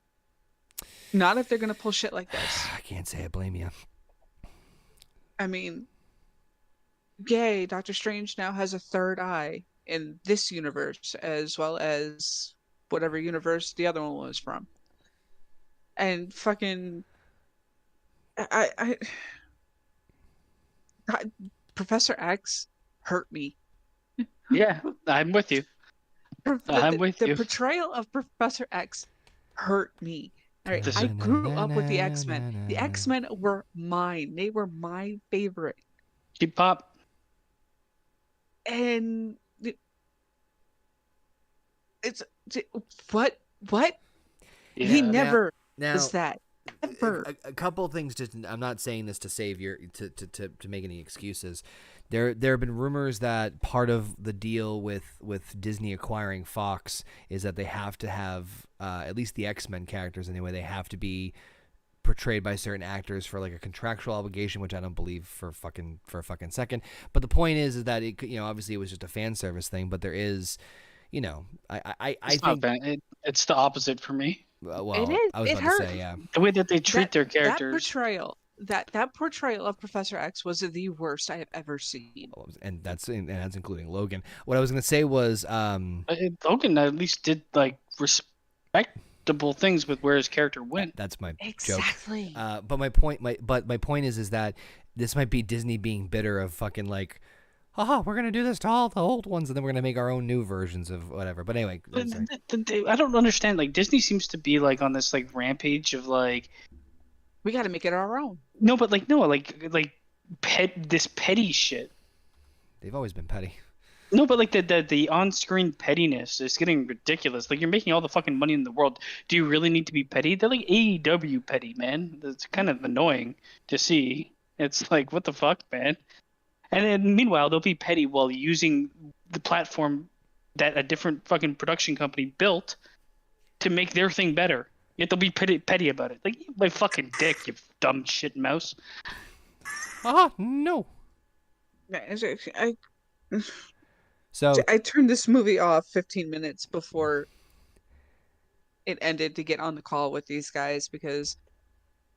Not if they're gonna pull shit like this.
I can't say I blame you.
I mean, yay, Doctor Strange now has a third eye in this universe as well as whatever universe the other one was from. And fucking I Professor X hurt me.
Yeah, I'm with you. I'm with you.
The portrayal of Professor X hurt me. All right, I grew up with the X-Men. The X-Men were mine. They were my favorite.
Keep pop.
And it's what? Yeah. He never does that. Ever.
A couple of things. I'm not saying this to save to make any excuses. There have been rumors that part of the deal with Disney acquiring Fox is that they have to have at least the X-Men characters anyway. They have to be portrayed by certain actors for like a contractual obligation, which I don't believe for a fucking second. But the point is that it, obviously it was just a fan service thing. But there is, I think
it's the opposite for me.
Well,
It is.
I was
It
about to
hurt.
say, yeah.
The way that they treat their
That
characters.
portrayal of Professor X was the worst I have ever seen.
And that's including Logan. What I was gonna say was,
Logan at least did like respectable things with where his character went.
that's my
Exactly.
joke. But my point is that this might be Disney being bitter of fucking like, we're gonna do this to all the old ones, and then we're gonna make our own new versions of whatever. But anyway,
I don't understand. Like Disney seems to be like on this like rampage of like,
we got to make it our own.
no, but like no, like this petty shit.
they've always been petty.
No, but like the on-screen pettiness is getting ridiculous. Like you're making all the fucking money in the world. Do you really need to be petty? They're like AEW petty, man. That's kind of annoying to see. It's like, what the fuck, man? And then meanwhile, they'll be petty while using the platform that a different fucking production company built to make their thing better. Yet they'll be petty about it. Like, my fucking dick, you dumb shit mouse.
No.
So
So
I turned this movie off 15 minutes before it ended to get on the call with these guys because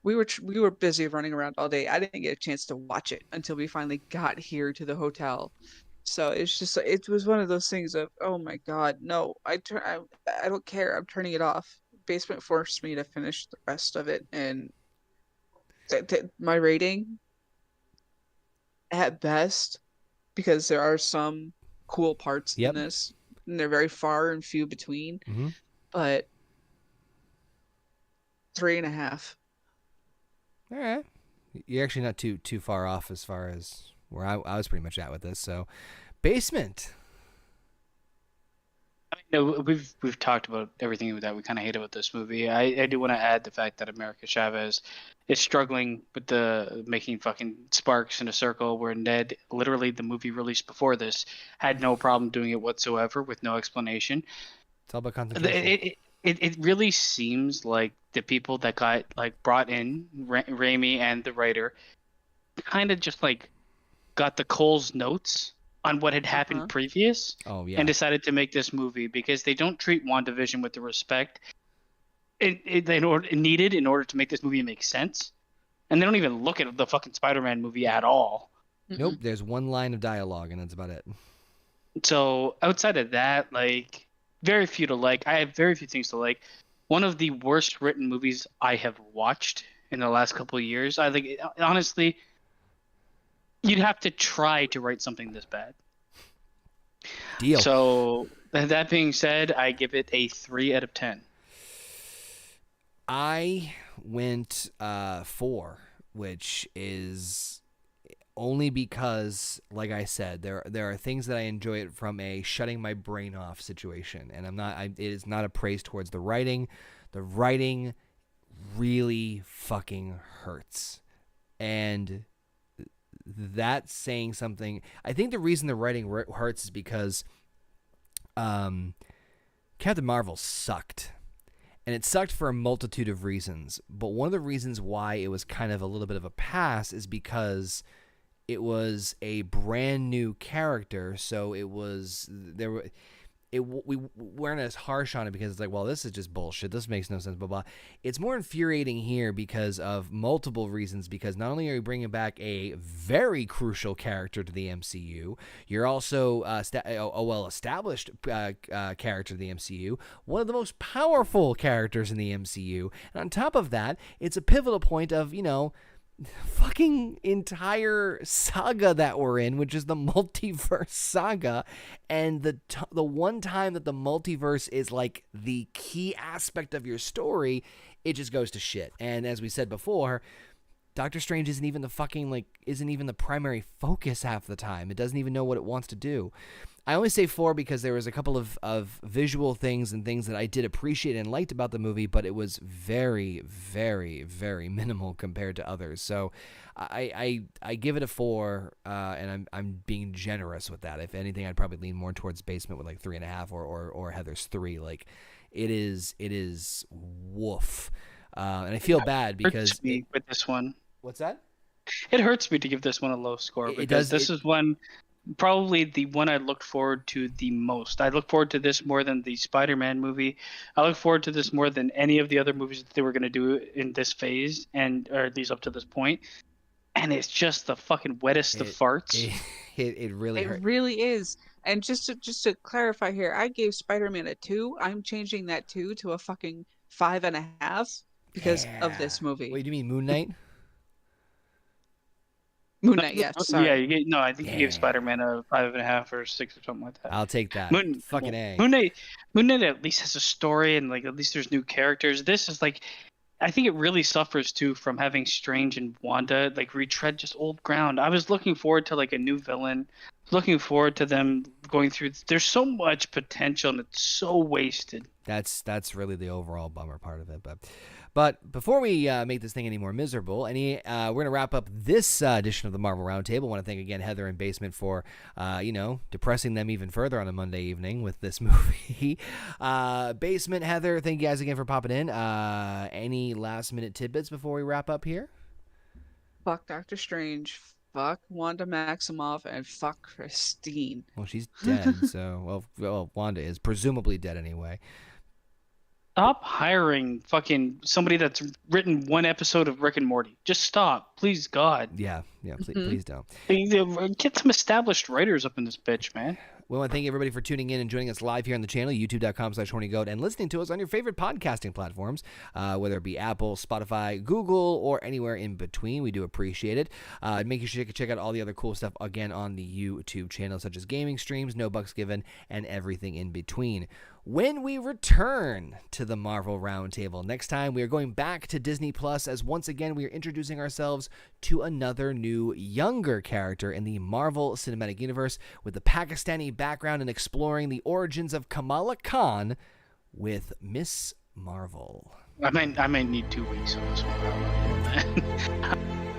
we were busy running around all day. I didn't get a chance to watch it until we finally got here to the hotel. So it was one of those things of, oh my god, no, I don't care. I'm turning it off. Basement forced me to finish the rest of it, and my rating at best, because there are some cool parts in this, and they're very far and few between, but 3.5.
All right, you're actually not too far off as far as where I was pretty much at with this. So, Basement.
I mean, no, we've talked about everything that we kind of hate about this movie. I do want to add the fact that America Chavez is struggling with the making fucking sparks in a circle, where Ned, literally the movie released before this, had no problem doing it whatsoever with no explanation.
It's all about concentration.
It really seems like the people that got like brought in, Raimi and the writer, kind of just like got the Cole's notes on what had happened previous, and decided to make this movie because they don't treat WandaVision with the respect needed in order to make this movie make sense, and they don't even look at the fucking Spider-Man movie at all.
Nope, there's one line of dialogue, and that's about it.
So outside of that, like, very few to like. I have very few things to like. One of the worst written movies I have watched in the last couple of years. I think, honestly, you'd have to try to write something this bad.
Deal.
So that being said, I give it a 3 out of 10.
I went 4, which is only because, like I said, there are things that I enjoy it from a shutting my brain off situation, and it is not a praise towards the writing. The writing really fucking hurts, and that's saying something. I think the reason the writing hurts is because Captain Marvel sucked. And it sucked for a multitude of reasons. But one of the reasons why it was kind of a little bit of a pass is because it was a brand new character. So we weren't as harsh on it because it's like, well, this is just bullshit. This makes no sense, blah, blah. It's more infuriating here because of multiple reasons, because not only are you bringing back a very crucial character to the MCU, you're also a well-established character to the MCU, one of the most powerful characters in the MCU, and on top of that, it's a pivotal point of, fucking entire saga that we're in, which is the multiverse saga, and the one time that the multiverse is like the key aspect of your story, it just goes to shit. And as we said before, Doctor Strange isn't even the primary focus half the time. It doesn't even know what it wants to do. I only say 4 because there was a couple of visual things and things that I did appreciate and liked about the movie, but it was very, very, very minimal compared to others. So I give it a 4, and I'm being generous with that. If anything, I'd probably lean more towards Basement with like 3.5 or Heather's 3. Like it is woof, and I feel bad because
hurts me with this one.
What's that?
It hurts me to give this one a low score because this is one probably the one I looked forward to the most. I look forward to this more than the Spider-Man movie. I look forward to this more than any of the other movies that they were going to do in this phase, or at least up to this point. And it's just the fucking wettest of farts.
It really
It
hurt.
really is. And just to clarify here, I gave Spider-Man a 2. I'm changing that 2 to a fucking 5.5 because of this movie.
Wait, do you mean Moon Knight?
Moon Knight, yes. Sorry.
Yeah, I think you gave Spider-Man a 5.5 or 6 or something like that.
I'll take that. Fucking A.
Moon Knight at least has a story, and like at least there's new characters. This is like, I think it really suffers too from having Strange and Wanda like retread just old ground. I was looking forward to like a new villain, looking forward to them going through. There's so much potential, and it's so wasted.
That's really the overall bummer part of it. But before we make this thing any more miserable, we're going to wrap up this edition of the Marvel Roundtable. I want to thank again Heather and Basement for, depressing them even further on a Monday evening with this movie. Basement, Heather, thank you guys again for popping in. Any last minute tidbits before we wrap up here?
Fuck Doctor Strange. Fuck Wanda Maximoff, and fuck Christine.
Well, she's dead, so well, Wanda is presumably dead anyway.
Stop hiring fucking somebody that's written one episode of Rick and Morty. Just stop, please, God.
Yeah, please don't.
Get some established writers up in this bitch, man.
We want to thank everybody for tuning in and joining us live here on the channel, youtube.com/hornygoat, and listening to us on your favorite podcasting platforms, whether it be Apple, Spotify, Google, or anywhere in between. We do appreciate it. Make sure you check out all the other cool stuff, again, on the YouTube channel, such as gaming streams, no bucks given, and everything in between. When we return to the Marvel Roundtable next time, we are going back to Disney Plus, as once again we are introducing ourselves to another new, younger character in the Marvel Cinematic Universe with a Pakistani background and exploring the origins of Kamala Khan with Miss Marvel.
I might need 2 weeks on this one.